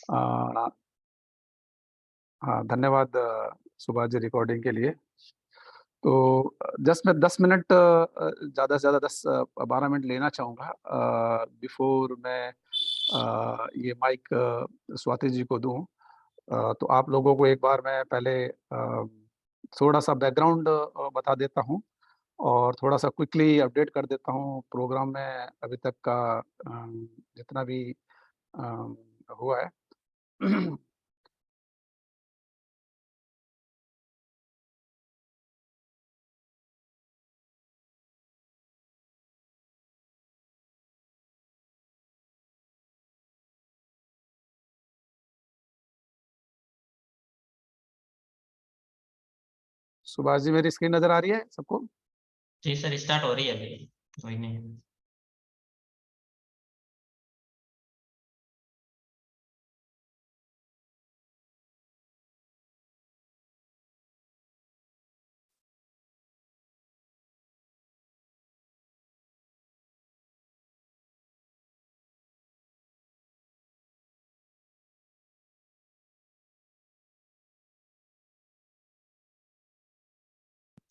अ, हाँ, धन्यवाद सुभाष जी रिकॉर्डिंग के लिए। तो जस्ट मैं 10 मिनट, ज़्यादा से ज़्यादा 10-12 मिनट लेना चाहूँगा बिफोर मैं ये माइक स्वाति जी को दूँ। तो आप लोगों को एक बार मैं पहले थोड़ा-सा बैकग्राउंड बता देता हूँ और थोड़ा-सा क्विकली अपडेट कर देता हूँ प्रोग्राम में अभी तक का जितना भी अ, हुआ है। सुभाष जी, मेरी स्क्रीन नज़र आ रही है सबको? जी सर, स्टार्ट हो रही है अभी, कोई नहीं।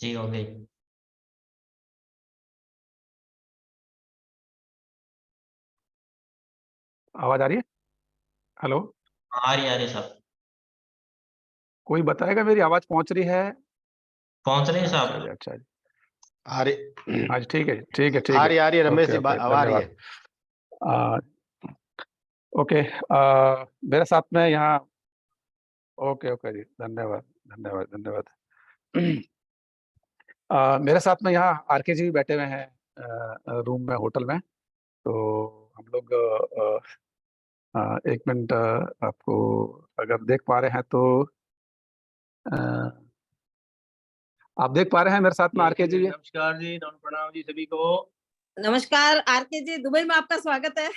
जी, हो गई। आवाज़ आ रही है? हेलो? आ रही है साहब। कोई बताएगा मेरी आवाज़ पहुँच रही है? पहुँच रही है अच्छा जी, साहब। अच्छा जी। आ रही हाँ जी, ठीक है, ठीक है, ठीक है। आ रही है रमेश ओके, जी, ओके, आ रही है। धन्यवाद। ओके, मेरे साथ में यहाँ ओके, ओके जी, धन्यवाद, धन्यवाद, धन्यवाद। मेरे साथ में यहाँ आरके जी भी बैठे हुए हैं रूम में, होटल में। तो हम लोग 1 मिनट, आपको अगर देख पा रहे हैं तो अ, आप देख पा रहे हैं मेरे साथ में आरके जी? नमस्कार जी, प्रणाम जी सभी को। नमस्कार आरके जी, दुबई में आपका स्वागत है।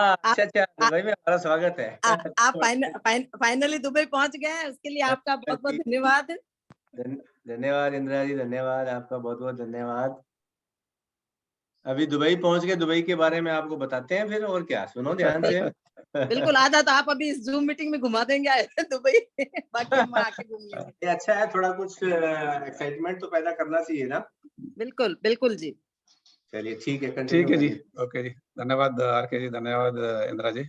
अच्छा, दुबई में हमारा स्वागत है। आप फाइनली दुबई पहुंच गए हैं, उसके लिए आपका बहुत-बहुत धन्यवाद। धन्यवाद इंदिरा जी, धन्यवाद आपका, बहुत-बहुत धन्यवाद। अभी दुबई पहुंच गए, दुबई के बारे में आपको बताते हैं फिर, और क्या, सुनो ध्यान से। बिल्कुल, आधा तो आप अभी इस ज़ूम मीटिंग में घुमा देंगे आए थे दुबई, बाकी हम आके घूम लेंगे। ये अच्छा है, थोड़ा कुछ एक्साइटमेंट तो पैदा करना चाहिए ना। बिल्कुल, बिल्कुल जी। चलिए ठीक है, ठीक कंटिन्यू है जी, करिए। ओके जी, धन्यवाद आरके जी, धन्यवाद इंदिरा जी।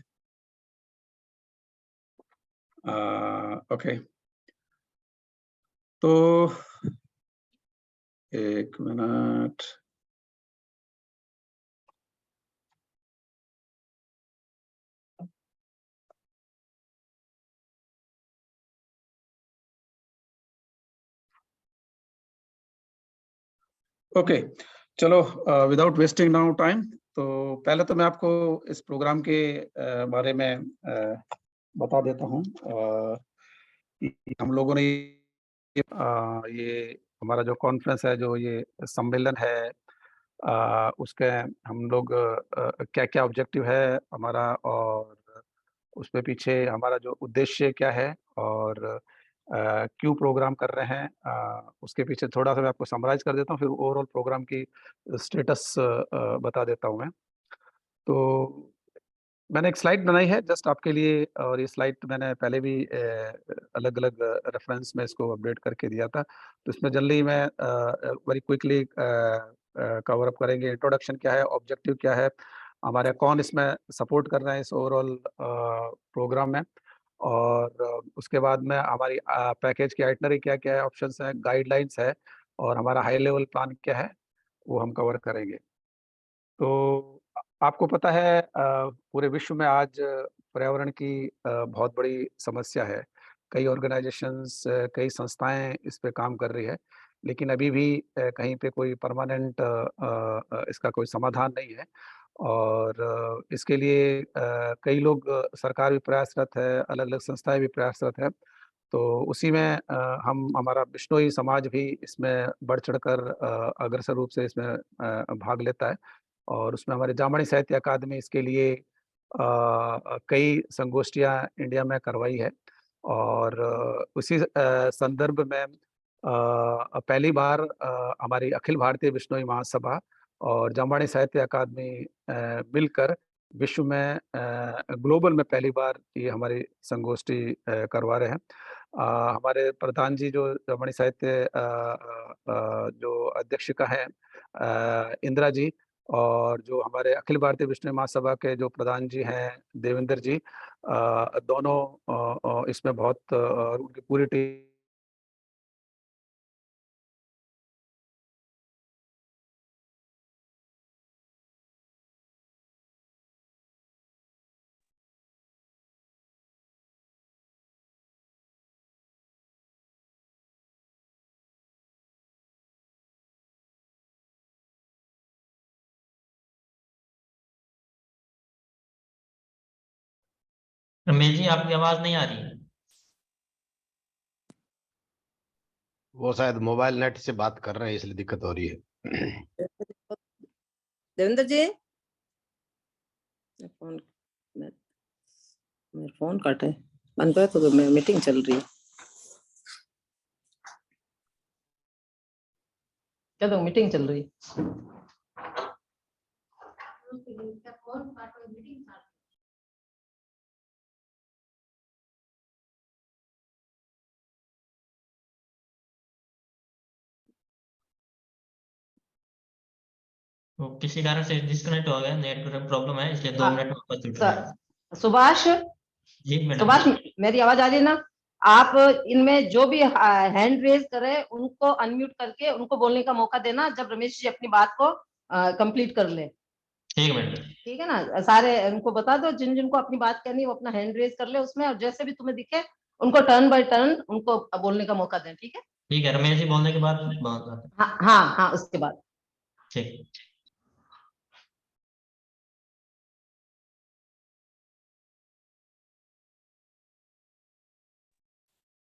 ओके, तो 1 मिनट। ओके, चलो, विदाउट वेस्टिंग नाउ टाइम, तो पहले तो मैं आपको इस प्रोग्राम के बारे में बता देता हूँ कि हम लोगों ने ये हमारा जो कॉन्फ्रेंस है, जो ये सम्मेलन है, उसके हम लोग क्या-क्या ऑब्जेक्टिव है हमारा, और उसमें पीछे हमारा जो उद्देश्य क्या है, और क्यों प्रोग्राम कर रहे हैं, उसके पीछे थोड़ा-सा मैं आपको समराइज़ कर देता हूँ, फिर ओवरऑल प्रोग्राम की स्टेटस बता देता हूँ मैं। तो मैंने एक स्लाइड बनाई है जस्ट आपके लिए, और ये स्लाइड मैंने पहले भी अलग-अलग रेफ़रेंस में इसको अपडेट करके दिया था। तो इसमें जनरली मैं वेरी क्विकली कवर अप करेंगे, इंट्रोडक्शन क्या है, ऑब्जेक्टिव क्या है, हमारे कौन इसमें सपोर्ट कर रहे हैं इस ओवरऑल प्रोग्राम में, और उसके बाद में हमारी पैकेज की आइटनरी क्या-क्या है, ऑप्शंस हैं, गाइडलाइंस है, और हमारा हाई लेवल प्लान क्या है, वो हम कवर करेंगे। तो आपको पता है पूरे विश्व में आज पर्यावरण की बहुत बड़ी समस्या है। कई ऑर्गनाइज़ेशंस, कई संस्थाएँ इस पे काम कर रही है, लेकिन अभी भी कहीं पे कोई परमानेंट इसका कोई समाधान नहीं है, और इसके लिए कई लोग, सरकार भी प्रयासरत है, अलग-अलग संस्थाएँ भी प्रयासरत हैं। तो उसी में हम हमारा बिश्नोई समाज भी इसमें बढ़-चढ़कर अग्रसर रूप से इसमें भाग लेता है, और उसमें हमारे जामणी साहित्य अकादमी इसके लिए कई संगोष्ठियाँ इंडिया में करवाई है, और उसी संदर्भ में पहली बार हमारी अखिल भारतीय बिश्नोई महासभा और जामणी साहित्य अकादमी मिलकर विश्व में ग्लोबल में पहली बार ये हमारी संगोष्ठी करवा रहे हैं। हमारे प्रधान जी जो रमणी साहित्य जो अध्यक्षिका हैं इंदिरा जी, और जो हमारे अखिल भारतीय विष्णु महासभा के जो प्रधान जी हैं देवेंद्र जी, दोनों इसमें बहुत उनकी पूरी टीम रमेश जी आपकी आवाज नहीं आ रही है। वो शायद मोबाइल नेट से बात कर रहे हैं इसलिए दिक्कत हो रही है। देवेंद्र जी, फोन मेरा फोन कट है, बंद करो तो मीटिंग चल रही है। चलो मीटिंग चल रही है। तो किसी कारण से डिस्कनेक्ट हो गया, नेटवर्क प्रॉब्लम है, इसलिए 2 मिनट वापस जुड़ रहे हैं। सुभाष, जी मैडम। सुभाष मेरी आवाज आ रही है ना? आप इनमें जो भी हैंड रेज करे उनको अनम्यूट करके उनको बोलने का मौका देना जब रमेश जी अपनी बात को कंप्लीट कर ले। ठीक है मैडम। ठीक है ना? सारे उनको बता दो, जिन जिनको अपनी बात कहनी है वो अपना हैंड रेज कर ले उसमें, और जैसे भी तुम्हें दिखे उनको टर्न बाय टर्न उनको बोलने का मौका दें। ठीक है? ठीक है, रमेश जी बोलने के बाद बात करते हैं। हाँ हाँ हाँ, उसके बाद। ठीक।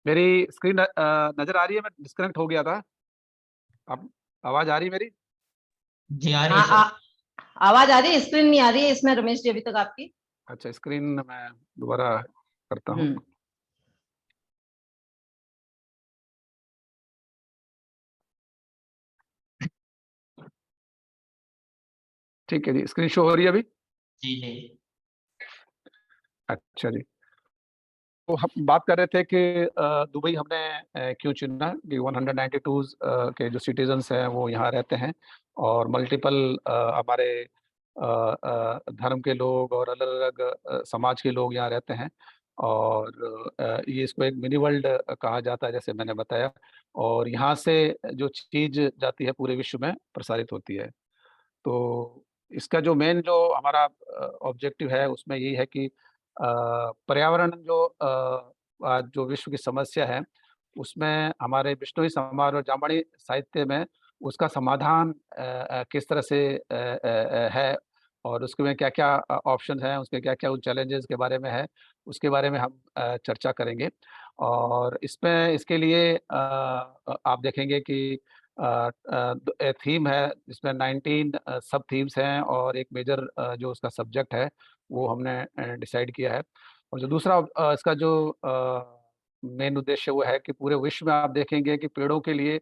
मेरी स्क्रीन नजर आ रही है? मैं डिस्कनेक्ट हो गया था। अब आवाज आ रही है मेरी? जी आ रही है हाँ, सर। आवाज आ रही है, स्क्रीन नहीं आ रही है इसमें रमेश जी अभी तक आपकी। अच्छा, स्क्रीन मैं दोबारा करता हूँ। ठीक है जी, स्क्रीन शो हो रही है अभी? जी जी। अच्छा जी, तो हम बात कर रहे थे कि दुबई हमने क्यों चुना कि 192 के जो सिटीजन्स हैं वो यहाँ रहते हैं, और मल्टीपल हमारे धर्म के लोग और अलग अलग समाज के लोग यहाँ रहते हैं, और ये इसको एक मिनी वर्ल्ड कहा जाता है जैसे मैंने बताया, और यहाँ से जो चीज़ जाती है पूरे विश्व में प्रसारित होती है। तो इसका जो मेन जो हमारा ऑब्जेक्टिव है उसमें यही है कि पर्यावरण जो आज जो विश्व की समस्या है उसमें हमारे बिश्नोई समाज और जामणी साहित्य में उसका समाधान किस तरह से है, और उसके में क्या क्या ऑप्शन हैं, उसके क्या क्या उन चैलेंजेस के बारे में है, उसके बारे में हम चर्चा करेंगे। और इसमें इसके लिए आप देखेंगे कि थीम है जिसमें 19 सब थीम्स हैं, और एक मेजर जो उसका सब्जेक्ट है वो हमने डिसाइड किया है। और जो दूसरा इसका जो मेन उद्देश्य वो है कि पूरे विश्व में आप देखेंगे कि पेड़ों के लिए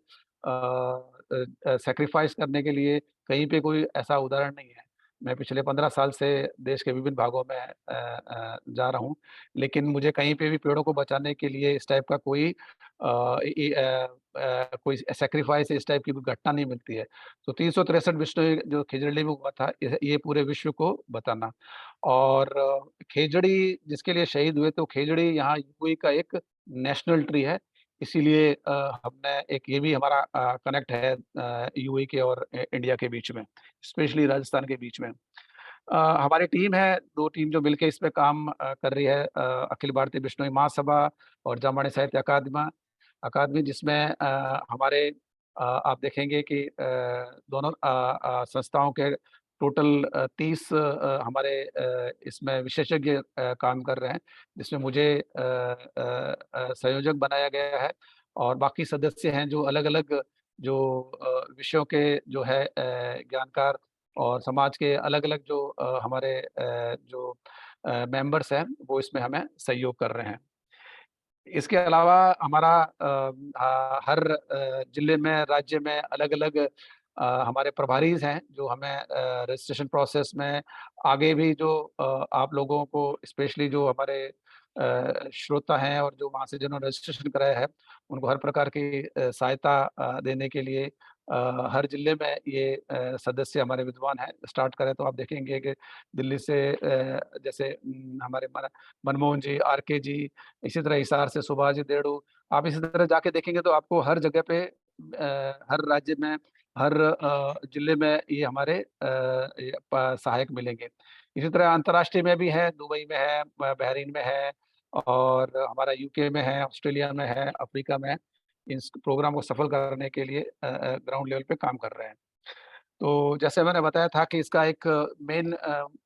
सेक्रीफाइस करने के लिए कहीं पे कोई ऐसा उदाहरण नहीं है। मैं पिछले 15 साल से देश के विभिन्न भागों में जा रहा हूँ, लेकिन मुझे कहीं पे भी पेड़ों को बचाने के लिए इस टाइप का कोई कोई सेक्रीफाइस इस टाइप की कोई घटना नहीं मिलती है। तो 363 विश्व जो खिजड़ी में हुआ था ये पूरे विश्व को बताना। और खेजड़ी जिसके लिए शहीद हुए, तो खेजड़ी यहाँ यूएई का एक नेशनल ट्री है, इसीलिए हमने एक ये भी हमारा कनेक्ट है यूएई के और इंडिया के बीच में, स्पेशली राजस्थान के बीच में। हमारी टीम है, 2 टीम जो मिलके इस पे काम कर रही है, अखिल भारतीय बिश्नोई महासभा और जामणी साहित्य अकादमी, जिसमें हमारे आप देखेंगे कि दोनों संस्थाओं के टोटल 30 हमारे इसमें विशेषज्ञ काम कर रहे हैं, जिसमें मुझे संयोजक बनाया गया है, और बाकी सदस्य हैं जो अलग अलग जो विषयों के जो है ज्ञानकार और समाज के अलग अलग जो हमारे जो मेंबर्स हैं वो इसमें हमें सहयोग कर रहे हैं। इसके अलावा हमारा हर जिले में, राज्य में अलग अलग हमारे प्रभारीज हैं जो हमें रजिस्ट्रेशन प्रोसेस में आगे भी जो आप लोगों को स्पेशली जो हमारे श्रोता हैं और जो वहाँ से जिन्होंने रजिस्ट्रेशन कराया है उनको हर प्रकार की सहायता देने के लिए हर जिले में ये सदस्य हमारे विद्वान हैं। स्टार्ट करें तो आप देखेंगे कि दिल्ली से जैसे हमारे मनमोहन जी, आरके जी, इसी तरह हिसार से सुभाष जी देड़ू, आप इसी तरह जाके देखेंगे तो आपको हर जगह पे हर राज्य में हर जिले में ये हमारे सहायक मिलेंगे। इसी तरह अंतर्राष्ट्रीय में भी है, दुबई में है, बहरीन में है और हमारा यूके में है, ऑस्ट्रेलिया में है, अफ्रीका में है। इस प्रोग्राम को सफल करने के लिए ग्राउंड लेवल पे काम कर रहे हैं। तो जैसे मैंने बताया था कि इसका एक मेन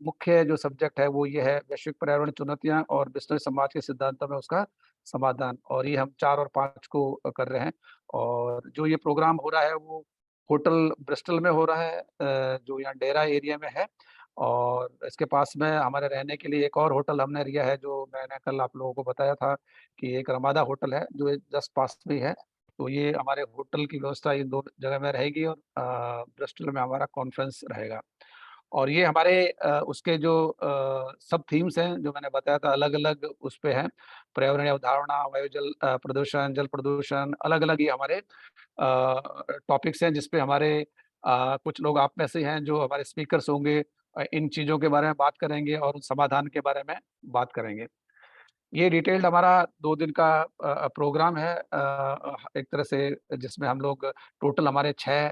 मुख्य जो सब्जेक्ट है वो ये है वैश्विक पर्यावरण चुनौतियां और बिश्नोई समाज के सिद्धांतों में उसका समाधान, और ये हम 4 और 5 को कर रहे हैं। और जो ये प्रोग्राम हो रहा है वो होटल ब्रिस्टल में हो रहा है, जो यहाँ डेरा एरिया में है, और इसके पास में हमारे रहने के लिए एक और होटल हमने लिया है जो मैंने कल आप लोगों को बताया था कि एक रमादा होटल है जो जस्ट पास में ही है। तो ये हमारे होटल की व्यवस्था इन 2 जगह में रहेगी और ब्रिस्टल में हमारा कॉन्फ्रेंस रहेगा। और ये हमारे उसके जो सब थीम्स हैं जो मैंने बताया था अलग-अलग उस पे हैं, पर्यावरणीय अवधारणा, वायु जल प्रदूषण, जल प्रदूषण, अलग-अलग ये हमारे टॉपिक्स हैं जिस पे हमारे कुछ लोग आप में से हैं जो हमारे स्पीकर्स होंगे, इन चीज़ों के बारे में बात करेंगे और समाधान के बारे में बात करेंगे। ये डिटेल्ड हमारा 2 दिन का प्रोग्राम है, एक तरह से जिसमें हम लोग टोटल हमारे 6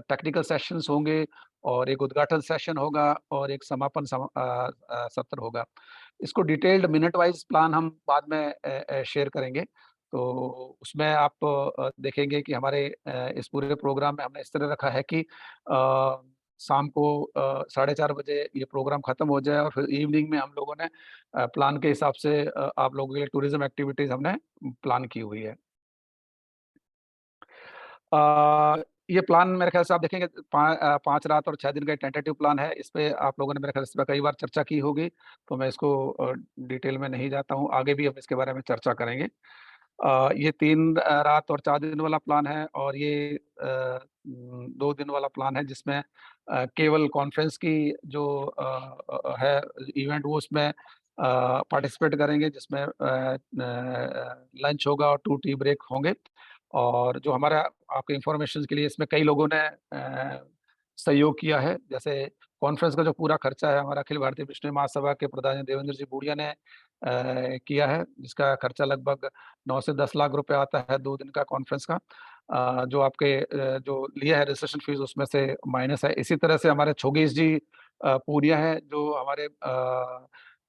टेक्निकल सेशंस होंगे और एक उद्घाटन सेशन होगा और एक समापन सत्र होगा। इसको डिटेल्ड मिनट वाइज प्लान हम बाद में शेयर करेंगे। तो उसमें आप देखेंगे कि हमारे इस पूरे प्रोग्राम में हमने इस तरह रखा है कि शाम को 4:30 बजे ये प्रोग्राम खत्म हो जाए और फिर इवनिंग में हम लोगों ने प्लान के हिसाब से आप लोगों के लिए टूरिज्म एक्टिविटीज हमने प्लान की हुई है। ये प्लान मेरे ख्याल से आप देखेंगे 5 रात और 6 दिन का टेंटेटिव प्लान है। इस पे आप लोगों ने मेरे ख्याल से इस पे कई बार चर्चा की होगी, तो मैं इसको डिटेल में नहीं जाता हूँ। आगे भी हम इसके बारे में चर्चा करेंगे। ये 3 रात और 4 दिन वाला प्लान है और ये 2 दिन वाला प्लान है जिसमें केवल कॉन्फ्रेंस की जो है इवेंट वो उसमें पार्टिसिपेट करेंगे, जिसमें लंच होगा और 2 टी ब्रेक होंगे। और जो हमारा आपके इंफॉर्मेशन के लिए इसमें कई लोगों ने सहयोग किया है। जैसे कॉन्फ्रेंस का जो पूरा खर्चा है हमारा अखिल भारतीय विष्णु महासभा के प्रधान देवेंद्र जी बूढ़िया ने किया है, जिसका खर्चा लगभग 9 से 10 लाख रुपए आता है 2 दिन का कॉन्फ्रेंस का। जो आपके जो लिया है रजिस्ट्रेशन फीस उसमें से माइनस है। इसी तरह से हमारे छोगेश जी पूनिया है जो हमारे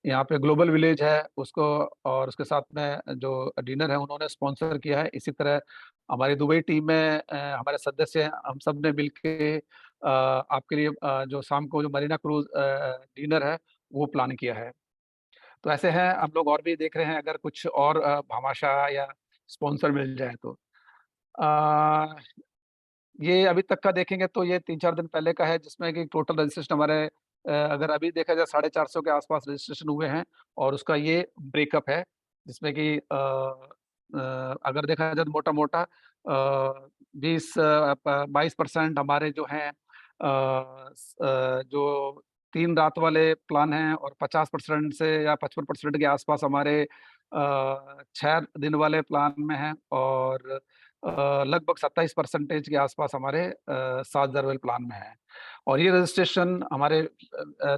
यहाँ पे ग्लोबल विलेज है उसको और उसके साथ में जो डिनर है उन्होंने स्पॉन्सर किया है। इसी तरह हमारी दुबई टीम में हमारे सदस्य हैं, हम सब ने मिलके आपके लिए जो शाम को जो मरीना क्रूज डिनर है वो प्लान किया है। तो ऐसे हैं हम लोग और भी देख रहे हैं अगर कुछ और भामाशाह या स्पॉन्सर मिल जाए तो। अ, ये अभी तक का देखेंगे तो ये 3-4 दिन पहले का है जिसमें कि टोटल रजिस्ट्रेशन हमारे अगर अभी देखा जाए 450 के आसपास रजिस्ट्रेशन हुए हैं और उसका ये ब्रेकअप है जिसमें कि अगर देखा जाए तो मोटा-मोटा 22% हमारे जो हैं जो 3 रात वाले प्लान हैं और 50% से या 55% के आसपास हमारे 6 दिन वाले प्लान में हैं और लगभग 27% के आसपास हमारे 7 वाले प्लान में है। और ये रजिस्ट्रेशन हमारे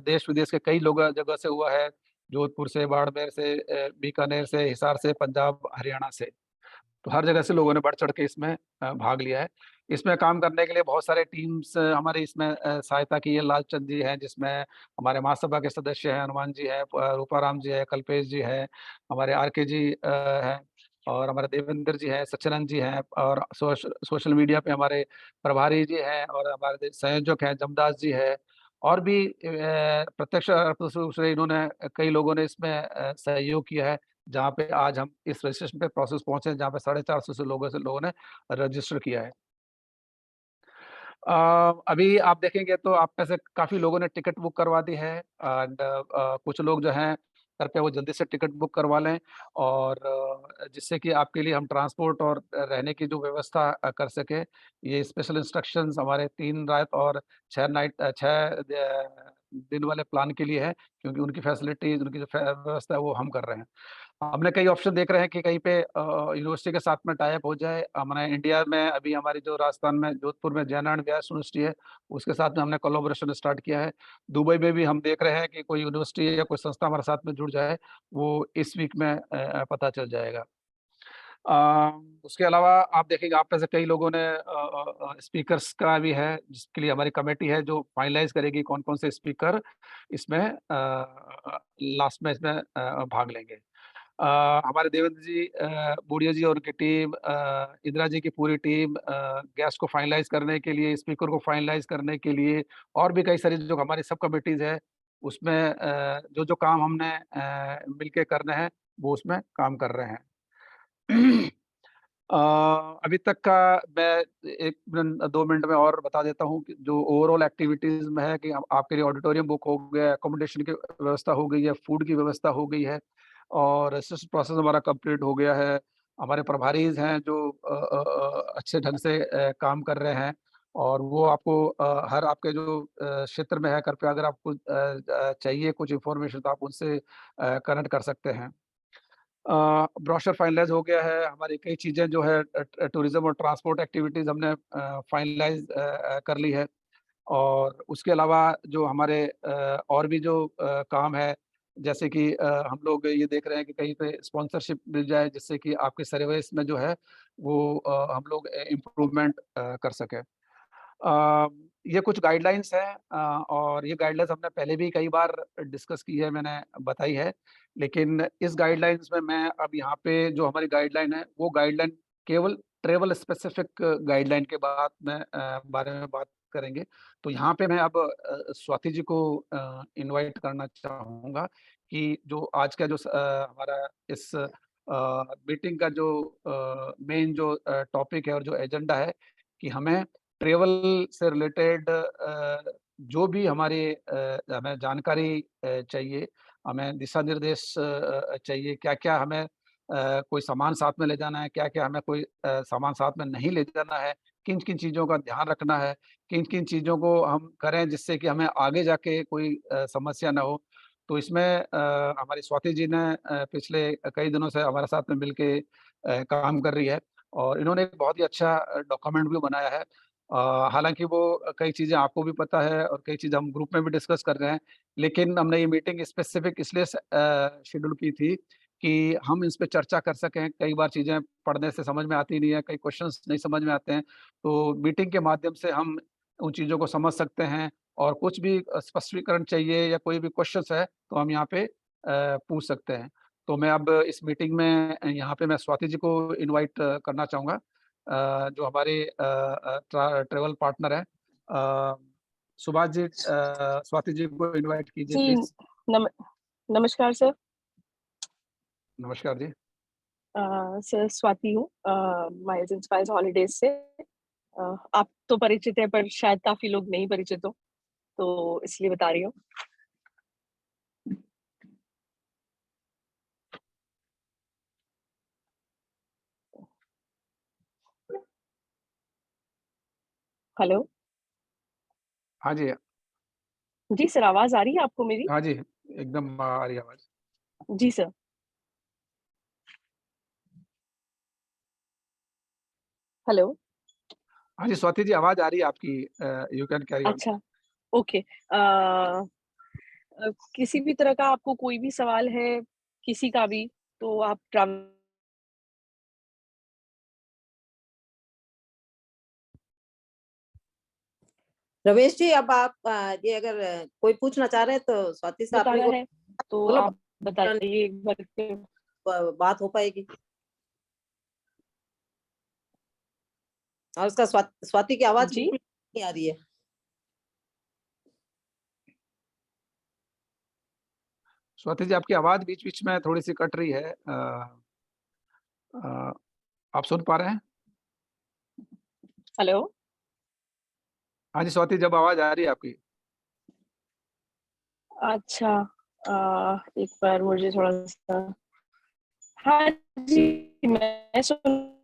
देश-विदेश के कई लोग जगह से हुआ है, जोधपुर से, बाड़मेर से, बीकानेर से, हिसार से, पंजाब, हरियाणा से। तो हर जगह से लोगों ने बढ़-चढ़ के इसमें भाग लिया है। इसमें काम करने के लिए बहुत सारे टीम्स हमारे इसमें सहायता की है। लालचंद जी हैं जिसमें हमारे महासभा के सदस्य हैं, हनुमान जी हैं, रूपाराम जी हैं, कल्पेश जी हैं, हमारे आरके जी हैं और हमारे देवेंद्र जी हैं, सच्चिदानंद जी हैं और सोशल मीडिया पे हमारे प्रभारी जी हैं और हमारे संयोजक हैं, जमदास जी हैं और भी प्रत्यक्ष और अप्रत्यक्ष रूप से इन्होंने कई लोगों ने इसमें सहयोग किया है। जहाँ पे आज हम इस रजिस्ट्रेशन पे प्रोसेस पहुँचे हैं, जहाँ पे 450 से लोगों ने रजिस्टर किया है। अभी आप देखेंगे तो आप में से काफ़ी लोगों ने टिकट बुक करवा दी है एंड कुछ लोग जो हैं कृपया वो जल्दी से टिकट बुक करवा लें, और जिससे कि आपके लिए हम ट्रांसपोर्ट और रहने की जो व्यवस्था कर सकें। ये स्पेशल इंस्ट्रक्शंस हमारे 3 रात और 6 दिन वाले प्लान के लिए है, क्योंकि उनकी फैसिलिटीज़, उनकी जो व्यवस्था है वो हम कर रहे हैं। हमने कई ऑप्शन देख रहे हैं कि कहीं पे यूनिवर्सिटी के साथ में टाई अप हो जाए। हमारे इंडिया में अभी हमारी जो राजस्थान में जोधपुर में जैन एंड व्यास यूनिवर्सिटी है, उसके साथ में हमने कोलैबोरेशन स्टार्ट किया है। दुबई में भी हम देख रहे हैं कि कोई यूनिवर्सिटी या कोई संस्था हमारे साथ में जुड़ जाए, वो इस वीक में पता चल जाएगा। उसके अलावा आप देखेंगे, आप में से कई लोगों ने स्पीकर्स का भी है, जिसके लिए हमारी कमेटी है जो फाइनलाइज़ करेगी कौन-कौन से स्पीकर इसमें लास्ट में इसमें भाग लेंगे। हमारे देवेंद्र जी बूढ़िया जी और उनकी टीम, इंदिरा जी की पूरी टीम गेस्ट को फाइनलाइज़ करने के लिए, स्पीकर को फाइनलाइज़ करने के लिए, और भी कई सारी जो हमारी सब कमिटीज़ है, उसमें जो-जो काम हमने मिलके करने हैं, वो उसमें काम कर रहे हैं। अभी तक का मैं 1 मिनट 2 मिनट में और बता देता हूँ कि जो ओवरऑल एक्टिविटीज़ में है कि आपके लिए ऑडिटोरियम बुक हो गया, अकोमोडेशन की व्यवस्था हो गई है, फूड की व्यवस्था हो गई है, और रजिस्ट्रेशन प्रोसेस हमारा कंप्लीट हो गया है। हमारे प्रभारीज़ हैं जो अच्छे ढंग से काम कर रहे हैं, और वो आपको हर आपके जो क्षेत्र में है, कृपया अगर आपको चाहिए कुछ इन्फॉर्मेशन तो आप उनसे कनेक्ट कर सकते हैं। ब्रोशर फाइनलाइज़ हो गया है, हमारी कई चीज़ें जो है टूरिज़्म और ट्रांसपोर्ट एक्टिविटीज़ हमने फाइनलाइज़ कर ली है। और उसके अलावा जो हमारे और भी जो काम है, जैसे कि हम लोग ये देख रहे हैं कि कहीं पे स्पॉन्सरशिप मिल जाए, जिससे कि आपके सर्विस में जो है वो हम लोग इम्प्रूवमेंट कर सकें। अ, ये कुछ गाइडलाइंस हैं, और ये गाइडलाइंस हमने पहले भी कई बार डिस्कस की है, मैंने बताई है। लेकिन इस गाइडलाइंस में मैं अब यहाँ पे जो हमारी गाइडलाइन है, वो गाइडलाइन केवल ट्रैवल स्पेसिफिक गाइडलाइन के बाद में बारे में बात करेंगे। तो यहाँ पे मैं अब स्वाति जी को इनवाइट करना चाहूँगा कि जो आज का जो हमारा इस मीटिंग का जो मेन जो टॉपिक है और जो एजेंडा है, कि हमें ट्रैवल से रिलेटेड जो भी हमें जानकारी चाहिए, हमें दिशा-निर्देश चाहिए, क्या-क्या हमें कोई सामान साथ में ले जाना है, क्या-क्या हमें कोई सामान साथ में नहीं ले जाना है, किन-किन चीज़ों का ध्यान रखना है, किन-किन चीज़ों को हम करें जिससे कि हमें आगे जाके कोई समस्या ना हो। तो इसमें हमारी स्वाति जी ने पिछले कई दिनों से हमारे साथ में मिलके काम कर रही है, और इन्होंने एक बहुत ही अच्छा डॉक्यूमेंट भी बनाया है। हालाँकि वो कई चीज़ें आपको भी पता है और कई चीज़ें हम ग्रुप में भी डिस्कस कर रहे हैं, लेकिन हमने ये मीटिंग स्पेसिफिक इसलिए शेड्यूल की थी कि हम इस पे चर्चा कर सकें। कई बार चीज़ें पढ़ने से समझ में आती नहीं है, कई क्वेश्चन्स नहीं समझ में आते हैं, तो मीटिंग के माध्यम से हम उन चीज़ों को समझ सकते हैं, और कुछ भी स्पष्टीकरण चाहिए या कोई भी क्वेश्चन्स है, तो हम यहाँ पे पूछ सकते हैं। तो मैं अब इस मीटिंग में यहाँ पे मैं स्वाति जी को इनवाइट करना चाहूँगा, जो हमारे ट्रैवल पार्टनर हैं। सुभाष जी, स्वाति जी को इनवाइट कीजिए जी, प्लीज़। नमस्कार सर। नमस्कार जी। सर स्वाति हूँ, माइल्स इंस्पायर्स हॉलिडेज से। आप तो परिचित है, पर शायद काफ़ी लोग नहीं परिचित हो, तो इसलिए बता रही हूँ। हेलो? हाँ जी। जी सर, आवाज़ आ रही है आपको मेरी? हाँ जी, एकदम आ रही है आवाज़। जी सर। हेलो? हाँ जी, स्वाति जी आवाज़ आ रही है आपकी, यू कैन कैरी ऑन। अच्छा, ओके। किसी भी तरह का आपको कोई भी सवाल है, किसी का भी, तो आप रमेश जी, अब आप ये अगर कोई पूछना चाह रहे हैं तो स्वाति से बताना आपने है, तो बोलो, आप बताइए एक बार के। बात हो पाएगी। और उसका स्वाति की आवाज़ जी? बिल्कुल नहीं आ रही है। स्वाति जी, आपकी आवाज़ बीच-बीच में थोड़ी-सी कट रही है। आप सुन पा रहे हैं? हेलो? हाँ जी, स्वाति जी अब आवाज़ आ रही है आपकी। अच्छा, एक बार मुझे थोड़ा सा, हाँ जी मैं सुन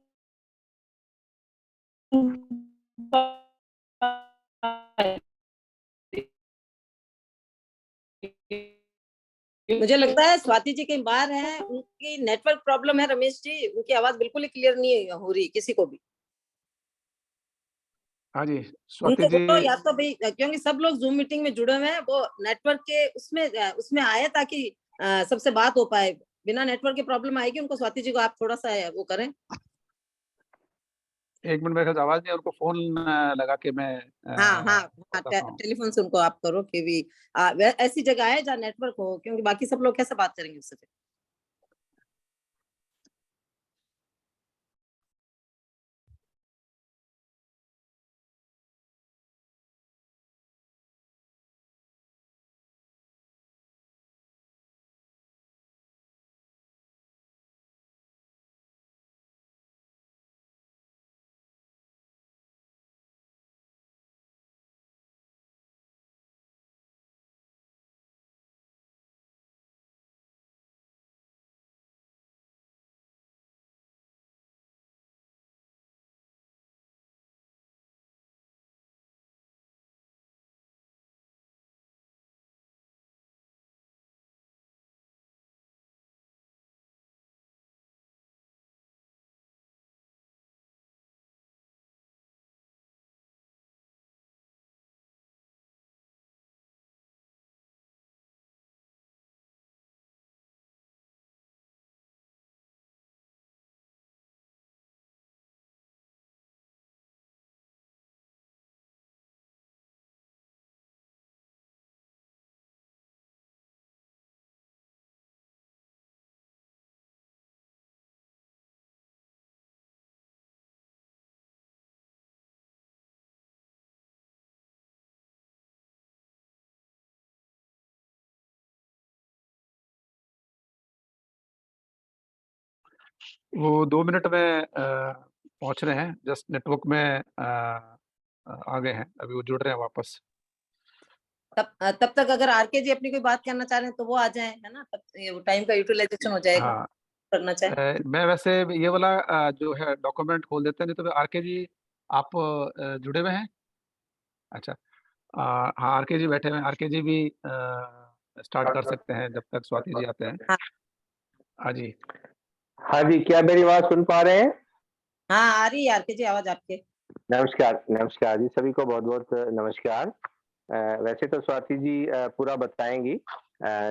मुझे लगता है स्वाति जी कहीं बाहर हैं, उनकी नेटवर्क प्रॉब्लम है। रमेश जी, उनकी आवाज बिल्कुल ही क्लियर नहीं हो रही किसी को भी। हाँ जी, स्वाति उनको जी। बोलो या तो भाई, क्योंकि सब लोग जूम मीटिंग में जुड़े हुए हैं, वो नेटवर्क के उसमें आए ताकि सबसे बात हो पाए। बिना नेटवर्क की प्रॉब्लम आएगी उनको। स्वाति जी को आप थोड़ा सा वो करें। 1 मिनट, मेरे ख्याल से आवाज नहीं, उनको फोन लगा के मैं हाँ हाँ हाँ, बताता हूँ। टेलीफोन से उनको आप करो कि भी ऐसी जगह है जहाँ नेटवर्क हो, क्योंकि बाकी सब लोग कैसे बात करेंगे उससे फिर। वो 2 मिनट में पहुंच रहे हैं, जस्ट नेटवर्क में आ गए हैं, अभी वो जुड़ रहे हैं वापस। तब तक अगर आरके जी अपनी कोई बात करना चाह रहे हैं तो वो आ जाए, है ना। तब टाइम का यूटिलाइजेशन हो जाएगा। हाँ, करना चाहे मैं वैसे ये वाला जो है डॉक्यूमेंट खोल देते हैं, नहीं तो आरके जी आप जुड़े हुए हैं? अच्छा, हाँ, आरके जी बैठे हुए हैं, आरके जी भी स्टार्ट कर सकते हैं जब तक स्वाति जी आते हैं। हाँ हाँ जी। हाँ जी, क्या मेरी बात सुन पा रहे हैं? हाँ, आ रही है आरके जी आवाज आपके। नमस्कार, नमस्कार जी, सभी को बहुत-बहुत नमस्कार। वैसे तो स्वाति जी पूरा बताएँगी,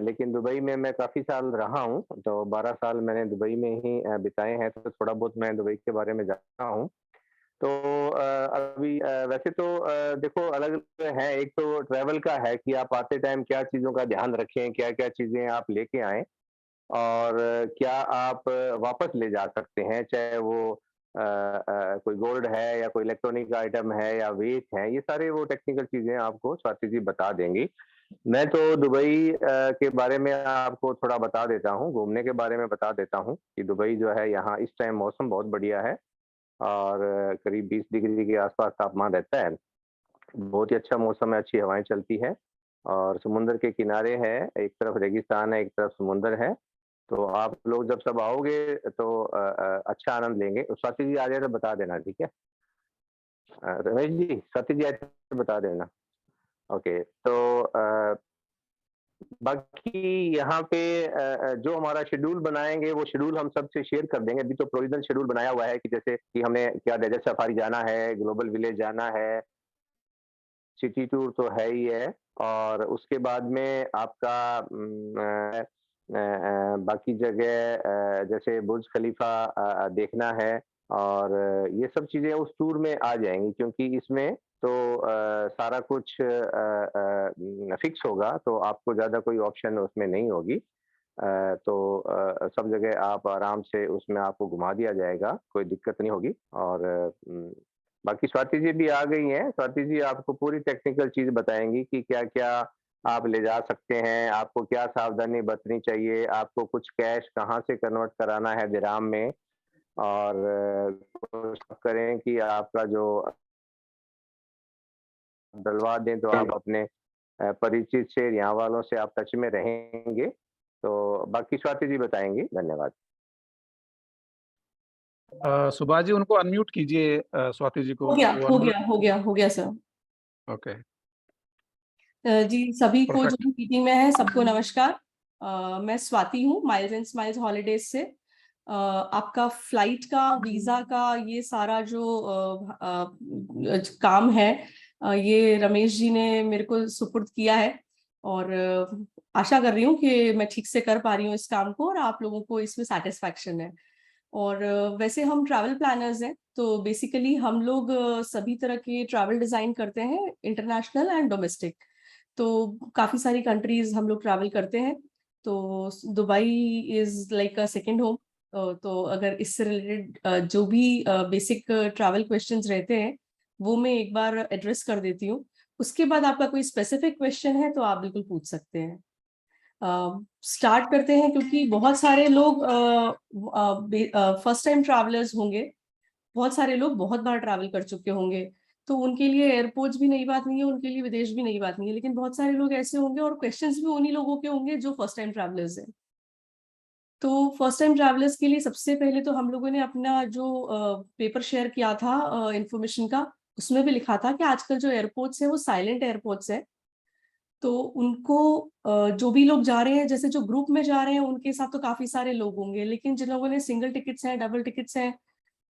लेकिन दुबई में मैं काफ़ी साल रहा हूँ, तो 12 साल मैंने दुबई में ही बिताए हैं, तो थोड़ा बहुत मैं दुबई के बारे में जानता हूँ। तो अभी वैसे तो देखो अलग-अलग है, एक तो ट्रैवल का है कि आप आते टाइम क्या चीज़ों का ध्यान रखें, क्या-क्या चीज़ें आप लेके आएँ और क्या आप वापस ले जा सकते हैं, चाहे वो कोई गोल्ड है या कोई इलेक्ट्रॉनिक आइटम है या वेट है, ये सारे वो टेक्निकल चीज़ें आपको स्वाति जी बता देंगी। मैं तो दुबई के बारे में आपको थोड़ा बता देता हूँ, घूमने के बारे में बता देता हूँ कि दुबई जो है यहाँ इस टाइम मौसम बहुत बढ़िया है और करीब 20 डिग्री के आसपास तापमान रहता है। बहुत ही अच्छा मौसम है, अच्छी हवाएँ चलती हैं और समुद्र के किनारे है, एक तरफ रेगिस्तान है, एक तरफ समुद्र है। तो आप लोग जब सब आओगे तो अच्छा आनंद लेंगे। स्वाति जी आ जाए तो बता देना, ठीक है? रमेश जी, स्वाति जी आए तो बता देना। ओके, तो बाकी यहाँ पे जो हमारा शेड्यूल बनाएँगे, वो शेड्यूल हम सबसे शेयर कर देंगे। अभी तो प्रोविज़नल शेड्यूल बनाया हुआ है कि जैसे कि हमें क्या डेज़र्ट सफारी जाना है, ग्लोबल विलेज जाना है, सिटी टूर तो है ही है और उसके बाद में आपका बाकी जगह जैसे बुर्ज खलीफा देखना है और ये सब चीज़ें उस टूर में आ जाएँगी क्योंकि इसमें तो सारा कुछ फिक्स होगा तो आपको ज़्यादा कोई ऑप्शन उसमें नहीं होगी। तो सब जगह आप आराम से उसमें आपको घुमा दिया जाएगा, कोई दिक्कत नहीं होगी और बाकी स्वाति जी भी आ गई हैं, स्वाति जी आपको पूरी टेक्निकल चीज़ बताएँगी कि क्या-क्या आप ले जा सकते हैं, आपको क्या सावधानी बरतनी चाहिए, आपको कुछ कैश कहाँ से कन्वर्ट कराना है दिरहम में और कोशिश करें कि आपका जो डलवा दें तो आप अपने परिचित से, यहाँ वालों से आप टच में रहेंगे? तो बाकी स्वाति जी बताएंगी। धन्यवाद। सुभा जी उनको अनम्यूट कीजिए, स्वाति जी को। हो गया वो हो unmute- गया हो गया हो गया सर। ओके, जी सभी को जो Perfect. मीटिंग में है सबको नमस्कार। मैं स्वाति हूँ माइल्स एंड स्माइल्स हॉलीडेज से। आपका फ्लाइट का, वीजा का, ये सारा जो काम है ये रमेश जी ने मेरे को सुपुर्द किया है और आशा कर रही हूँ कि मैं ठीक से कर पा रही हूँ इस काम को और आप लोगों को इसमें सेटिस्फैक्शन है। और वैसे हम ट्रैवल प्लानर्स हैं, तो बेसिकली हम लोग सभी तरह के ट्रैवल डिजाइन करते हैं, इंटरनेशनल एंड डोमेस्टिक। तो काफी सारी कंट्रीज हम लोग ट्रैवल करते हैं। तो Dubai is like a second home. तो अगर इससे रिलेटेड जो भी बेसिक ट्रैवल क्वेश्चंस रहते हैं वो मैं एक बार एड्रेस कर देती हूँ। उसके बाद आपका कोई स्पेसिफिक क्वेश्चन है तो आप बिल्कुल पूछ सकते हैं। स्टार्ट करते हैं क्योंकि बहुत सारे लोग फर्स्ट टाइम ट्रैवलर्स होंगे, बहुत सारे लोग बहुत बार ट्रैवल कर चुके होंगे, तो उनके लिए एयरपोर्ट्स भी नई बात नहीं है, उनके लिए विदेश भी नई बात नहीं है। लेकिन बहुत सारे लोग ऐसे होंगे और क्वेश्चंस भी उन्हीं लोगों के होंगे जो फर्स्ट टाइम ट्रैवलर्स हैं। तो फर्स्ट टाइम ट्रैवलर्स के लिए सबसे पहले तो हम लोगों ने अपना जो पेपर शेयर किया था इंफॉर्मेशन का, उसमें भी लिखा था कि आजकल जो एयरपोर्ट्स है वो साइलेंट एयरपोर्ट्स है। तो उनको जो भी लोग जा रहे हैं, जैसे जो ग्रुप में जा रहे हैं उनके साथ तो काफी सारे लोग होंगे, लेकिन जिन लोगों ने सिंगल टिकट्स हैं, डबल टिकट्स हैं,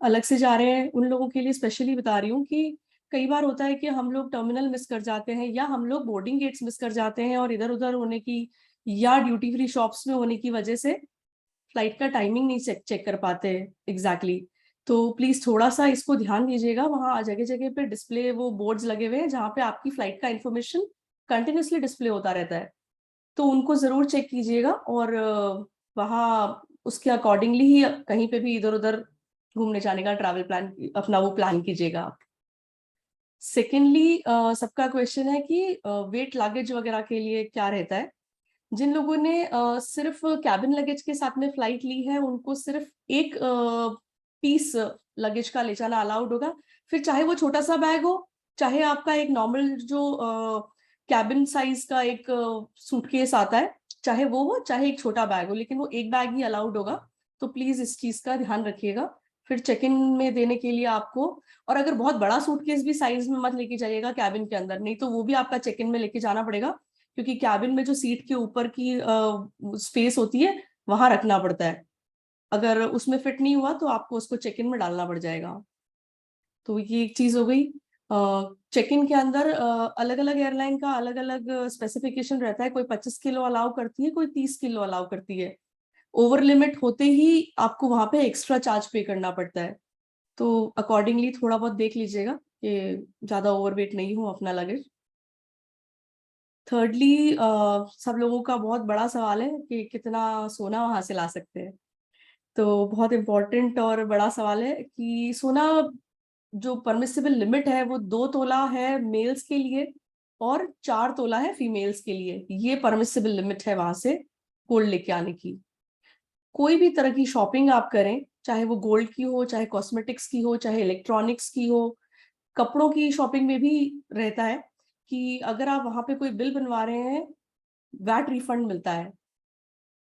अलग से जा रहे हैं, उन लोगों के लिए स्पेशली बता रही हूँ कि कई बार होता है कि हम लोग टर्मिनल मिस कर जाते हैं या हम लोग बोर्डिंग गेट्स मिस कर जाते हैं और इधर उधर होने की या ड्यूटी फ्री शॉप्स में होने की वजह से फ्लाइट का टाइमिंग नहीं चेक कर पाते एग्जैक्टली। तो प्लीज थोड़ा सा इसको ध्यान दीजिएगा। वहाँ जगह जगह पे डिस्प्ले वो बोर्ड्स लगे हुए हैं जहाँ पे आपकी फ्लाइट का इन्फॉर्मेशन कंटिन्यूसली डिस्प्ले होता रहता है, तो उनको जरूर चेक कीजिएगा और वहाँ उसके अकॉर्डिंगली ही कहीं पे भी इधर उधर घूमने जाने का ट्रैवल प्लान अपना वो प्लान कीजिएगा आप। सेकेंडली सबका क्वेश्चन है कि वेट लगेज वगैरह के लिए क्या रहता है। जिन लोगों ने सिर्फ कैबिन लगेज के साथ में फ्लाइट ली है उनको सिर्फ एक पीस लगेज का ले जाना अलाउड होगा। फिर चाहे वो छोटा सा बैग हो, चाहे आपका एक नॉर्मल जो कैबिन साइज का एक सूटकेस आता है, चाहे वो हो चाहे एक छोटा बैग हो, लेकिन वो एक बैग ही अलाउड होगा। तो प्लीज इस चीज का ध्यान रखिएगा। फिर चेक इन में देने के लिए आपको, और अगर बहुत बड़ा सूटकेस भी साइज में मत लेके जाइएगा कैबिन के अंदर, नहीं तो वो भी आपका चेक इन में लेके जाना पड़ेगा, क्योंकि कैबिन में जो सीट के ऊपर की स्पेस होती है वहां रखना पड़ता है। अगर उसमें फिट नहीं हुआ तो आपको उसको चेक इन में डालना पड़ जाएगा। तो ये एक चीज हो गई। चेक इन के अंदर अलग अलग एयरलाइन का अलग अलग स्पेसिफिकेशन रहता है। कोई 25 किलो अलाउ करती है, कोई 30 किलो अलाउ करती है। ओवर लिमिट होते ही आपको वहां पे एक्स्ट्रा चार्ज पे करना पड़ता है। तो अकॉर्डिंगली थोड़ा बहुत देख लीजिएगा कि ज्यादा ओवरवेट नहीं हो अपना लगेज। थर्डली सब लोगों का बहुत बड़ा सवाल है कि कितना सोना वहां से ला सकते हैं। तो बहुत इम्पोर्टेंट और बड़ा सवाल है कि सोना जो परमिसिबल लिमिट है वो 2 तोला है मेल्स के लिए और 4 तोला है फीमेल्स के लिए। ये परमिसिबल लिमिट है वहां से गोल्ड लेके आने की। कोई भी तरह की शॉपिंग आप करें, चाहे वो गोल्ड की हो, चाहे कॉस्मेटिक्स की हो, चाहे इलेक्ट्रॉनिक्स की हो, कपड़ों की शॉपिंग में भी रहता है कि अगर आप वहां पे कोई बिल बनवा रहे हैं, वैट रिफंड मिलता है।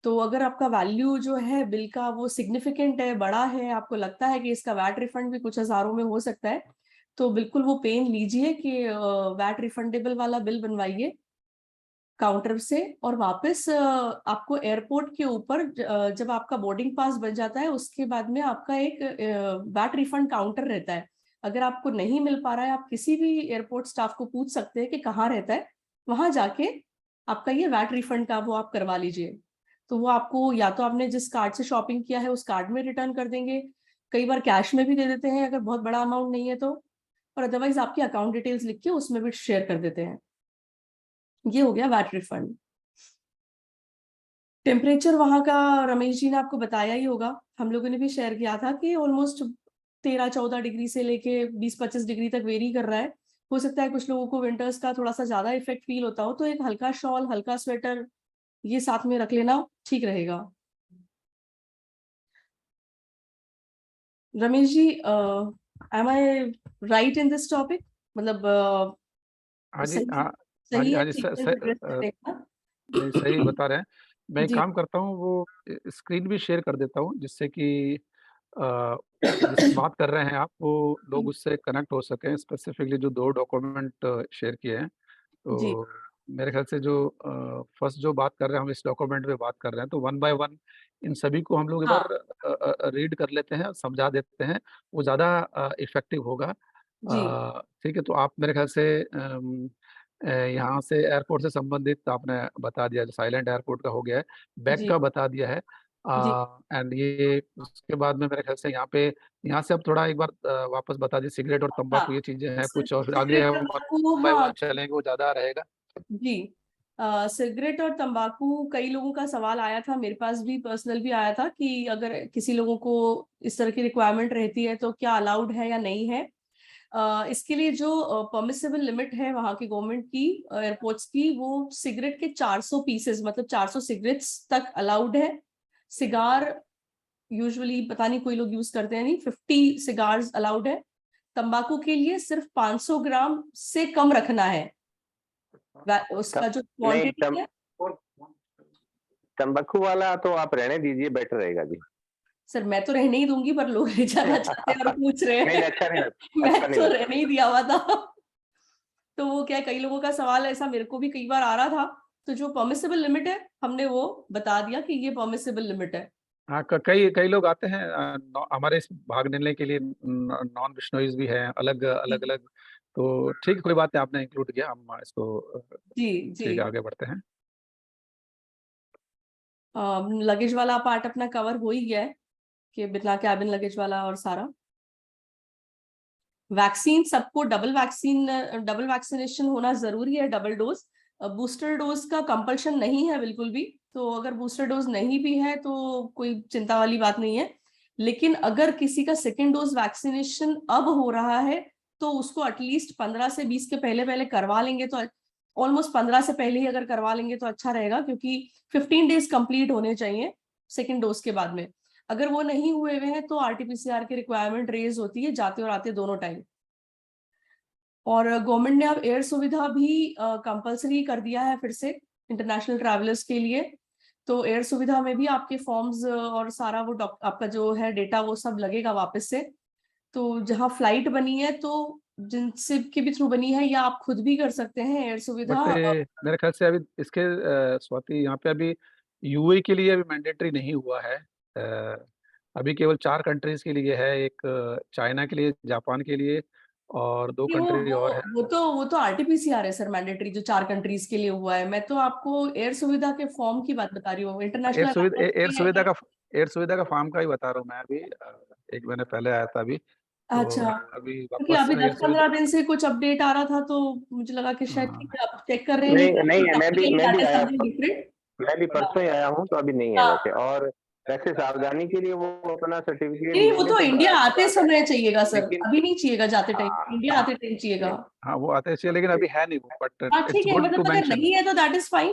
तो अगर आपका वैल्यू जो है बिल का वो सिग्निफिकेंट है, बड़ा है, आपको लगता है कि इसका वैट रिफंड भी कुछ हजारों में हो सकता है, तो बिल्कुल वो पेन लीजिए कि वैट रिफंडेबल वाला बिल बनवाइए काउंटर से। और वापस आपको एयरपोर्ट के ऊपर जब आपका बोर्डिंग पास बन जाता है उसके बाद में आपका एक वैट रिफंड काउंटर रहता है। अगर आपको नहीं मिल पा रहा है, आप किसी भी एयरपोर्ट स्टाफ को पूछ सकते हैं कि कहाँ रहता है, वहां जाके आपका ये वैट रिफंड का वो आप करवा लीजिए। तो वो आपको या तो आपने जिस कार्ड से शॉपिंग किया है उस कार्ड में रिटर्न कर देंगे, कई बार कैश में भी दे देते हैं अगर बहुत बड़ा अमाउंट नहीं है तो, और अदरवाइज आपकी अकाउंट डिटेल्स लिख के उसमें भी शेयर कर देते हैं। ये हो गया वैट रिफंड। टेम्परेचर वहां का रमेश जी ने आपको बताया ही होगा, हम लोगों ने भी शेयर किया था कि ऑलमोस्ट 13-14 डिग्री से लेके 20-25 डिग्री तक वेरी कर रहा है। हो सकता है कुछ लोगों को विंटर्स का थोड़ा सा ज्यादा इफेक्ट फील होता हो, तो एक हल्का शॉल, हल्का स्वेटर ये साथ में रख लेना ठीक रहेगा। Ramesh ji, am I right in this topic? मतलब हाँ जी, हाँ सही हाँ है, जी, सीक्वेंस एड्रेस करेगा। नहीं सही बता रहे हैं। मैं एक जी काम करता हूँ, वो स्क्रीन भी शेयर कर देता हूँ, जिससे कि जिसकी बात कर रहे हैं आप, वो लोग उससे कनेक्ट हो सकें। स्पेसिफिकली जो 2 डॉक्यूमेंट शेयर किए हैं, जी तो मेरे ख्याल से जो फर्स्ट जो बात कर रहे हैं, हम इस डॉक्यूमेंट पे बात कर रहे हैं, तो वन बाय वन इन सभी को हम लोग एक हाँ बार रीड कर लेते हैं, समझा देते हैं, वो ज़्यादा इफ़ेक्टिव होगा। जी ठीक है, तो आप मेरे ख्याल से यहाँ से एयरपोर्ट से संबंधित आपने बता दिया, साइलेंट एयरपोर्ट का हो गया है, बैग जी का बता दिया है। जी एंड ये उसके बाद में मेरे ख्याल से यहाँ से अब थोड़ा एक बार वापस बता दीजिए, सिगरेट और हाँ तंबाकू ये चीज़ें हैं कुछ, और फिर आगे सिगरेट हम तंबाकू, बाय हाँ वन चलेंगे, वो ज़्यादा रहेगा। जी सिगरेट और तंबाकू, कई लोगों का सवाल आया था, मेरे पास भी पर्सनल भी आया था कि अगर किसी लोगों को इस तरह की रिक्वायरमेंट रहती है तो क्या अलाउड है या नहीं है। इसके लिए जो परमिसिबल लिमिट है वहाँ की गवर्नमेंट की, एयरपोर्ट्स की, वो सिगरेट के 400 पीसेस, मतलब 400 सिगरेट्स तक अलाउड है। सिगार यूजुअली पता नहीं कोई लोग यूज करते हैं नहीं, 50 सिगार्स अलाउड है। तंबाकू के लिए सिर्फ 500 ग्राम से कम रखना है उसका जो नहीं, क्वांटिटी है। तंबाकू वाला तो आप रहने दीजिए, बेटर रहेगा जी। सर मैं तो रहने ही दूंगी, पर लोग ले जाना चाहते हैं और पूछ रहे नहीं, हैं। अच्छा नहीं लगता, मैं अच्छा नहीं तो लगता। रहने ही दिया हुआ था। तो वो क्या है, कई लोगों का सवाल ऐसा मेरे को भी कई बार आ रहा था, तो जो परमिसिबल लिमिट है हमने वो बता दिया कि ये परमिसिबल लिमिट है। हाँ, कई कई लोग आते हैं हमारे इस भाग लेने के लिए, नॉन बिश्नोईज भी हैं, अलग अलग अलग। तो ठीक, कोई बात नहीं, आपने इंक्लूड किया, हम इसको जी जी ठीक है, आगे बढ़ते हैं। लगेज वाला पार्ट अपना कवर हो ही गया है कि बिना कैबिन लगेज वाला और सारा। वैक्सीन सबको डबल वैक्सीनेशन होना जरूरी है, डबल डोज। बूस्टर डोज का कंपल्शन नहीं है बिल्कुल भी, तो अगर बूस्टर डोज नहीं भी है तो कोई चिंता वाली बात नहीं है। लेकिन अगर किसी का सेकेंड डोज वैक्सीनेशन अब हो रहा है तो उसको एटलीस्ट 15 से 20 के पहले पहले करवा लेंगे, तो ऑलमोस्ट 15 से पहले ही अगर करवा लेंगे तो अच्छा रहेगा, क्योंकि 15 डेज कंप्लीट होने चाहिए सेकेंड डोज के बाद में। अगर वो नहीं हुए हुए हैं तो आरटीपीसीआर की रिक्वायरमेंट रेज होती है जाते और आते दोनों टाइम। और गवर्नमेंट ने अब एयर सुविधा भी कंपलसरी कर दिया है फिर से इंटरनेशनल ट्रैवलर्स के लिए। तो एयर सुविधा में भी आपके फॉर्म्स और सारा वो आपका जो है डेटा वो सब लगेगा वापस से। तो जहाँ फ्लाइट बनी है तो जिनसे के भी थ्रू बनी है, या आप खुद भी कर सकते हैं एयर सुविधा। बट मेरे ख्याल से अभी इसके स्वाति, यहाँ पे अभी यूएई के लिए अभी मैंडेटरी नहीं हुआ है। अभी केवल 4 कंट्रीज के लिए है, एक चाइना के लिए, जापान के लिए, और 2 वो कंट्री और है। वो तो आरटीपीसीआर है सर, मैंडेटरी जो 4 कंट्रीज के लिए हुआ है। मैं तो आपको एयर सुविधा के फॉर्म की बात बता रही हूँ, इंटरनेशनल एयर सुविधा का फॉर्म का ही बता रहा हूँ मैं अभी। 1 महीने पहले आया था अभी, तो अच्छा, अभी क्योंकि वापस अभी एयर 10-15 सुविधा। दिन से कुछ अपडेट आ रहा था तो मुझे लगा कि शायद हाँ, ठीक है, आप चेक कर रहे हैं। नहीं नहीं है, मैं भी आया, डिफरेंट। मैं भी परसों ही आया हूँ, तो अभी नहीं है हाँ वैसे। और वैसे सावधानी के लिए वो अपना सर्टिफिकेट नहीं, वो लेंगे तो तो इंडिया अच्छी आते बात है। समय चाहिएगा सर, लेकिन अभी नहीं चाहिएगा जाते टाइम, हाँ इंडिया आते टाइम चाहिएगा। हाँ, वो आते चाहिए, लेकिन अभी है नहीं वो, बट हाँ इट्स ठीक है, गुड टू मतलब अगर मेंशन। नहीं है तो दैट इज फाइन।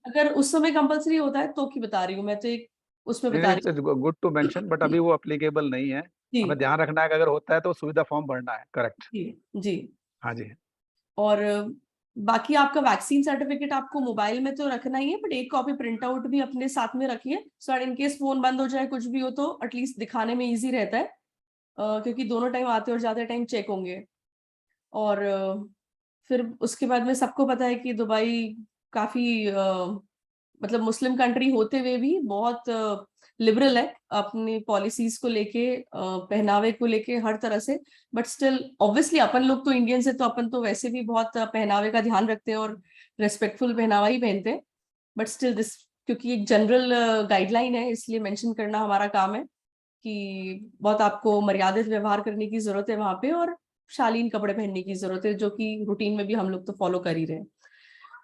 अगर उस समय कंपलसरी होता है तो की बता रही हूँ मैं, तो एक उसमें नहीं बता नहीं, रही it's good to mention, but अभी वो अप्लीकेबल नहीं है। हूँ। हमें ध्यान रखना है कि अगर होता है तो सुविधा फॉर्म भरना है, करेक्ट। जी जी। हाँ जी। और बाकी आपका वैक्सीन सर्टिफिकेट आपको मोबाइल में तो रखना ही है, बट एक कॉपी प्रिंट आउट भी अपने साथ में रखिए, सो इन केस फोन बंद हो जाए कुछ भी हो तो एटलीस्ट दिखाने में इजी रहता है। क्योंकि दोनों टाइम आते और जाते टाइम चेक होंगे। और फिर उसके बाद में सबको पता है कि दुबई काफी मतलब मुस्लिम कंट्री होते हुए भी बहुत लिबरल है अपनी पॉलिसीज को लेके, पहनावे को लेके, हर तरह से। बट स्टिल ऑब्वियसली अपन लोग तो इंडियंस है, तो अपन तो वैसे भी बहुत पहनावे का ध्यान रखते हैं और रेस्पेक्टफुल पहनावा ही पहनते हैं। बट स्टिल दिस, क्योंकि एक जनरल गाइडलाइन है, इसलिए मेंशन करना हमारा काम है कि बहुत आपको मर्यादित व्यवहार करने की जरूरत है वहां पे, और शालीन कपड़े पहनने की जरूरत है, जो कि रूटीन में भी हम लोग तो फॉलो कर ही रहे हैं।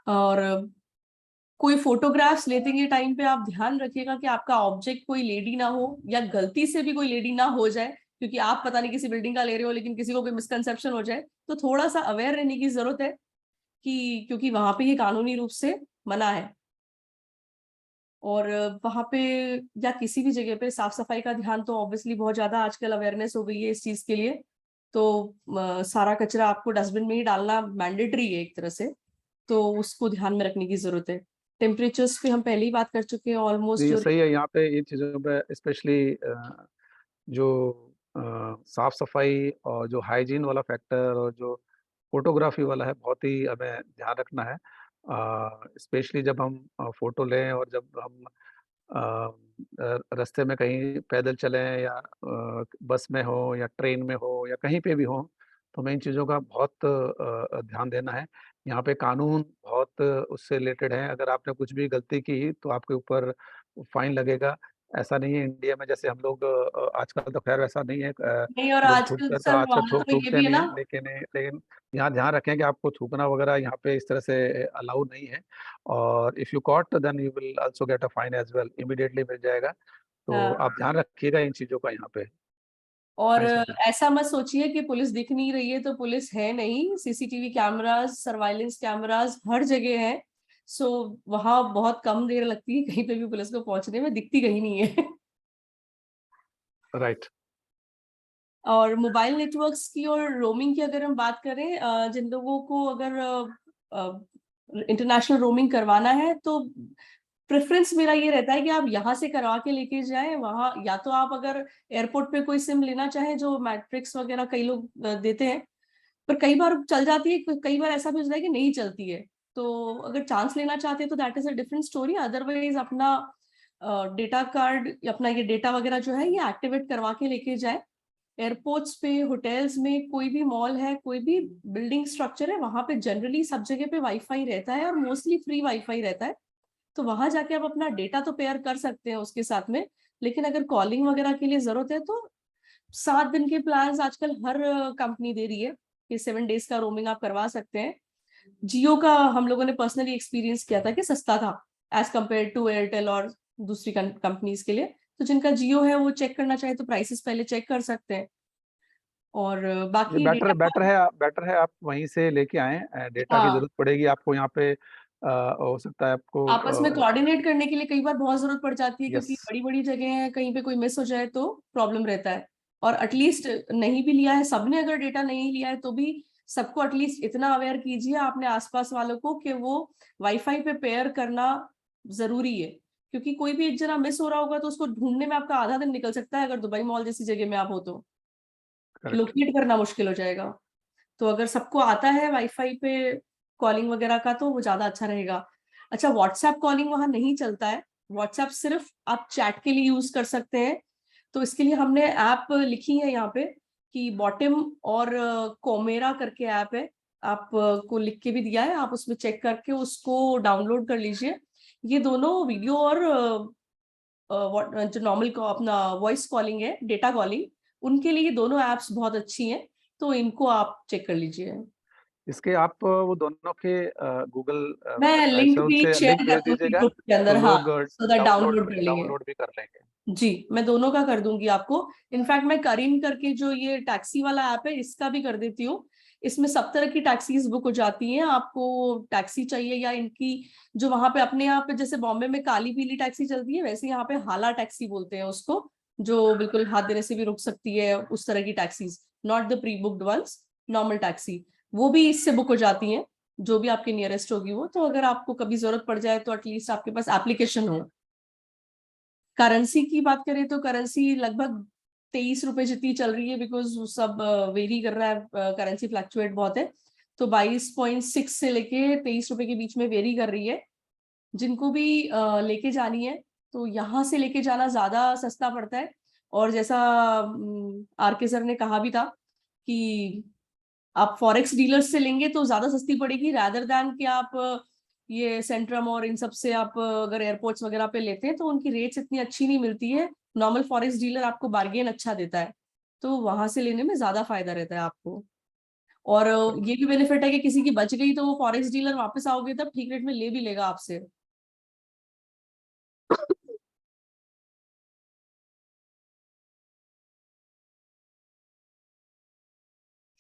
और कोई फोटोग्राफ्स लेते के टाइम पे आप ध्यान रखिएगा कि आपका ऑब्जेक्ट कोई लेडी ना हो, या गलती से भी कोई लेडी ना हो जाए, क्योंकि आप पता नहीं किसी बिल्डिंग का ले रहे हो लेकिन किसी को कोई मिसकंसेप्शन हो जाए, तो थोड़ा सा अवेयर रहने की जरूरत है कि क्योंकि वहां पे ये कानूनी रूप से मना है। और वहां पे या किसी भी जगह पे साफ सफाई का ध्यान तो ऑब्वियसली बहुत ज्यादा आजकल अवेयरनेस हो गई है इस चीज के लिए। तो सारा कचरा आपको डस्टबिन में ही डालना मैंडेटरी है एक तरह से, तो उसको ध्यान में रखने की जरूरत है। टेम्परेचर्स पे हम पहले ही बात कर चुके हैं ऑलमोस्ट। ये जो सही है, यहाँ पे इन चीज़ों पे स्पेशली जो साफ सफाई और जो हाइजीन वाला फैक्टर और जो फोटोग्राफी वाला है, बहुत ही हमें ध्यान रखना है। स्पेशली जब हम फोटो लें और जब हम रास्ते में कहीं पैदल चलें या बस में हो या ट्रेन में हो या कहीं पे भी हो, तो हमें इन चीज़ों का बहुत ध्यान देना है। यहाँ पे कानून बहुत उससे रिलेटेड है, अगर आपने कुछ भी गलती की तो आपके ऊपर फाइन लगेगा। ऐसा नहीं है इंडिया में जैसे हम लोग आजकल तो खैर वैसा नहीं है, नहीं, और लोग आजकल थूकते तो सर आजकल वहां तो ये थूकते भी है नहीं ना, है, लेकिन यहाँ ध्यान रखें कि आपको थूकना वगैरह यहाँ पे इस तरह से अलाउ नहीं है। और if you caught then you will also get a fine as well, immediately मिल जाएगा। तो आप ध्यान रखिएगा इन चीजों का यहाँ पे। और थैंक्स मैडम। ऐसा मत सोचिए कि पुलिस दिख नहीं रही है तो पुलिस है नहीं। सीसीटीवी कैमरास, सर्वाइलेंस कैमरास हर जगह है। सो वहां बहुत कम देर लगती है कहीं पे भी पुलिस को पहुंचने में, दिखती कहीं नहीं है। राइट। और मोबाइल नेटवर्क्स की और रोमिंग की अगर हम बात करें, जिन लोगों को अगर इंटरनेशनल रोमिंग करवाना है तो प्रेफरेंस मेरा ये रहता है कि आप यहाँ से करवा के लेके जाएं। वहाँ या तो आप अगर एयरपोर्ट पे कोई सिम लेना चाहें, जो मैट्रिक्स वगैरह कई लोग देते हैं, पर कई बार चल जाती है, कई बार ऐसा भी होता है कि नहीं चलती है। तो अगर चांस लेना चाहते हैं तो that is a different story. Otherwise अपना डेटा कार्ड, अपना ये डेटा वगैरह जो है ये एक्टिवेट करवा के लेके जाए। एयरपोर्ट्स पे, होटल्स में, कोई भी मॉल है, कोई भी बिल्डिंग स्ट्रक्चर है, वहां पे जनरली सब जगह पे वाईफाई रहता है और मोस्टली फ्री वाईफाई रहता है। तो वहां जाके आप अपना डेटा तो पेयर कर सकते हैं उसके साथ में। लेकिन अगर कॉलिंग वगैरह के लिए जरूरत है तो 7 दिन के प्लान आजकल हर कंपनी दे रही है कि 7 डेज का रोमिंग आप करवा सकते हैं। जियो का हम लोगों ने पर्सनली एक्सपीरियंस किया था कि सस्ता था एज कम्पेयर टू एयरटेल और दूसरी कंपनीज के लिए। तो जिनका जियो है वो चेक करना चाहे तो प्राइसेस पहले चेक कर सकते हैं। और ये बाकी बेटर है आप वहीं से लेके आएं। डेटा की हाँ, जरूरत पड़ेगी आपको यहाँ पे, हो सकता है आपस में आपको। कोऑर्डिनेट करने के लिए कई बार बहुत जरूरत पड़ जाती है, यस। क्योंकि बड़ी बड़ी जगह है, कहीं पे कोई मिस हो जाए तो प्रॉब्लम रहता है। और एटलीस्ट नहीं भी लिया है सबने, अगर डेटा नहीं लिया है तो भी सबको एटलीस्ट इतना अवेयर कीजिए अपने आसपास वालों को कि वो वाईफाई पे पेयर करना जरूरी है। क्योंकि कोई भी एक जना मिस हो रहा होगा तो उसको ढूंढने में आपका आधा दिन निकल सकता है, अगर दुबई मॉल जैसी जगह में आप हो तो करेक्ट। लोकेट करना मुश्किल हो जाएगा। तो अगर सबको आता है वाईफाई पे कॉलिंग वगैरह का तो वो ज्यादा अच्छा रहेगा। अच्छा, व्हाट्सएप कॉलिंग वहां नहीं चलता है। व्हाट्सएप सिर्फ आप चैट के लिए यूज कर सकते हैं। तो इसके लिए हमने ऐप लिखी है यहाँ पे कि बॉटम और कोमेरा करके ऐप है। आप को लिख के भी दिया है, आप उसमें चेक करके उसको डाउनलोड कर लीजिए। ये दोनों वीडियो और जो नॉर्मल को अपना वॉइस कॉलिंग है, डेटा कॉलिंग, उनके लिए दोनों एप्स बहुत अच्छी हैं। तो इनको आप चेक कर लीजिए। इसके आप वो दोनों के गूगल मैं लिंक ड्राइव भी से शेयर लिंक कर भेज दूंगी दीजिएगा, ग्रुप के तो अंदर, हाँ, लोग सो दैट डाउनलोड कर लेंगे। डाउनलोड भी कर लेंगे। जी, मैं दोनों का कर दूंगी आपको। इनफैक्ट मैं करीम करके जो ये टैक्सी वाला ऐप है इसका भी कर देती हूँ। इसमें सब तरह की टैक्सीज बुक हो जाती हैं। आपको टैक्सी चाहिए या इनकी जो वहां पे अपने यहाँ पे जैसे बॉम्बे में काली पीली टैक्सी चलती है, वैसे यहाँ पे हाला टैक्सी बोलते हैं उसको, जो बिल्कुल हाथ देने से भी रुक सकती है, उस तरह की taxis, not the pre booked ones, normal taxi, वो भी इससे बुक हो जाती हैं, जो भी आपके नियरेस्ट होगी वो। तो अगर आपको कभी जरूरत पड़ जाए तो एटलीस्ट आपके पास एप्लीकेशन हो। करेंसी की बात करें तो करेंसी लगभग 23 रुपए जितनी चल रही है, बिकॉज सब वेरी कर रहा है, करेंसी फ्लक्चुएट बहुत है। तो 22.6 से लेके 23 रुपए के बीच में वेरी कर रही है। जिनको भी लेके जानी है तो यहाँ से लेके जाना ज्यादा सस्ता पड़ता है। और जैसा आर के सर ने कहा भी था कि आप फॉरेक्स डीलर से लेंगे तो ज्यादा सस्ती पड़ेगी, रादर दैन कि आप ये सेंट्रम और इन सब से आप अगर एयरपोर्ट्स वगैरह पे लेते हैं तो उनकी रेट्स इतनी अच्छी नहीं मिलती है। नॉर्मल फॉरेक्स डीलर आपको बार्गेन अच्छा देता है, तो वहां से लेने में ज्यादा फायदा रहता है आपको। और ये भी बेनिफिट है कि किसी की बच गई तो वो फॉरेक्स डीलर वापस आओगे तब ठीक रेट में ले भी लेगा आपसे।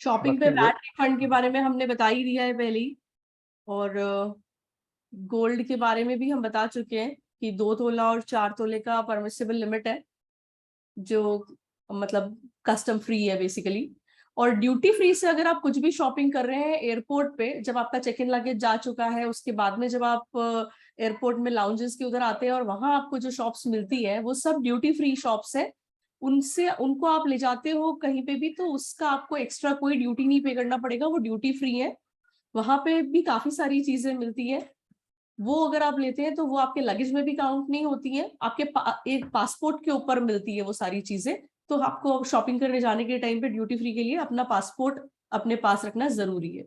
शॉपिंग पे बाकी वैट रिफंड के बारे में हमने बता ही दिया है पहले ही। और गोल्ड के बारे में भी हम बता चुके हैं कि 2 तोला और 4 तोले का परमिसिबल लिमिट है, जो मतलब कस्टम फ्री है बेसिकली। और ड्यूटी फ्री से अगर आप कुछ भी शॉपिंग कर रहे हैं एयरपोर्ट पे, जब आपका चेक इन लगेज जा चुका है, उसके बाद में जब आप एयरपोर्ट में लाउंजेस के उधर आते हैं और वहां आपको जो शॉप्स मिलती है वो सब ड्यूटी फ्री शॉप्स है, उनसे उनको आप ले जाते हो कहीं पे भी तो उसका आपको एक्स्ट्रा कोई ड्यूटी नहीं पे करना पड़ेगा, वो ड्यूटी फ्री है। वहां पे भी काफी सारी चीजें मिलती है, वो अगर आप लेते हैं तो वो आपके लगेज में भी काउंट नहीं होती है, आपके एक पासपोर्ट के ऊपर मिलती है वो सारी चीजें। तो आपको शॉपिंग करने जाने के टाइम पे ड्यूटी फ्री के लिए अपना पासपोर्ट अपने पास रखना जरूरी है।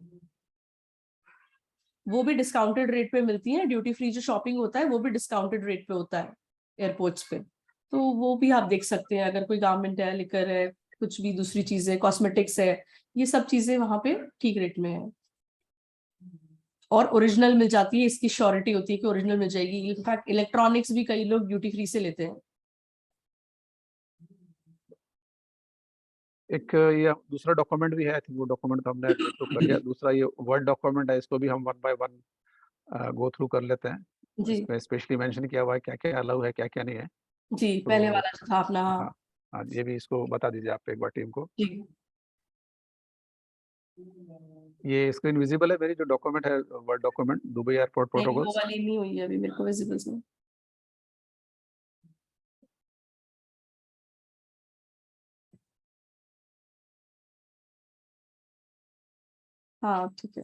वो भी डिस्काउंटेड रेट पे मिलती है, ड्यूटी फ्री जो शॉपिंग होता है वो भी डिस्काउंटेड रेट पे होता है एयरपोर्ट्स पे, तो वो भी आप देख सकते हैं। अगर कोई गारमेंट है, लिकर है, कुछ भी दूसरी चीजें, कॉस्मेटिक्स है, ये सब चीजें वहां पे ठीक रेट में है और ओरिजिनल मिल जाती है, इसकी श्योरिटी होती है कि ओरिजिनल मिल जाएगी। इनफैक्ट इलेक्ट्रॉनिक्स भी कई लोग ड्यूटी फ्री से लेते हैं। एक ये दूसरा डॉक्यूमेंट भी है, आई थिंक वो डॉक्यूमेंट तो हमने अप्रूव कर लिया। दूसरा ये वर्ड डॉक्यूमेंट है, इसको भी हम 1 बाय 1 गो थ्रू कर लेते हैं। जी इसमें स्पेशली मेंशन किया हुआ है क्या क्या अलाउ है, क्या क्या नहीं है। जी, तो पहले वाला जो था अपना। हाँ हाँ, ये भी इसको बता दीजिए आप एक बार टीम को। जी ये स्क्रीन विजिबल है मेरी जो डॉक्यूमेंट है, वर्ड डॉक्यूमेंट, दुबई एयरपोर्ट नहीं, वो प्रोटोकॉल्स। वाली नहीं हुई है अभी मेरे को विजिबल में। हाँ ठीक है।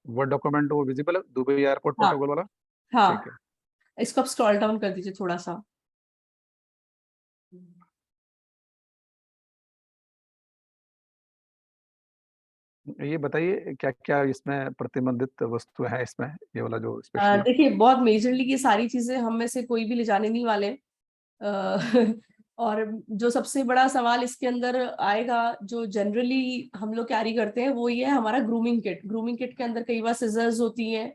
वर्ड डॉक्यूमेंट वो विजिबल है, दुबई एयरपोर्ट हाँ प्रोटोकॉल वाला। हाँ, ठीक है, इसको आप स्क्रॉल डाउन कर दीजिए थोड़ा सा। ये बताइए क्या क्या इसमें प्रतिबंधित वस्तु है, इसमें ये वाला जो स्पेशली। देखिए, बहुत मेजरली ये सारी चीजें हम में से कोई भी ले जाने नहीं वाले। और जो सबसे बड़ा सवाल इसके अंदर आएगा, जो जनरली हम लोग कैरी करते हैं, वो ये है हमारा ग्रूमिंग किट। ग्रूमिंग किट के अंदर कई बार सिजर्स होती हैं,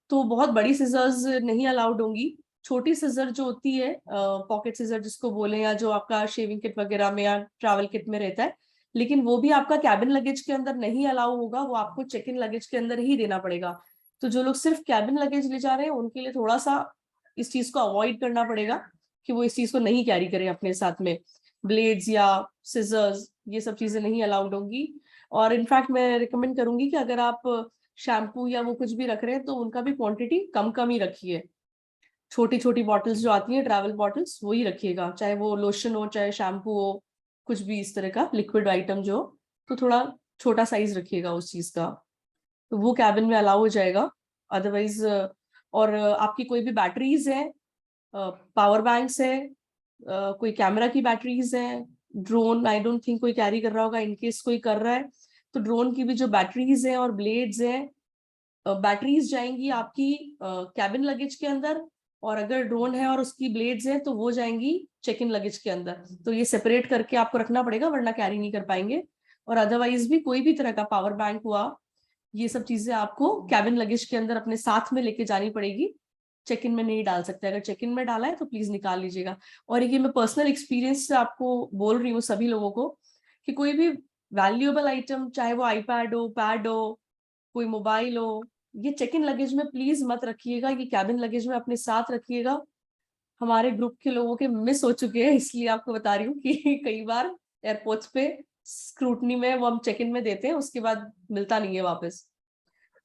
तो बहुत बड़ी सिजर्स नहीं अलाउड होंगी। छोटी सिजर जो होती है, पॉकेट सिजर जिसको बोले, या जो आपका शेविंग किट वगैरह में या ट्रैवल किट में रहता है, लेकिन वो भी आपका कैबिन लगेज के अंदर नहीं अलाउ होगा, वो आपको चेक इन लगेज के अंदर ही देना पड़ेगा। तो जो लोग सिर्फ कैबिन लगेज ले जा रहे हैं उनके लिए थोड़ा सा इस चीज को अवॉइड करना पड़ेगा कि वो इस चीज को नहीं कैरी करें अपने साथ में। ब्लेड्स या सिजर्स, ये सब चीजें नहीं अलाउड होंगी। और इनफैक्ट मैं रिकमेंड करूंगी कि अगर आप शैम्पू या वो कुछ भी रख रहे हैं तो उनका भी क्वांटिटी कम कम ही रखिए। छोटी छोटी बॉटल्स जो आती हैं, ट्रैवल बॉटल्स, वही रखिएगा, चाहे वो लोशन हो, चाहे शैम्पू हो, कुछ भी इस तरह का लिक्विड आइटम जो, तो थोड़ा छोटा साइज रखिएगा उस चीज का, तो वो कैबिन में अलाउ हो जाएगा। अदरवाइज और आपकी कोई भी बैटरीज है, पावर बैंक्स है, कोई कैमरा की बैटरीज है, ड्रोन आई डोंट थिंक कोई कैरी कर रहा होगा, इनकेस कोई कर रहा है तो ड्रोन की भी जो बैटरीज हैं और ब्लेड्स हैं, बैटरीज जाएंगी आपकी कैबिन लगेज के अंदर, और अगर ड्रोन है और उसकी ब्लेड्स हैं तो वो जाएंगी चेक इन लगेज के अंदर। तो ये सेपरेट करके आपको रखना पड़ेगा, वरना कैरी नहीं कर पाएंगे। और अदरवाइज भी कोई भी तरह का पावर बैंक हुआ, ये सब चीजें आपको कैबिन लगेज के अंदर अपने साथ में लेके जानी पड़ेगी, चेक इन में नहीं डाल सकते। अगर चेक इन में डाला है तो प्लीज निकाल लीजिएगा। और ये मैं पर्सनल एक्सपीरियंस से आपको बोल रही हूँ सभी लोगों को, कि कोई भी वैल्यूएबल आइटम, चाहे वो आईपैड हो, पैड हो, कोई मोबाइल हो, ये चेक इन लगेज में प्लीज मत रखिएगा, ये कैबिन लगेज में अपने साथ रखिएगा। हमारे ग्रुप के लोगों के मिस हो चुके हैं, इसलिए आपको बता रही हूँ कि कई बार एयरपोर्ट्स पे स्क्रूटनी में वो हम चेक इन में देते हैं, उसके बाद मिलता नहीं है वापस।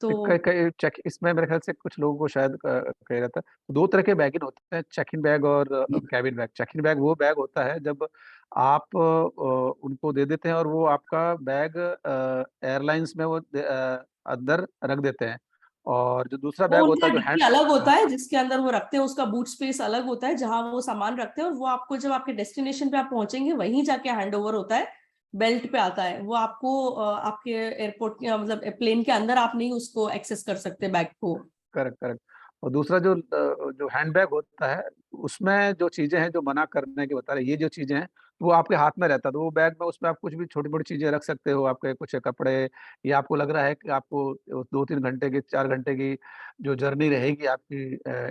तो चेक इसमें मेरे ख्याल से कुछ लोगों को शायद कह रहता है, 2 तरह के बैग इन होते हैं, चेक इन बैग और cabin bag. Check in bag वो बैग होता है जब आप उनको दे देते हैं और वो आपका बैग एयरलाइंस में वो अंदर रख देते हैं। और जो दूसरा बैग वो होता उनका है जो डिक्की अलग होता है, जिसके अंदर वो रखते हैं, उसका बूट स्पेस अलग होता है जहां वो सामान रखते हैं, और वो आपको जब आपके डेस्टिनेशन पे आप पहुंचेंगे वहीं जाके हैंड ओवर होता है, बेल्ट पे आता है वो आपको। आपके एयरपोर्ट के मतलब प्लेन के अंदर आप नहीं उसको एक्सेस कर सकते बैग को। Correct correct. और दूसरा जो हैंडबैग होता है, उसमें जो चीजें हैं जो मना करने के बता रहे, ये जो चीजें हैं वो आपके हाथ में रहता है, तो वो बैग में उसमें आप कुछ भी छोटी मोटी चीजें रख सकते हो, आपके कुछ कपड़े, या आपको लग रहा है कि आपको 2-3 घंटे की 4 घंटे की जो जर्नी रहेगी आपकी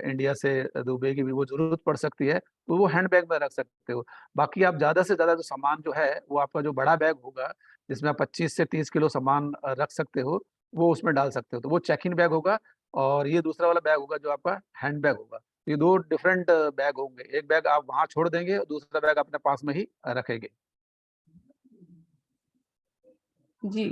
इंडिया से दुबई की भी, वो जरूरत पड़ सकती है, तो वो हैंड बैग में रख सकते हो। बाकी आप ज्यादा से ज्यादा जो सामान जो है वो आपका जो बड़ा बैग होगा, जिसमें आप 25 से 30 किलो सामान रख सकते हो, वो उसमें डाल सकते हो, तो वो चेक इन बैग होगा। और ये दूसरा वाला बैग होगा जो आपका हैंड बैग होगा। ये 2 डिफरेंट बैग होंगे। एक बैग आप वहाँ छोड़ देंगे, दूसरा बैग अपने पास में ही रखेंगे। जी।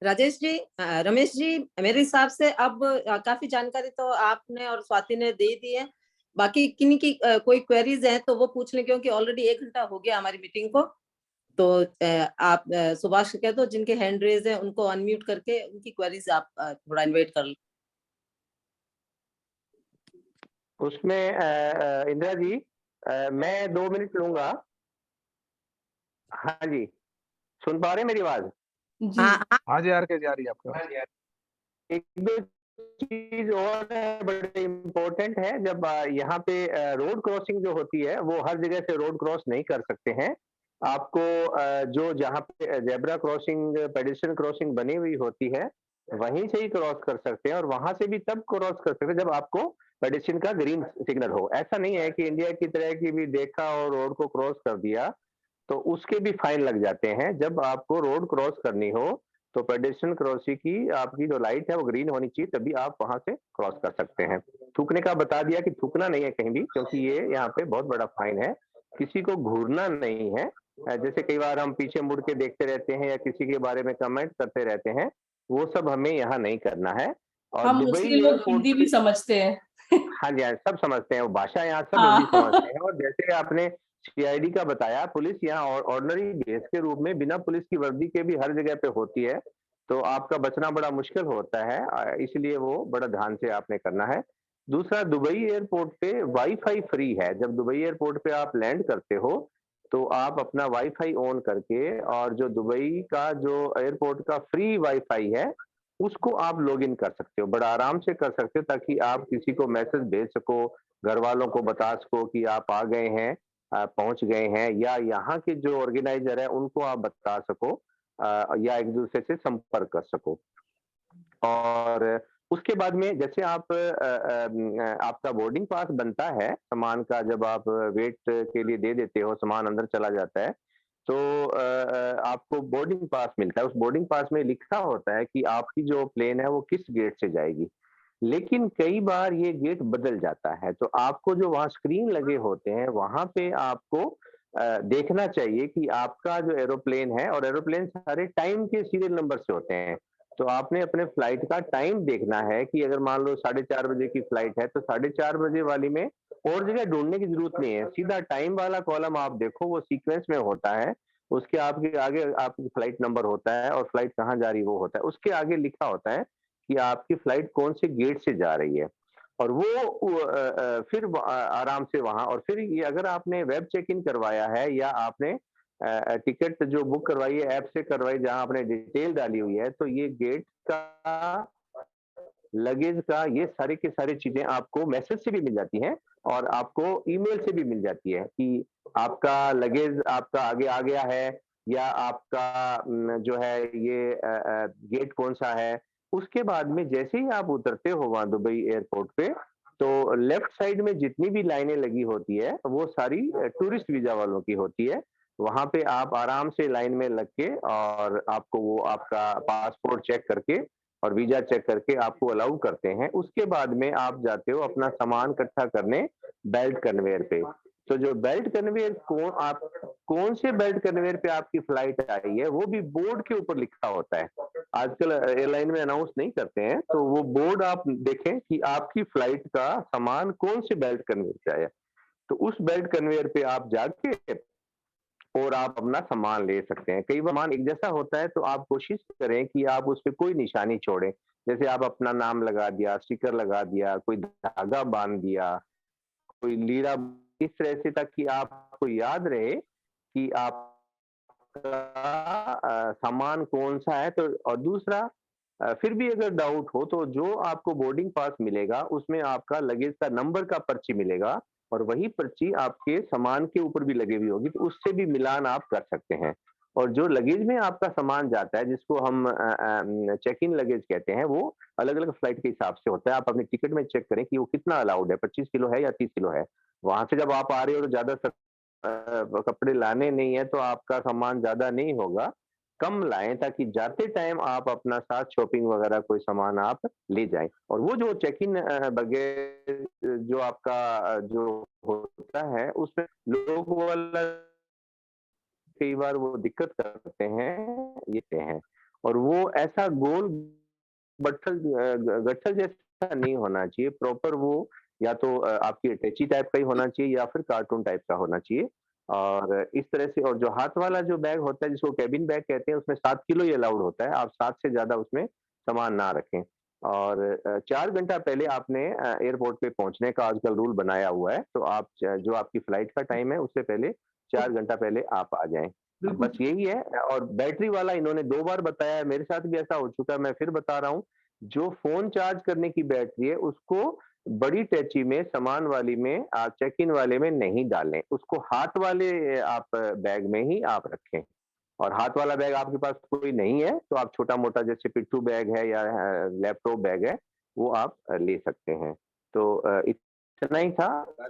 राजेश जी, रमेश जी, मेरे हिसाब से अब काफी जानकारी तो आपने और स्वाति ने दे दी है। बाकी किन्हीं की कोई क्वेरीज हैं तो वो पूछ लें, क्योंकि ऑलरेडी 1 घंटा हो गया हमारी मीटिंग को। तो आप सुभाष को कह दो, जिनके हैंड रेज है उनको अनम्यूट करके उनकी क्वेरीज आप थोड़ा इन्वाइट कर लो। उसमें इंदिरा जी, मैं 2 मिनट लूंगा। हाँ जी, सुन पा रहे हैं मेरी आवाज? जी। हाँ जी, आर के जी आ रही है आपको। एक दो चीज और है, बड़े इम्पोर्टेंट है। जब यहाँ पे रोड क्रॉसिंग जो होती है, वो हर जगह से रोड क्रॉस नहीं कर सकते हैं। आपको जो जहाँ पे जेब्रा क्रॉसिंग, पेडिस्ट्रियन क्रॉसिंग बनी हुई होती है, वहीं से ही क्रॉस कर सकते हैं, और वहां से भी तब क्रॉस कर सकते हैं जब आपको पेडिस्ट्रियन का ग्रीन सिग्नल हो। ऐसा नहीं है कि इंडिया की तरह की भी देखा और रोड को क्रॉस कर दिया, तो उसके भी फाइन लग जाते हैं। जब आपको रोड क्रॉस करनी हो तो पेडेस्ट्रियन क्रॉसिंग की आपकी जो लाइट है वो ग्रीन होनी चाहिए, तभी आप वहां से क्रॉस कर सकते हैं। थूकने का बता दिया कि थूकना नहीं है कहीं भी, क्योंकि ये यहाँ पे बहुत बड़ा फाइन है। किसी को घूरना नहीं है। जैसे कई बार हम पीछे मुड़ के देखते रहते हैं या किसी के बारे में कमेंट करते रहते हैं, वो सब हमें यहाँ नहीं करना है। और हम दुबई मोस्टली लोग एयरपोर्ट हिंदी भी समझते हैं। हाँ जी, हाँ, सब समझते हैं, वो भाषा यहाँ सब हाँ। हिंदी समझते हैं। और जैसे आपने सीआईडी का बताया, पुलिस यहाँ ऑर्डिनरी बेस के रूप में बिना पुलिस की वर्दी के भी हर जगह पे होती है, तो आपका बचना बड़ा मुश्किल होता है। इसलिए वो बड़ा ध्यान से आपने करना है। दूसरा, दुबई एयरपोर्ट पे वाईफाई फ्री है। जब दुबई एयरपोर्ट पे आप लैंड करते हो, तो आप अपना वाईफाई ऑन करके, और जो दुबई का जो एयरपोर्ट का फ्री वाईफाई है, उसको आप लॉगिन कर सकते हो, बड़ा आराम से कर सकते हो, ताकि आप किसी को मैसेज भेज सको, घर वालों को बता सको कि आप आ गए हैं, पहुंच गए हैं, या यहाँ के जो ऑर्गेनाइजर है उनको आप बता सको, या एक दूसरे से संपर्क कर सको। और उसके बाद में जैसे आप आपका बोर्डिंग पास बनता है सामान का, जब आप वेट के लिए दे देते हो, सामान अंदर चला जाता है, तो आपको बोर्डिंग पास मिलता है। उस बोर्डिंग पास में लिखा होता है कि आपकी जो प्लेन है वो किस गेट से जाएगी। लेकिन कई बार ये गेट बदल जाता है, तो आपको जो वहाँ स्क्रीन लगे होते हैं, वहाँ पे आपको देखना चाहिए कि आपका जो एरोप्लेन है, और एरोप्लेन सारे टाइम के सीरियल नंबर से होते हैं, तो आपने अपने फ्लाइट का टाइम देखना है कि अगर मान लो 4:30 बजे की फ्लाइट है, तो 4:30 बजे वाली में और जगह ढूंढने की जरूरत नहीं है। सीधा टाइम वाला कॉलम आप देखो, वो सीक्वेंस में होता है। उसके आपके आगे आपकी फ्लाइट नंबर होता है, और फ्लाइट कहाँ जा रही है वो होता है। उसके आगे लिखा होता है कि आपकी फ्लाइट कौन से गेट से जा रही है, और वो फिर आराम से वहां। और फिर ये अगर आपने वेब चेक इन करवाया है, या आपने टिकट जो बुक करवाई है ऐप से करवाई, जहां आपने डिटेल डाली हुई है, तो ये गेट का, लगेज का, ये सारी की सारी चीजें आपको मैसेज से भी मिल जाती हैं, और आपको ईमेल से भी मिल जाती है कि आपका लगेज आपका आगे आ गया है, या आपका जो है ये गेट कौन सा है। उसके बाद में जैसे ही आप उतरते हो वहां दुबई एयरपोर्ट पे, तो लेफ्ट साइड में जितनी भी लाइनें लगी होती है, वो सारी टूरिस्ट वीजा वालों की होती है। वहां पे आप आराम से लाइन में लग के, और आपको वो आपका पासपोर्ट चेक करके और वीजा चेक करके आपको अलाउ करते हैं। उसके बाद में आप जाते हो अपना सामान इकट्ठा करने बेल्ट कन्वेयर पे। तो जो बेल्ट कन्वेयर कौन से बेल्ट कन्वेयर पे आपकी फ्लाइट आई है, वो भी बोर्ड के ऊपर लिखा होता है। आजकल एयरलाइन में अनाउंस नहीं करते हैं, तो वो बोर्ड आप देखें कि आपकी फ्लाइट का सामान कौन से बेल्ट कन्वेयर पे आया, तो उस बेल्ट कन्वेयर पे आप जाके और आप अपना सामान ले सकते हैं। कई बार सामान एक जैसा होता है, तो आप कोशिश करें कि आप उस पे कोई निशानी छोड़ें। जैसे आप अपना नाम लगा दिया, स्टिकर लगा दिया, कोई धागा बांध दिया, कोई लीरा, इस तरह से, ताकि आपको याद रहे कि आपका सामान कौन-सा है। तो और दूसरा, फिर भी अगर डाउट हो, तो जो आपको बोर्डिंग पास मिलेगा, उसमें आपका लगेज का नंबर का पर्ची मिलेगा, और वही पर्ची आपके सामान के ऊपर भी लगी हुई होगी, तो उससे भी मिलान आप कर सकते हैं। और जो लगेज में आपका सामान जाता है, जिसको हम चेक इन लगेज कहते हैं, वो अलग-अलग फ्लाइट के हिसाब से होता है। आप अपनी टिकट में चेक करें कि वो कितना अलाउड है, 25 किलो है या 30 किलो है। वहाँ से जब आप आ रहे हो तो ज़्यादा कपड़े लाने नहीं है तो आपका सामान ज्यादा नहीं होगा, कम लाएं ताकि जाते टाइम आप अपना साथ शॉपिंग वगैरह कोई सामान आप ले जाएं। और वो जो चेक इन बगैर जो आपका जो होता है उसमें लोग वाला कई बार वो दिक्कत करते हैं, ये हैं। और वो ऐसा गोल गट्ठल जैसा नहीं होना चाहिए, प्रॉपर वो या तो आपकी अटैची टाइप का ही होना चाहिए या फिर कार्टून टाइप का होना चाहिए। और इस तरह से, और जो हाथ वाला जो बैग होता है जिसको केबिन बैग कहते हैं, उसमें 7 किलो ही अलाउड होता है, आप 7 से ज़्यादा उसमें सामान ना रखें। और 4 घंटा पहले आपने एयरपोर्ट पे पहुँचने का आजकल रूल बनाया हुआ है, तो आप जो आपकी फ्लाइट का टाइम है उससे पहले 4 घंटा पहले आप आ जाएँ। बस यही है। और बैटरी वाला इन्होंने 2 बार बताया है, मेरे साथ भी ऐसा हो चुका है, मैं फिर बता रहा हूँ, जो फ़ोन चार्ज करने की बैटरी है उसको बड़ी टैची में, सामान वाली में, आप चेक इन वाले में नहीं डालें, उसको हाथ वाले आप बैग में ही आप रखें। और हाथ वाला बैग आपके पास कोई नहीं है तो आप छोटा-मोटा जैसे पिट्ठू बैग है या लैपटॉप बैग है, वो आप ले सकते हैं। तो इतना ही था,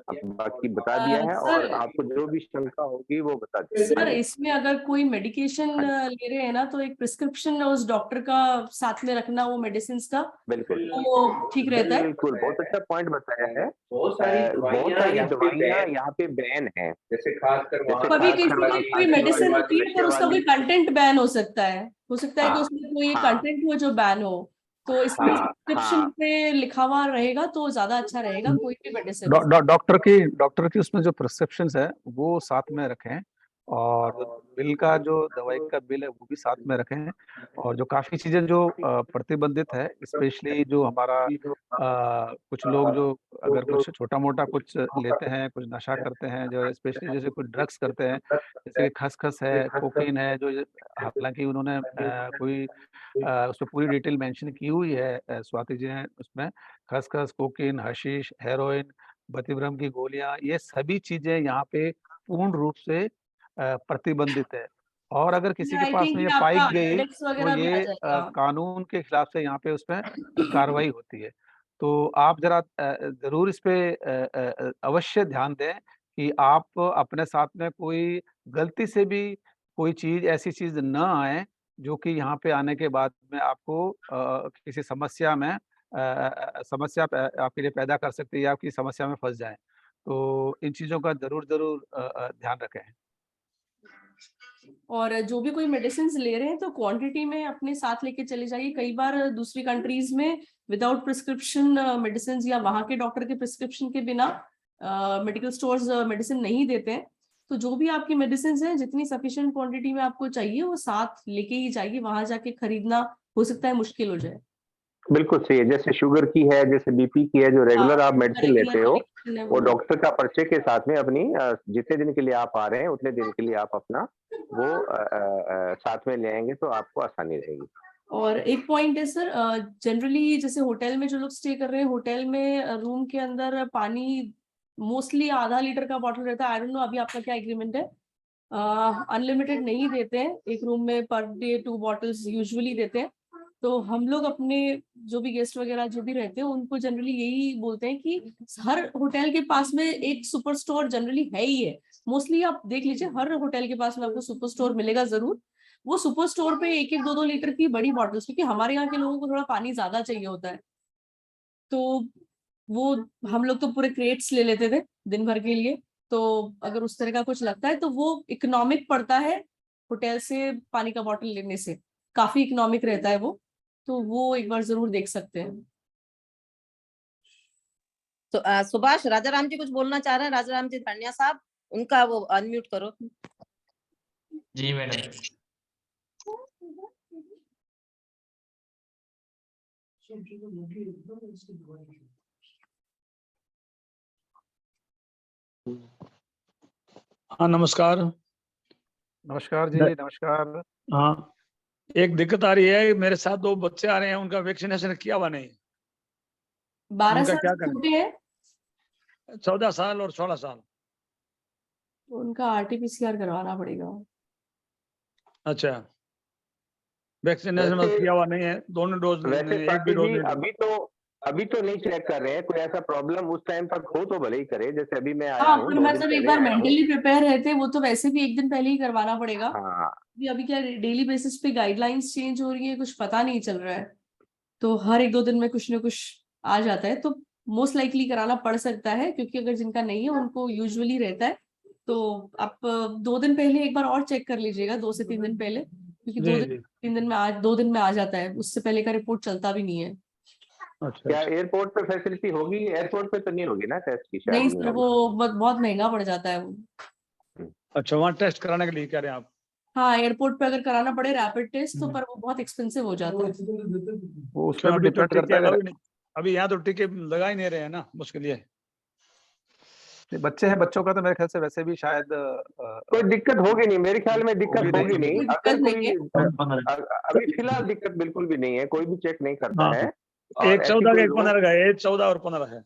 अब बाकी बता दिया है। और सर आपको जो भी शंका होगी वो बता दीजिए। सर हाँ जी, इसमें अगर कोई मेडिकेशन हाँ जी, ले रहे हैं ना, तो एक प्रिस्क्रिप्शन उस डॉक्टर का साथ में रखना वो मेडिसिन का, बिल्कुल। वो ठीक रहता है। बिल्कुल, बहुत अच्छा पॉइंट बताया है। बहुत सारी बहुत सारी दवाइयाँ यहाँ पे बैन हैं। जैसे खासकर जैसे कभी खासकर किसी की कोई मेडिसिन होती है पर उसका कोई कंटेंट बैन हो सकता है कि हाँ, उसमें कोई हाँ, कंटेंट हो जो बैन हो। तो इसमें हाँ, प्रिस्क्रिप्शन हाँ। पे लिखा हुआ रहेगा तो ज्यादा अच्छा रहेगा, कोई भी मेडिसिन। डॉक्टर की उसमें जो प्रिस्क्रिप्शन है वो साथ में रखें, और बिल का जो दवाई का बिल है वो भी साथ में रखें। और जो काफी चीजें जो प्रतिबंधित है, स्पेशली जो हमारा कुछ लोग जो अगर कुछ छोटा मोटा कुछ लेते हैं, कुछ नशा करते हैं, जो स्पेशली जैसे कुछ ड्रग्स करते हैं, जैसे कि खसखस है, कोकीन है, जो हालांकि उन्होंने कोई उस पे पूरी डिटेल मेंशन की हुई है, स्वाति जी ने उसमें, खसखस, कोकीन, हशीश, हेरोइन, बतीब्रह्म की गोलियां, ये सभी चीजें यहाँ पे पूर्ण रूप से प्रतिबंधित है। और अगर किसी के आई पास थिंक में ये ये पाई आपका गई अपेंडिक्स तो वगैरह भी आ ये जाएगा। कानून के खिलाफ से यहाँ पे उसमें कार्रवाई होती है। तो आप जरा जरूर इस पे अवश्य ध्यान दें कि आप अपने साथ में कोई गलती से भी कोई चीज, ऐसी चीज न आए जो कि यहाँ पे आने के बाद में आपको किसी समस्या में समस्या आपके लिए पैदा कर सकती है या आपकी समस्या में फंस जाए। तो इन चीजों का जरूर जरूर ध्यान रखें। और जो भी कोई मेडिसिन ले रहे हैं तो क्वांटिटी में अपने साथ लेके चले जाइए। कई बार दूसरी कंट्रीज में विदाउट प्रिस्क्रिप्शन मेडिसिन या वहां के डॉक्टर के प्रिस्क्रिप्शन के बिना मेडिकल स्टोर्स मेडिसिन नहीं देते हैं। तो जो भी आपकी मेडिसिन है, जितनी सफिशिएंट क्वांटिटी में आपको चाहिए वो साथ लेके ही जाइए, वहां जाके खरीदना हो सकता है मुश्किल हो जाए। बिल्कुल सही है, जैसे शुगर की है, जैसे बीपी की है, जो रेगुलर आप मेडिसिन लेते हो, रेगुलर है वो वो। डॉक्टर का पर्चे के साथ में अपनी जितने दिन के लिए आप आ रहे हैं उतने दिन के लिए आप अपना वो साथ में ले आएंगे तो आपको आसानी रहेगी। और एक पॉइंट है सर, जनरली जैसे होटल में जो लोग स्टे कर रहे हैं, होटल में रूम के अंदर पानी मोस्टली आधा लीटर का बॉटल रहता है। आई डोंट नो अभी आपका क्या एग्रीमेंट है। अनलिमिटेड नहीं देते हैं, एक रूम में पर डे 2 बॉटल्स यूजुअली देते हैं। तो हम लोग अपने जो भी गेस्ट वगैरह जो भी रहते हैं उनको जनरली यही बोलते हैं कि हर होटल के पास में एक सुपर स्टोर जनरली है ही है। मोस्टली आप देख लीजिए हर होटल के पास में आपको सुपर स्टोर मिलेगा जरूर। वो सुपर स्टोर पे 1-1, 2-2 लीटर की बड़ी बॉटल्स, क्योंकि हमारे यहाँ के लोगों को थोड़ा पानी ज्यादा चाहिए होता है, तो वो हम लोग तो पूरे क्रेट्स ले लेते थे दिन भर के लिए। तो अगर उस तरह का कुछ लगता है तो वो इकोनॉमिक पड़ता है होटल से पानी का बॉटल लेने से, काफी इकोनॉमिक रहता है वो। तो वो एक बार जरूर देख सकते हैं। तो सुभाष, राजा राम जी कुछ बोलना चाह रहे हैं। राजा राम जी धनिया साहब, उनका वो अनम्यूट करो। जी मैडम। हाँ नमस्कार। नमस्कार जी, नमस्कार। हाँ, एक दिक्कत आ रही है, मेरे साथ 2 बच्चे आ रहे हैं, उनका वैक्सीनेशन किया हुआ नहीं। 12 उनका साल क्या से करें? छोटे हैं 14 साल और 16 साल। तो उनका RT-PCR करवाना पड़ेगा। अच्छा, वैक्सीनेशन वैसे किया हुआ नहीं है, दोनों डोज, वैसे एक भी स्वाति डोज जी नहीं। अभी तो नहीं चेक कर रहे हैं, कोई ऐसा प्रॉब्लम उस टाइम तक हो तो भले ही करे, जैसे अभी मैं आया हाँ, हूँ पर 2 दिन मतलब एक पहले बार आया हूँ। मेंटली प्रिपेयर रहते, वो तो वैसे भी एक दिन पहले ही करवाना पड़ेगा। हाँ, अभी क्या डेली बेसिस पे गाइडलाइंस चेंज हो रही है, कुछ पता नहीं चल रहा है, तो हर 1-2 दिन में कुछ ना कुछ आ जाता है, तो मोस्ट लाइकली कराना पड़ सकता है, क्योंकि अगर जिनका नहीं है उनको यूजुअली रहता है। तो आप 2 दिन पहले एक बार और चेक कर लीजिएगा, 2 से 3 दिन पहले, क्योंकि जी 2 दिन में 2 दिन में आ जाता है, उससे पहले का रिपोर्ट चलता भी नहीं है। अच्छा क्या अच्छा। एयरपोर्ट पे फैसिलिटी होगी? एयरपोर्ट पे तो नहीं होगी ना टेस्ट की, शायद नहीं नहीं सर, होगी। वो बहुत महंगा पड़ जाता है वो। अच्छा, वहाँ टेस्ट कराने के लिए कह रहे हैं आप? हाँ, एयरपोर्ट पे अगर कराना पड़े रैपिड टेस्ट तो, पर वो बहुत एक्सपेंसिव हो जाता है। वो उसमें अभी तो डिपेंड टीके करता है। अलाउ ही नहीं, अभी यहाँ तो टीके लगा ही नहीं रहे हैं ना, मुश्किल ये है। बच्चे हैं, बच्चों का तो मेरे ख्याल से वैसे भी शायद कोई दिक्कत होगी नहीं, मेरे ख्याल में दिक्कत होगी होगी नहीं। कोई अगर दिक्कत नहीं कोई है। अभी फिलहाल दिक्कत बिल्कुल भी नहीं है, कोई भी चेक नहीं करता हाँ, है। और एक ऐसी 14 का कोई एक 15 का है, एक 14 और 15 है।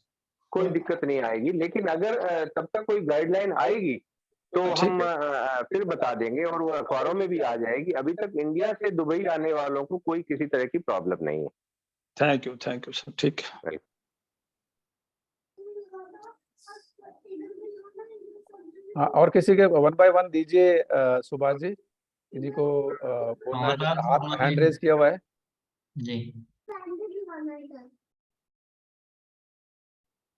कोई दिक्कत नहीं आएगी, लेकिन अगर तब तक कोई गाइडलाइन आएगी तो ठीक हम है। फिर बता देंगे, और वो अखबारों में भी आ जाएगी। अभी तक इंडिया से दुबई आने वालों को कोई किसी तरह की प्रॉब्लम नहीं है। थैंक यू सर, ठीक है। हाँ, और किसी के 1 बाय 1 दीजिए सुभाष जी, किसी को बोलना है, हमारा हाथ हैंड रेज किया हुआ है। जी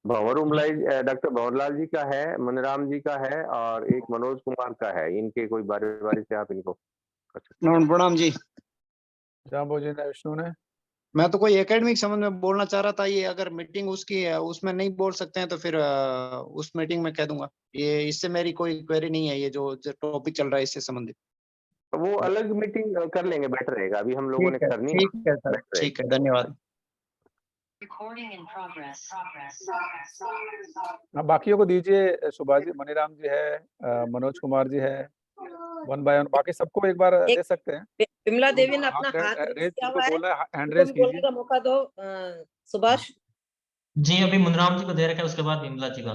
डॉक्टर भंवरलाल जी का है, मुनिराम जी का है, और एक मनोज कुमार का है। इनके कोई बारी से आप इनको कर सकते हैं। प्रणाम जी। जाम्बो जी ने, विष्णु ने। मैं तो कोई एकेडमिक संबंध में बोलना चाह रहा था, ये अगर मीटिंग उसकी है उसमें नहीं बोल सकते हैं तो फिर उस मीटिंग में कह दूंगा। ये इससे मेरी कोई क्वेरी नहीं है, ये जो टॉपिक चल रहा है इससे संबंधित। वो अलग मीटिंग कर लेंगे, बेटर रहेगा। अभी हम लोगों ने करनी है, ठीक है सर, बेटर रहेगा। ठीक है, धन्यवाद। हाँ, बाकियों को दीजिए, सुभाष जी, मनीराम जी है, मनोज कुमार जी है, 1 बाय 1 बाकी सबको एक बार दे सकते हैं। विमला देवी ने अपना हाथ हाथ रेज रेज किया जिनको हुआ है, बोलना है हैंड उनको रेज भी कीजिए। बोलने का मौका दो। सुभाष, जी, अभी मुनराम जी को दे रखा है, उसके बाद विमला जी का।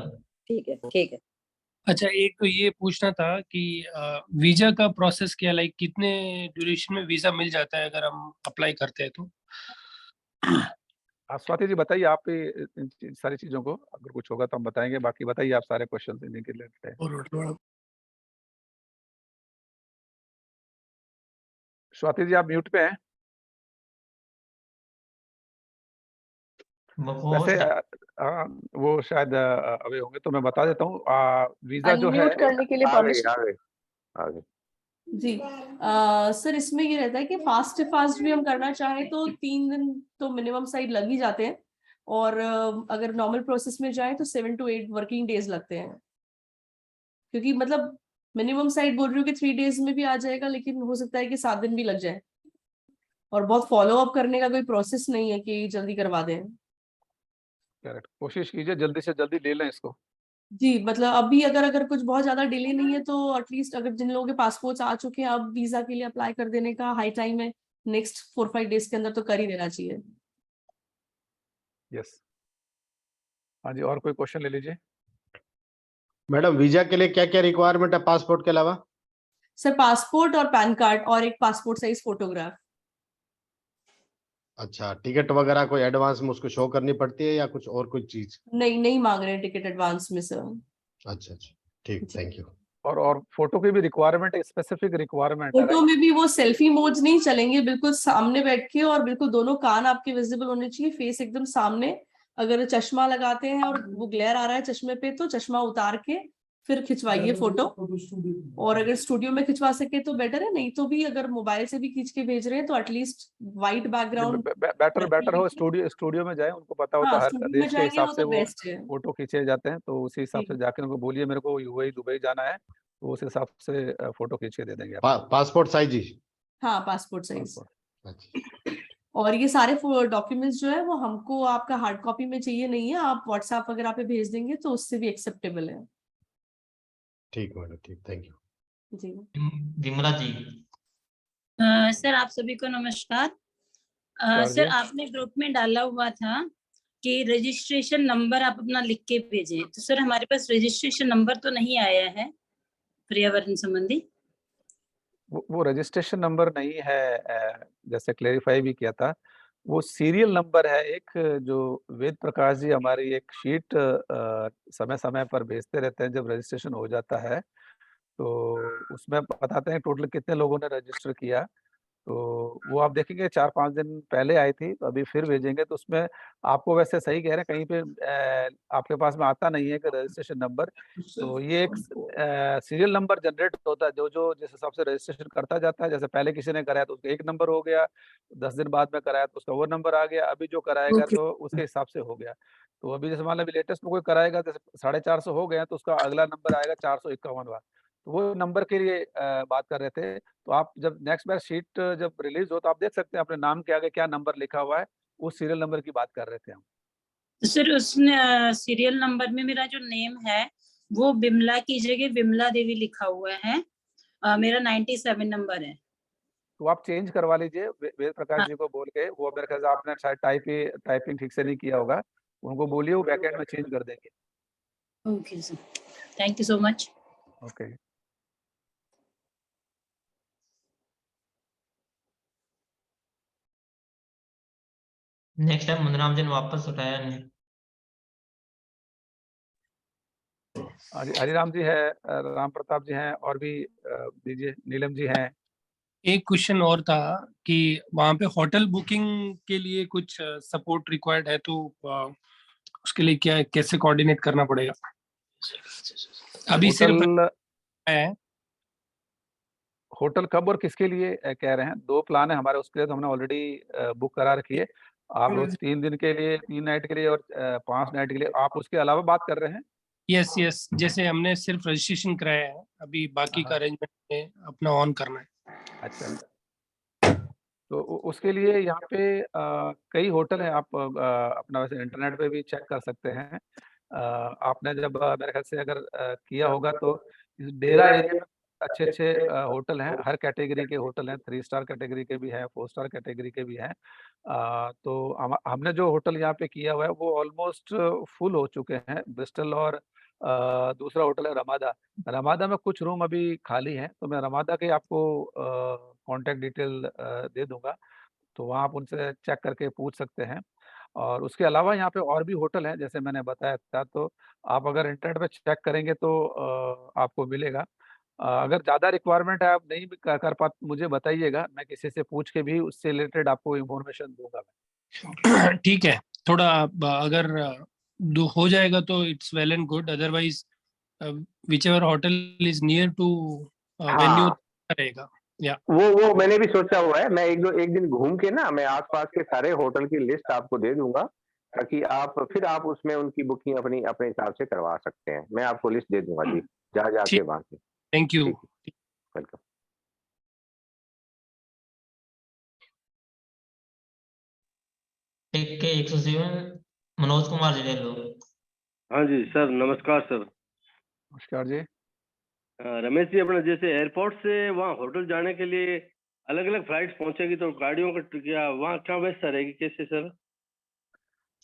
ठीक है ठीक है। अच्छा, एक तो ये पूछना था कि वीजा का प्रोसेस क्या, लाइक कितने ड्यूरेशन में वीजा मिल जाता है अगर हम अप्लाई करते हैं तो? स्वाति जी बताइए, आप ही इन सारी चीजों को, अगर कुछ होगा तो हम बताएंगे, बाकी बताइए आप सारे क्वेश्चन इन्हीं के लिए। स्वाति जी आप म्यूट पे हैं। वैसे वो शायद अवे होंगे, तो मैं बता देता हूँ। वीजा जो है, अनम्यूट करने के लिए आ गई परमिशन जी। सर, इसमें ये रहता है कि फास्ट भी हम करना चाहें तो 3 दिन तो मिनिमम साइड लग ही जाते हैं, और अगर नॉर्मल प्रोसेस में जाए तो 7 to 8 वर्किंग डेज लगते हैं, क्योंकि मतलब मिनिमम साइड बोल रही हूँ कि 3 डेज में भी आ जाएगा, लेकिन हो सकता है कि 7 दिन भी लग जाए, और बहुत फॉलो अप करने का कोई प्रोसेस नहीं है कि जल्दी करवा दें। करेक्ट, कोशिश कीजिए जल्दी से जल्दी ले लें इसको। जी, मतलब अभी अगर कुछ बहुत ज्यादा डिले नहीं है तो एटलीस्ट, अगर जिन लोगों के पासपोर्ट्स आ चुके हैं, अब वीजा के लिए अप्लाई कर देने का हाई टाइम है, नेक्स्ट 4-5 डेज के अंदर तो कर ही देना चाहिए। यस, हाँ जी, और कोई क्वेश्चन ले लीजिए। मैडम, वीजा के लिए क्या क्या रिक्वायरमेंट है पासपोर्ट के अलावा? सर, पासपोर्ट और पैन कार्ड और एक पासपोर्ट साइज फोटोग्राफ। अच्छा, टिकट वगैरह कोई एडवांस में उसको शो करनी पड़ती है या कुछ और कोई चीज? नहीं मांग रहे हैं टिकट एडवांस में सर। अच्छा, ठीक, थैंक यू। और फोटो की भी रिक्वायरमेंट, स्पेसिफिक रिक्वायरमेंट है। फोटो में भी वो सेल्फी मोड्स नहीं चलेंगे, बिल्कुल सामने बैठ के, और बिल्कुल दोनों कान आपके विजिबल होने चाहिए, फेस एकदम सामने। अगर चश्मा लगाते हैं और वो ग्लेयर आ रहा है चश्मे पे तो चश्मा उतार के फिर खिंचवाइए फोटो, और अगर स्टूडियो में खिंचवा सके तो बेटर है, नहीं तो भी अगर मोबाइल से भी खींच के भेज रहे हैं तो एटलीस्ट व्हाइट बैकग्राउंड बेटर हो स्टूडियो में जाए, उनको पता होता है हर स्टूडियो में देश के जाएंगे हिसाब वो से तो वो बेस्ट है। फोटो खींचे जाते हैं, तो उसी हिसाब से जाके उनको बोलिए मेरे को यूएई दुबई जाना है, तो उस हिसाब से फोटो खींच के दे देंगे आपको। पासपोर्ट साइज जी? हाँ, पासपोर्ट साइज। अच्छा, और ये सारे डॉक्यूमेंट्स जो है वो हमको आपका हार्ड कॉपी में चाहिए नहीं है, आप व्हाट्सएप वगैरह पे भेज देंगे तो उससे भी एक्सेप्टेबल है। ठीक मैडम, ठीक, थैंक यू जी। विमला जी। सर, आप सभी को नमस्कार। सर, आपने ग्रुप में डाला हुआ था कि रजिस्ट्रेशन नंबर आप अपना लिख के भेजें, तो सर हमारे पास रजिस्ट्रेशन नंबर तो नहीं आया है पर्यावरण संबंधी। वो रजिस्ट्रेशन नंबर नहीं है, जैसे क्लेरिफाई भी किया था, वो सीरियल नंबर है एक, जो वेद प्रकाश जी हमारी एक शीट समय समय पर भेजते रहते हैं जब रजिस्ट्रेशन हो जाता है, तो उसमें बताते हैं टोटल कितने लोगों ने रजिस्टर किया। तो वो आप देखेंगे 4-5 दिन पहले आई थी, तो अभी फिर भेजेंगे, तो उसमें आपको वैसे सही कह रहे हैं, कहीं पे आपके पास में आता नहीं है कि रजिस्ट्रेशन नंबर। तो ये एक सीरियल नंबर जनरेट होता है, जो जिस हिसाब से रजिस्ट्रेशन करता जाता है। जैसे पहले किसी ने कराया तो उसका एक नंबर हो गया, 10 दिन बाद में कराया तो उसका वो नंबर आ गया, अभी जो कराएगा ओके तो उसके हिसाब से हो गया। तो अभी जैसे मान लो अभी लेटेस्ट में कोई कराएगा, जैसे 450 हो गए हैं, तो उसका अगला नंबर आएगा 451वां। तो वो नंबर के लिए बात कर रहे थे। तो आप जब नेक्स्ट बैच शीट जब रिलीज हो, तो आप देख सकते हैं अपने नाम के आगे क्या नंबर लिखा हुआ है, उस सीरियल नंबर की बात कर रहे थे हम। तो सर उसने सीरियल नंबर में मेरा जो नेम है वो बिमला की जगह विमला देवी लिखा हुआ है। मेरा 97 नंबर है। तो आप चेंज करवा लीजिए वेद प्रकाश हाँ जी को बोल के, वो मेरे ख्याल से आपने शायद टाइपिंग ठीक से नहीं किया होगा, उनको बोलिए वो बैकएंड में चेंज कर देंगे। Okay sir, thank you so much. Okay. Next time Munram ji ने वापस उठाया नहीं। हरिराम जी है, राम प्रताप जी हैं, और भी दीजिए, नीलम जी हैं। एक क्वेश्चन और था कि वहाँ पे होटल बुकिंग के लिए कुछ सपोर्ट रिक्वायर्ड है, तो उसके लिए क्या कैसे कोऑर्डिनेट करना पड़ेगा? अभी सिर्फ होटल है होटल कब और किसके लिए कह रहे हैं? 2 प्लान है हमारे, उसके लिए तो हमने ऑलरेडी बुक करा रखी है। आप लोग 3 दिन के लिए, 3 नाइट के लिए और 5 नाइट के लिए, आप उसके अलावा बात कर रहे हैं? यस यस, जैसे हमने सिर्फ रजिस्ट्रेशन कराया है, अभी बाकी का हाँ, अरेंजमेंट में अपना ऑन करना है। अच्छा। तो उसके लिए यहाँ पे कई होटल हैं, आप अपना वैसे इंटरनेट पे भी चेक कर सकते हैं। आपने जब मेरे ख्याल से अगर किया होगा, तो इस डेरा एरिया में अच्छे-अच्छे होटल हैं, हर कैटेगरी के होटल हैं, 3 स्टार कैटेगरी के भी हैं, 4 स्टार कैटेगरी के भी हैं। तो हमने जो होटल यहाँ पे किया हुआ है वो ऑलमोस्ट फुल हो चुके हैं, ब्रिस्टल और दूसरा होटल है रमादा। रमादा में कुछ रूम अभी खाली हैं, तो मैं रमादा के आपको कॉन्टैक्ट डिटेल दे दूँगा, तो वहाँ आप उनसे चेक करके पूछ सकते हैं। और उसके अलावा यहाँ पे और भी होटल हैं, जैसे मैंने बताया था, तो आप अगर इंटरनेट पे चेक करेंगे तो आपको मिलेगा। अगर ज़्यादा रिक्वायरमेंट है, आप नहीं भी कर पा मुझे बताइएगा, मैं किसी से पूछ के भी उससे रिलेटेड आपको इन्फॉर्मेशन दूँगा मैं। ठीक है, थोड़ा अगर हो जाएगा तो it's well and good, otherwise whichever hotel is near to venue हाँ, रहेगा। या वो मैंने भी सोचा हुआ है। मैं एक दिन घूम के ना, मैं आसपास के सारे होटल की लिस्ट आपको दे दूंगा, ताकि आप उसमें उनकी बुकिंग अपने हिसाब से करवा सकते हैं। मैं आपको लिस्ट दे दूंगा जी, जा जाके ठीक, वहाँ से। Thank you. ठीक है, वेलकम। टेक के 107 मनोज कुमार जी ले लो। हाँ जी सर, नमस्कार सर। नमस्कार जी। रमेश जी, अपना जैसे एयरपोर्ट से वहाँ होटल जाने के लिए अलग अलग फ्लाइट्स पहुंचेगी, तो गाड़ियों का क्या वहाँ क्या व्यवस्था रहेगी, कैसे सर?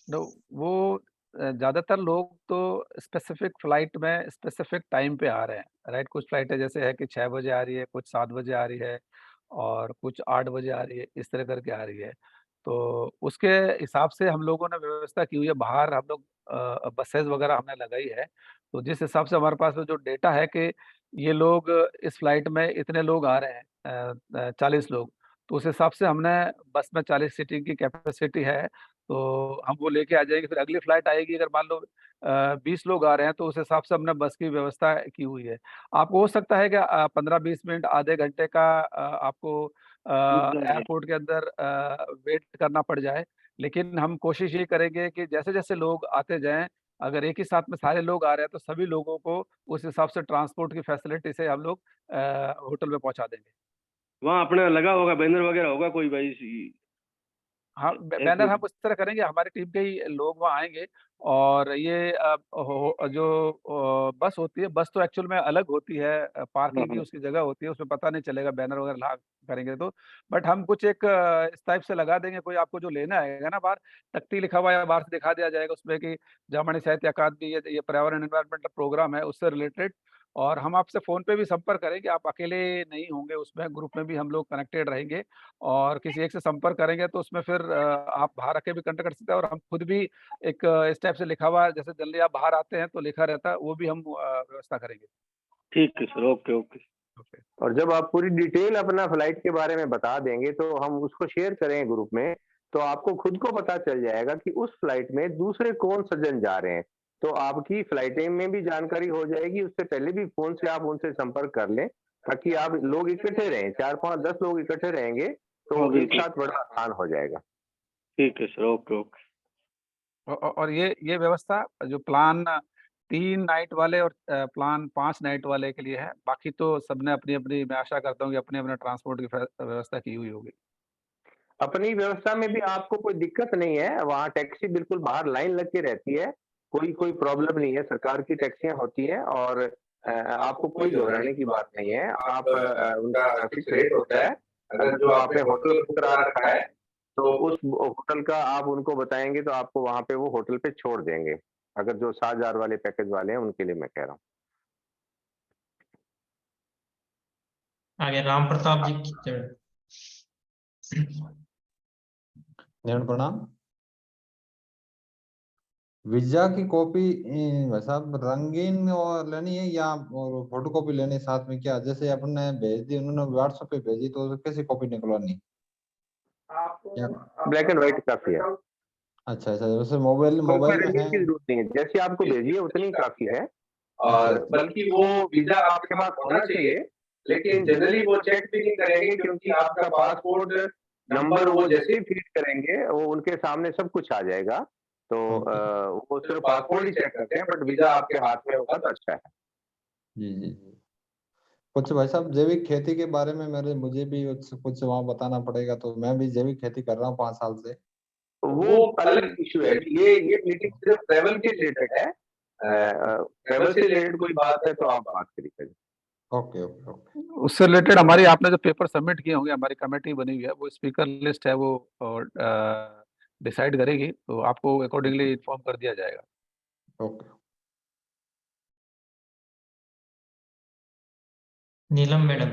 वो ज़्यादातर लोग तो स्पेसिफिक फ्लाइट में स्पेसिफिक टाइम पे आ रहे हैं, राइट? कुछ फ्लाइटें जैसे है कि 6 बजे आ रही है, कुछ 7 बजे आ रही है, और कुछ 8 बजे आ रही है, इस तरह करके आ रही है। तो उसके हिसाब से हम लोगों ने व्यवस्था की हुई है, बाहर हम लोग बसेस वगैरह हमने लगाई है। तो जिस हिसाब से हमारे पास में जो डेटा है कि ये लोग इस फ्लाइट में इतने लोग आ रहे हैं, 40 लोग, तो उस हिसाब से हमने बस में 40 सीटिंग की कैपेसिटी है, तो हम वो लेके आ जाएंगे। फिर अगली फ्लाइट आएगी, अगर मान लो 20 लोग आ रहे हैं, तो उस हिसाब से हमने बस की व्यवस्था की हुई है। आपको हो सकता है कि 15-20 मिनट, आधे घंटे का आपको एयरपोर्ट के अंदर वेट करना पड़ जाए, लेकिन हम कोशिश ये करेंगे कि जैसे-जैसे लोग आते जाएँ, अगर एक ही साथ में सारे लोग आ रहे हैं, तो सभी लोगों को उस हिसाब से ट्रांसपोर्ट की फैसिलिटी से हम लोग होटल में पहुँचा देंगे। वहाँ अपना लगा होगा बैनर वगैरह होगा कोई भाई हाँ, बैनर हम एयरपोर्ट? उस तरह करेंगे, हमारी टीम के ही लोग वहाँ आएँगे, और ये जो बस होती है, बस तो एक्चुअल में अलग होती है, हाँ पार्किंग की हाँ। उसकी जगह होती है, उसमें पता नहीं चलेगा बैनर वगैरह लगा करेंगे तो। बट हम कुछ एक इस टाइप से लगा देंगे, कोई आपको जो लेना आएगा ना बाहर, तख्ती लिखा हुआ है, बाहर से दिखा दिया जाएगा उसमें कि जामणी साहित्य अकादमी, ये पर्यावरण एनवायरमेंटल प्रोग्राम है, उससे रिलेटेड। और हम आपसे फोन पे भी संपर्क करेंगे, आप अकेले नहीं होंगे उसमें, ग्रुप में भी हम लोग कनेक्टेड रहेंगे और किसी एक से संपर्क करेंगे तो उसमें फिर आप बाहर आके भी कंटेक्ट कर सकते हैं और हम खुद भी एक इस टाइप से लिखा हुआ, जैसे जनरली आप बाहर आते हैं तो लिखा रहता है, वो भी हम व्यवस्था करेंगे। ठीक है सर, ओके ओके। और जब आप पूरी डिटेल अपना फ्लाइट के बारे में बता देंगे तो हम उसको शेयर करेंगे ग्रुप में, तो आपको खुद को पता चल जाएगा कि उस फ्लाइट में दूसरे कौन सज्जन जा रहे हैं। तो आपकी फ्लाइटें में भी जानकारी हो जाएगी, उससे पहले भी फोन से आप उनसे संपर्क कर लें, ताकि आप लोग इकट्ठे रहें, 4, 5, 10 लोग इकट्ठे रहेंगे तो एक साथ बड़ा आसान हो जाएगा। ठीक है सर, ओके ओके। और ये व्यवस्था जो प्लान 3 नाइट वाले और प्लान 5 नाइट वाले के लिए है, बाकी तो सबने अपनी-अपनी, मैं आशा करता हूँ कि अपने-अपने ट्रांसपोर्ट की व्यवस्था की हुई होगी। अपनी व्यवस्था में भी आपको कोई दिक्कत नहीं है, वहाँ टैक्सी बिल्कुल बाहर लाइन लग के रहती है, कोई प्रॉब्लम नहीं है, सरकार की टैक्सियाँ होती हैं और आपको कोई घबराने की बात नहीं है। आप उनका फिक्स रेट होता है, अगर जो आपने होटल बुक करा रखा है, तो उस होटल का आप उनको बताएँगे तो आपको वहाँ पे वो होटल पे छोड़ देंगे। अगर जो 7,000 वाले पैकेज वाले हैं, उनके लिए मैं कह रहा हूँ। आगे राम प्रताप जी की जैन प्रणाम। वीजा की कॉपी भाई साहब रंगीन और लेनी है या और फोटो कॉपी लेनी है साथ में? क्या जैसे अपने भेज दी, उन्होंने व्हाट्सएप पे भेजी तो कैसी कॉपी निकलवानी? ब्लैक एंड व्हाइट काफी है। अच्छा अच्छा, वैसे मोबाइल में है? की जरूरत नहीं है, जैसी आपको भेजी है उतनी काफी है। और बल्कि वो वीजा आपके पास होना चाहिए, लेकिन जनरली वो चेक भी नहीं करेंगे, क्योंकि आपका पासपोर्ट नंबर वो जैसे ही फीड करेंगे वो उनके सामने सब कुछ आ जाएगा। तो वो सिर्फ पासपोर्ट ही चेक करते हैं, बट वीजा आपके हाथ में होगा तो अच्छा है। जी जी। कुछ भाई साहब जैविक खेती के बारे में मुझे भी कुछ वहाँ बताना पड़ेगा, तो मैं भी जैविक खेती कर रहा हूँ 5 साल से। वो अलग इशू है। ये मीटिंग सिर्फ ट्रैवल के रिलेटेड है। ट्रैवल से रिलेटेड कोई बात है तो आप बात करिए। Okay okay okay. उससे रिलेटेड हमारी, आपने जो पेपर सबमिट किए होंगे, हमारी कमेटी बनी हुई है, वो स्पीकर लिस्ट है, वो डिसाइड करेगी, तो आपको अकॉर्डिंगली इन्फॉर्म कर दिया जाएगा। ओके। नीलम मैडम।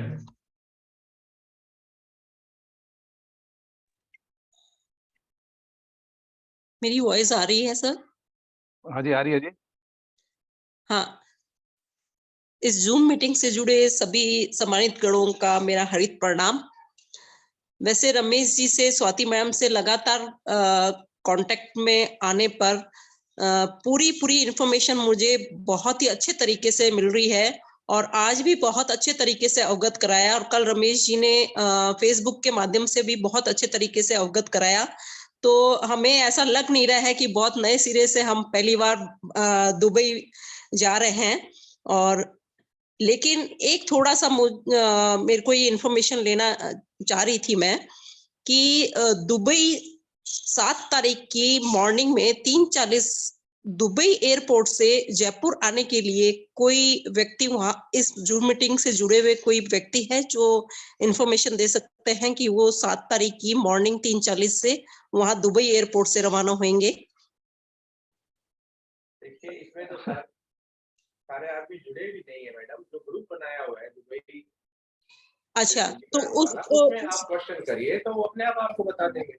मेरी वॉइस आ रही है सर? हाँ जी, आ रही है जी। हाँ, इस जूम मीटिंग से जुड़े सभी सम्मानित गणों का मेरा हार्दिक प्रणाम। वैसे रमेश जी से, स्वाति मैम से लगातार कांटेक्ट में आने पर पूरी इंफॉर्मेशन मुझे बहुत ही अच्छे तरीके से मिल रही है और आज भी बहुत अच्छे तरीके से अवगत कराया, और कल रमेश जी ने फेसबुक के माध्यम से भी बहुत अच्छे तरीके से अवगत कराया। तो हमें ऐसा लग नहीं रहा है कि बहुत नए सिरे से हम पहली बार दुबई जा रहे हैं। और लेकिन एक थोड़ा सा मेरे को ये इन्फॉर्मेशन लेना चाह रही थी मैं कि दुबई 7 तारीख की मॉर्निंग में 3:40 दुबई एयरपोर्ट से जयपुर आने के लिए कोई व्यक्ति वहां इस जूम मीटिंग से जुड़े हुए कोई व्यक्ति है जो इन्फॉर्मेशन दे सकते हैं कि वो 7 तारीख की मॉर्निंग 3:40 से वहां दुबई एयरपोर्ट से रवाना होंगे? देखिए, इसमें तो सारे आदमी जुड़े भी नहीं है मैडम, जो ग्रुप बनाया हुआ है दुबई। अच्छा, तो उसमें आप क्वेश्चन करिए तो वो अपने आप आपको बता देंगे।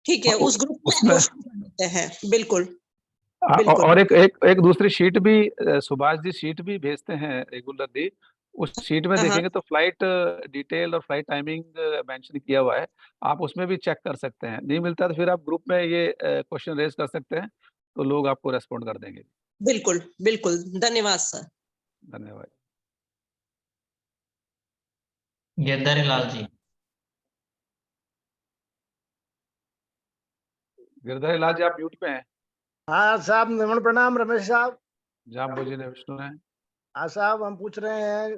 ठीक है, उस ग्रुप में क्वेश्चन करते हैं। बिल्कुल बिल्कुल। और एक दूसरी शीट भी सुभाष जी शीट भी भेजते हैं रेगुलरली, उस शीट में देखेंगे तो फ्लाइट डिटेल और फ्लाइट टाइमिंग मेंशन किया हुआ है, आप उसमें भी चेक कर सकते हैं। नहीं मिलता तो फिर आप ग्रुप में ये क्वेश्चन रेज कर सकते हैं, तो लोग आपको रेस्पॉन्ड कर देंगे। बिल्कुल बिल्कुल, धन्यवाद सर। धन्यवाद। गिरधारी लाल जी। गिरधारी लाल जी, आप म्यूट पे हैं। हाँ साहब, नमन प्रणाम रमेश साहब। जाम्बोजी ने विष्णु ने। हाँ साहब, हम पूछ रहे हैं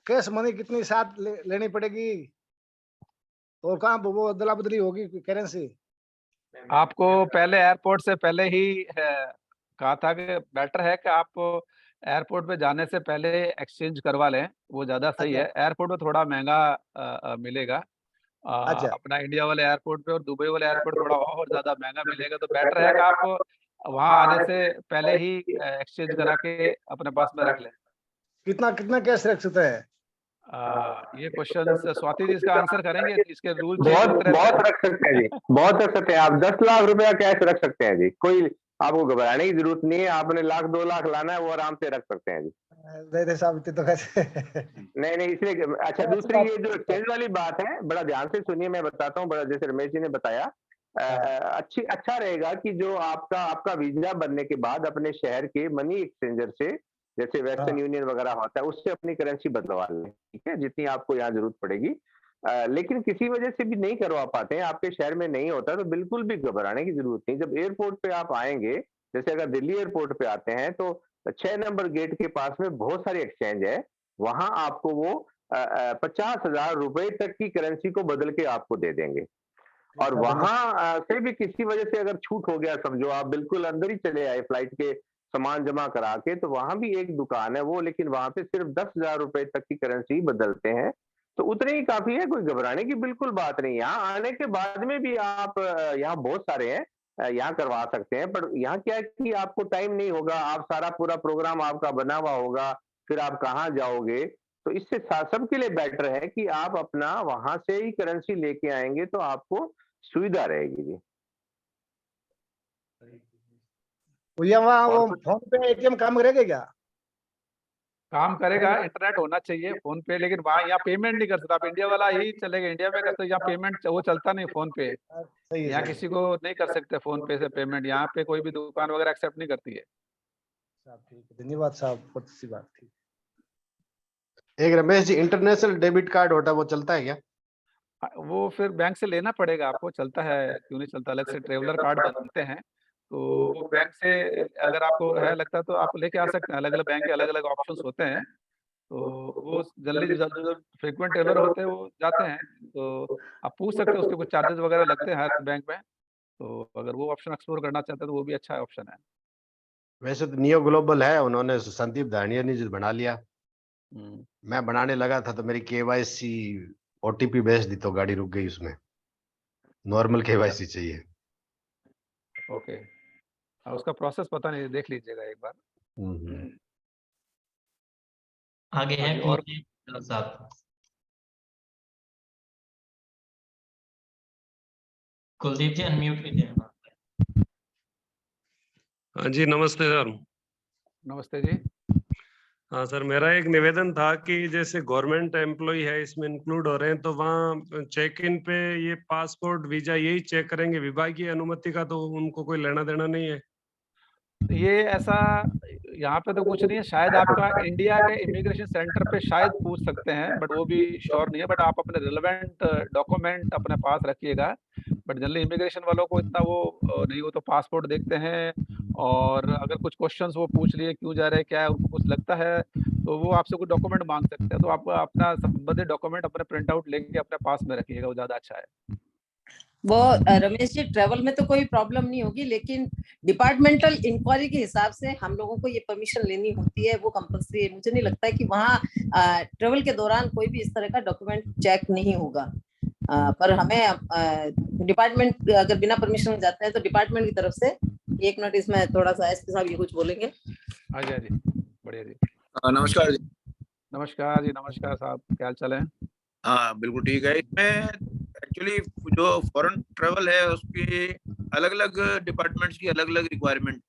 कैश मनी कितनी साथ लेनी पड़ेगी और कहाँ वो अदला बदली होगी करेंसी? आपको पहले एयरपोर्ट से पहले ही कहा था कि बेटर है कि आप एयरपोर्ट पे जाने से पहले एक्सचेंज करवा लें, वो ज्यादा सही है। एयरपोर्ट पे थोड़ा महंगा मिलेगा, अपना इंडिया वाले एयरपोर्ट पे और दुबई वाले एयरपोर्ट थोड़ा और ज्यादा महंगा मिलेगा, तो बेटर है कि आप वहां आने से पहले ही एक्सचेंज करा के अपने पास में रख लें। कितना कितना कैश रख सकते हैं? ये क्वेश्चन स्वाति जी इसका आंसर करेंगे, इसके रूल बहुत रख सकते हैं जी, बहुत रख सकते हैं आप। 10 लाख रुपया कैश रख सकते हैं जी, कोई आपको घबराने की जरूरत नहीं है। आपने 1-2 लाख लाना है वो आराम से रख सकते हैं जी। नहीं साहब तो कैसे नहीं इसलिए। अच्छा, दूसरी ये जो एक्सचेंज वाली बात है, बड़ा ध्यान से सुनिए, मैं बताता हूँ। बड़ा जैसे रमेश जी ने बताया, अच्छा रहेगा कि जो आपका वीजा बनने के बाद अपने शहर के मनी एक्सचेंजर से, जैसे वेस्टर्न यूनियन वगैरह होता है, उससे अपनी करेंसी बदलवा लें, ठीक है, जितनी आपको यहाँ जरूरत पड़ेगी। लेकिन किसी वजह से भी नहीं करवा पाते हैं, आपके शहर में नहीं होता, तो बिल्कुल भी घबराने की जरूरत नहीं। जब एयरपोर्ट पे आप आएंगे, जैसे अगर दिल्ली एयरपोर्ट पे आते हैं, तो 6 नंबर गेट के पास में बहुत सारे एक्सचेंज है, वहां आपको वो 50,000 रुपए तक की करेंसी को बदल के आपको दे देंगे। और वहां से भी किसी वजह से अगर छूट हो गया, समझो आप बिल्कुल अंदर ही चले आए फ्लाइट के सामान जमा करा के, तो वहां भी एक दुकान है वो, लेकिन वहां पे सिर्फ 10,000 रुपए तक की करेंसी बदलते हैं, तो उतने ही काफी है, कोई घबराने की बिल्कुल बात नहीं। यहाँ आने के बाद में भी आप, यहाँ बहुत सारे हैं, यहाँ करवा सकते हैं, पर यहाँ क्या है कि आपको टाइम नहीं होगा, आप सारा पूरा प्रोग्राम आपका बना हुआ होगा, फिर आप कहाँ जाओगे, तो इससे सबके लिए बेटर है कि आप अपना वहां से ही करेंसी लेके आएंगे, तो आपको सुविधा रहेगी जी। वहाँ वो फोन पे एटीएम काम करेगा क्या? काम करेगा, इंटरनेट होना चाहिए फोन पे, लेकिन वहाँ यहाँ पेमेंट नहीं कर सकता आप। इंडिया वाला ही चलेगा, इंडिया में करते, यहाँ पेमेंट वो चलता नहीं फोन पे, यहाँ किसी को नहीं कर सकते फोन पे से पेमेंट, यहाँ पे कोई भी दुकान वगैरह एक्सेप्ट नहीं करती है। ठीक है, धन्यवाद साहब, बहुत अच्छी बात थी। एक Ramesh ji, international debit card होता है, वो चलता है क्या? वो फिर बैंक से लेना पड़ेगा आपको, चलता है, क्यों नहीं चलता। अलग से ट्रेवलर कार्ड बनते हैं, तो वो बैंक से अगर आपको है लगता है तो आप लेके आ सकते हैं। अलग अलग बैंक के अलग अलग ऑप्शंस होते हैं, तो वो जल्दी जो फ्रीक्वेंट ट्रेवलर होते हैं वो जाते हैं, तो आप पूछ सकते हैं, उसके कुछ चार्जेस वगैरह लगते हैं हर बैंक में, तो अगर वो ऑप्शन एक्सप्लोर करना चाहते हैं तो वो भी अच्छा ऑप्शन है। वैसे तो नियो ग्लोबल है, उन्होंने संदीप धानिया ने जो बना लिया, मैं बनाने लगा था तो मेरी KYC OTP भेज दी तो गाड़ी रुक गई, उसमें नॉर्मल KYC चाहिए। ओके, उसका प्रोसेस पता नहीं, देख लीजिएगा एक बार। आगे है और साहब, कुलदीप जी अनम्यूट कीजिए। हाँ जी, नमस्ते सर। नमस्ते जी। हाँ सर, मेरा एक निवेदन था कि जैसे गवर्नमेंट एम्प्लॉय है इसमें इंक्लूड हो रहे हैं, तो वहाँ चेक इन पे ये पासपोर्ट वीजा यही चेक करेंगे, विभागीय अनुमति का तो उनको कोई लेना देना नहीं है। ये ऐसा यहाँ पे तो कुछ नहीं है, शायद आपका इंडिया के इमिग्रेशन सेंटर पे शायद पूछ सकते हैं, बट वो भी श्योर नहीं है। बट आप अपने रिलेवेंट डॉक्यूमेंट अपने पास रखिएगा, बट जनरली इमिग्रेशन वालों को इतना वो नहीं, वो तो पासपोर्ट देखते हैं, और अगर कुछ क्वेश्चंस वो पूछ लिए क्यों जा रहे हैं, क्या है, उनको कुछ लगता है तो वो आपसे कुछ डॉक्यूमेंट मांग सकते हैं, तो आप अपना संबंधित डॉक्यूमेंट अपने प्रिंट आउट लेके अपने पास में रखिएगा, वो ज्यादा अच्छा है। वो रमेश जी, ट्रेवल में तो कोई प्रॉब्लम नहीं होगी, लेकिन डिपार्टमेंटल इंक्वायरी के हिसाब से हम लोगों को ये परमिशन लेनी होती है, वो कंपल्सरी है। मुझे नहीं लगता है कि वहाँ ट्रेवल के दौरान कोई भी इस तरह का डॉक्यूमेंट चेक नहीं होगा, पर हमें डिपार्टमेंट अगर बिना परमिशन जाते हैं तो डिपार्टमेंट की तरफ से एक मिनट, इसमें थोड़ा सा एसपी साहब ये कुछ बोलेंगे। हाँ जी, बढ़िया जी। नमस्कार जी। नमस्कार जी, नमस्कार साहब, क्या हाल चाल है? हाँ बिल्कुल ठीक है। इसमें एक्चुअली जो फॉरेन ट्रेवल है उसकी अलग अलग डिपार्टमेंट्स की अलग अलग रिक्वायरमेंट।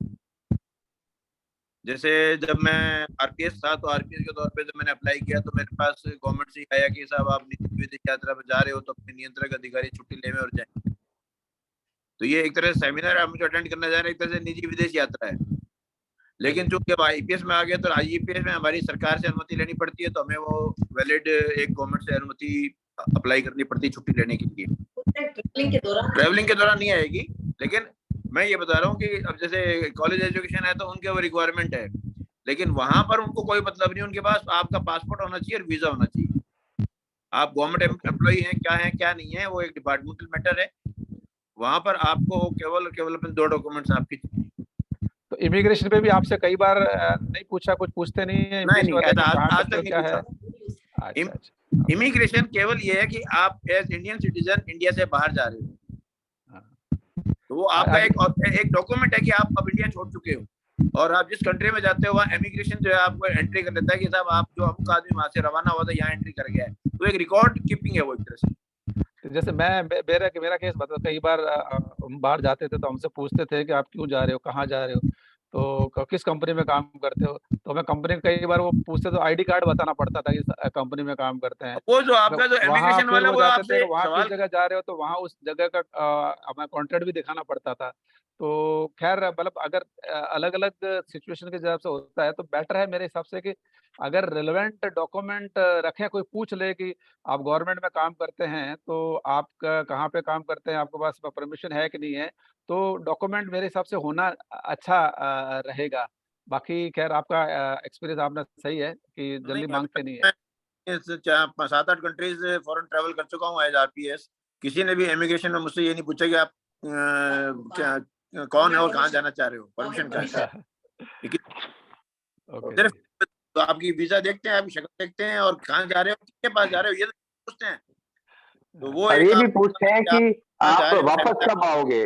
जैसे जब मैं आरपीएस था तो आरपीएस के तौर पे जब मैंने अप्लाई किया तो मेरे पास गवर्नमेंट से आया कि साहब आप निजी विदेश यात्रा पर जा रहे हो तो अपने नियंत्रक अधिकारी छुट्टी लेवे और जाए। तो ये एक तरह से सेमिनार आप मुझे अटेंड करना जा रहे हैं, एक तरह से निजी विदेश यात्रा है। लेकिन जो जब आईपीएस में आ गया तो आईपीएस में हमारी सरकार से अनुमति लेनी पड़ती है, तो हमें वो वैलिड एक गवर्नमेंट से अनुमति अप्लाई करनी पड़ती है छुट्टी लेने के लिए। ट्रैवलिंग के दौरान नहीं आएगी, लेकिन मैं ये बता रहा हूँ कि अब जैसे कॉलेज एजुकेशन है तो उनके वो रिक्वायरमेंट है, लेकिन वहां पर उनको कोई मतलब नहीं, उनके पास आपका पासपोर्ट होना चाहिए और वीजा होना चाहिए। आप गवर्नमेंट एम्प्लॉई हैं, क्या नहीं है, वो एक डिपार्टमेंटल मैटर है। वहां पर आपको केवल अपने 2 डॉक्यूमेंट्स आपकी। तो इमिग्रेशन पे भी आपसे कई बार नहीं पूछा, कुछ पूछते नहीं है? नहीं, आज तक नहीं पूछा। इमिग्रेशन केवल ये है कि आप एज इंडियन सिटीजन इंडिया से बाहर जा रहे हो, तो वो आपका एक डॉक्यूमेंट है कि आप अब इंडिया छोड़ चुके हो। और आप जिस कंट्री में जाते हो वहाँ इमिग्रेशन जो है आपको एंट्री कर लेता है कि साहब आप जो अमुक आदमी वहां से रवाना हुआ था यहाँ एंट्री कर गया है। तो एक रिकॉर्ड कीपिंग है वो एक तरह से। तो जैसे मेरा केस बता, कई बार हम बाहर जाते थे तो हमसे पूछते थे कि आप क्यों जा रहे हो, कहाँ जा रहे हो, तो किस कंपनी में काम करते हो, तो हमें कंपनी कई बार वो पूछते तो आईडी कार्ड बताना पड़ता था कि कंपनी में काम करते हैं। वो जो आपका जो वहाँ इमिग्रेशन फिर वाला वो वो जाते आपसे थे वहाँ किस सवाल जगह जा रहे हो, तो वहाँ उस जगह का हमें कॉन्ट्रैक्ट भी दिखाना पड़ता था। तो खैर मतलब अगर अलग अलग सिचुएशन के हिसाब से होता है तो बेटर है मेरे हिसाब से कि अगर रिलेवेंट डॉक्यूमेंट रखें, कोई पूछ ले कि आप गवर्नमेंट में काम करते हैं तो आप कहाँ पे काम करते हैं, आपके पास परमिशन है कि नहीं है, तो डॉक्यूमेंट मेरे हिसाब से होना अच्छा रहेगा। बाकी खैर आपका एक्सपीरियंस आपने सही है कि जल्दी मांगते नहीं है। 7-8 कंट्रीज फॉरेन ट्रैवल कर चुका हूँ एज आरपीएस। किसी ने भी इमिग्रेशन में मुझसे ये नहीं पूछा कि आप कौन है और कहाँ जाना चाह रहे हो, परमिशन क्या है। सिर्फ तो आपकी वीजा देखते हैं, आपकी शक्ल देखते हैं और कहाँ जा रहे हो, किसके पास जा रहे हो, ये तो पूछते हैं। तो वो और एक ये भी पूछते हैं कि आप रहे हो, वापस कब आओगे,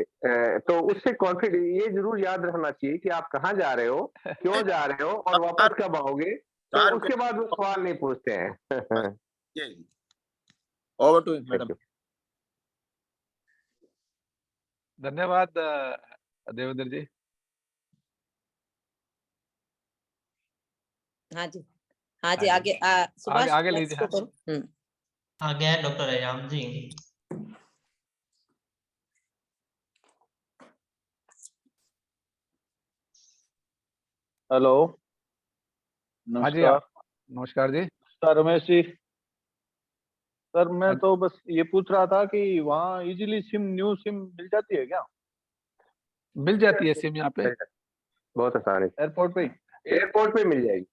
तो उससे कॉन्फिडेंस ये जरूर याद रखना चाहिए कि आप कहाँ जा रहे हो, क्यों जा रहे हो और वापस कब आओगे, तो उसके बाद वो सवाल नहीं पूछते हैं। Over to madam. धन्यवाद देवेंद्र जी। हाँ जी, हाँ जी, आगे सुभाष आगे next लीजिए। को करो। आगे है डॉक्टर अयाम जी। हेलो, हाँ जी, नमस्कार। नमस्कार जी। सर रमेश जी, सर मैं तो बस ये पूछ रहा था कि वहाँ इजीली न्यू सिम मिल जाती है क्या? मिल जाती है सिम यहाँ पे बहुत आसानी से एयरपोर्ट पे मिल जाएगी।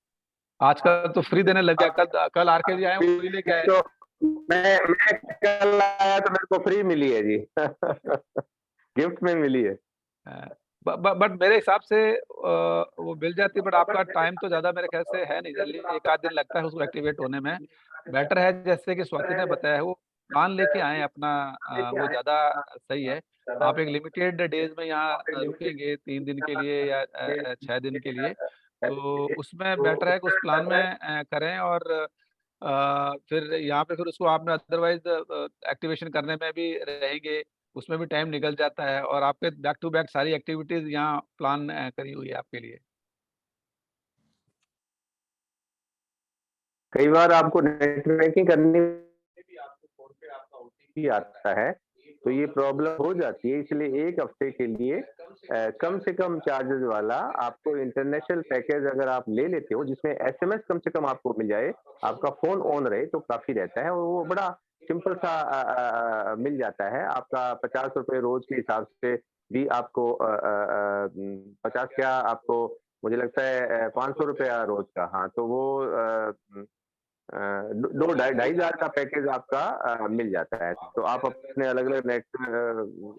आजकल तो फ्री देने लग गया। कल आरके जी आए फ्री लेके आए। तो मैं कल आया तो मेरे को फ्री मिली है जी। गिफ्ट में मिली है। बट मेरे हिसाब से वो मिल जाती है, बट आपका टाइम तो ज्यादा मेरे ख्याल से है नहीं, जल्दी 1 आध दिन लगता है उसको एक्टिवेट होने में। बेटर है जैसे कि स्वाति ने बताया, वो प्लान लेके आए अपना, वो ज्यादा सही है। आप एक लिमिटेड डेज में यहाँ रुकेंगे 3 दिन के लिए या 6 दिन के लिए, तो उसमें बेटर है कि उस प्लान में करें और फिर यहाँ पे फिर उसको आपने अदरवाइज एक्टिवेशन करने में भी रहेंगे, उसमें भी टाइम निकल जाता है और आपके बैक टू बैक सारी एक्टिविटीज यहाँ प्लान करी हुई है आपके लिए। कई बार आपको नेट बैंकिंग करनी भी आपको फोन पे आपका ओटीपी आता है, तो ये प्रॉब्लम हो जाती है। इसलिए 1 हफ्ते के लिए कम से कम चार्जेस वाला आपको इंटरनेशनल पैकेज अगर आप ले लेते हो, जिसमें एसएमएस कम से कम आपको मिल जाए, आपका फोन ऑन रहे, तो काफी रहता है और वो बड़ा सिंपल सा मिल जाता है। आपका 50 रुपए रोज के हिसाब से भी आपको 50 क्या आपको, मुझे लगता है 500 रुपया रोज का। हाँ, तो वो 2-2-2.5 का पैकेज आपका मिल जाता है। तो आप अपने अलग-अलग नेट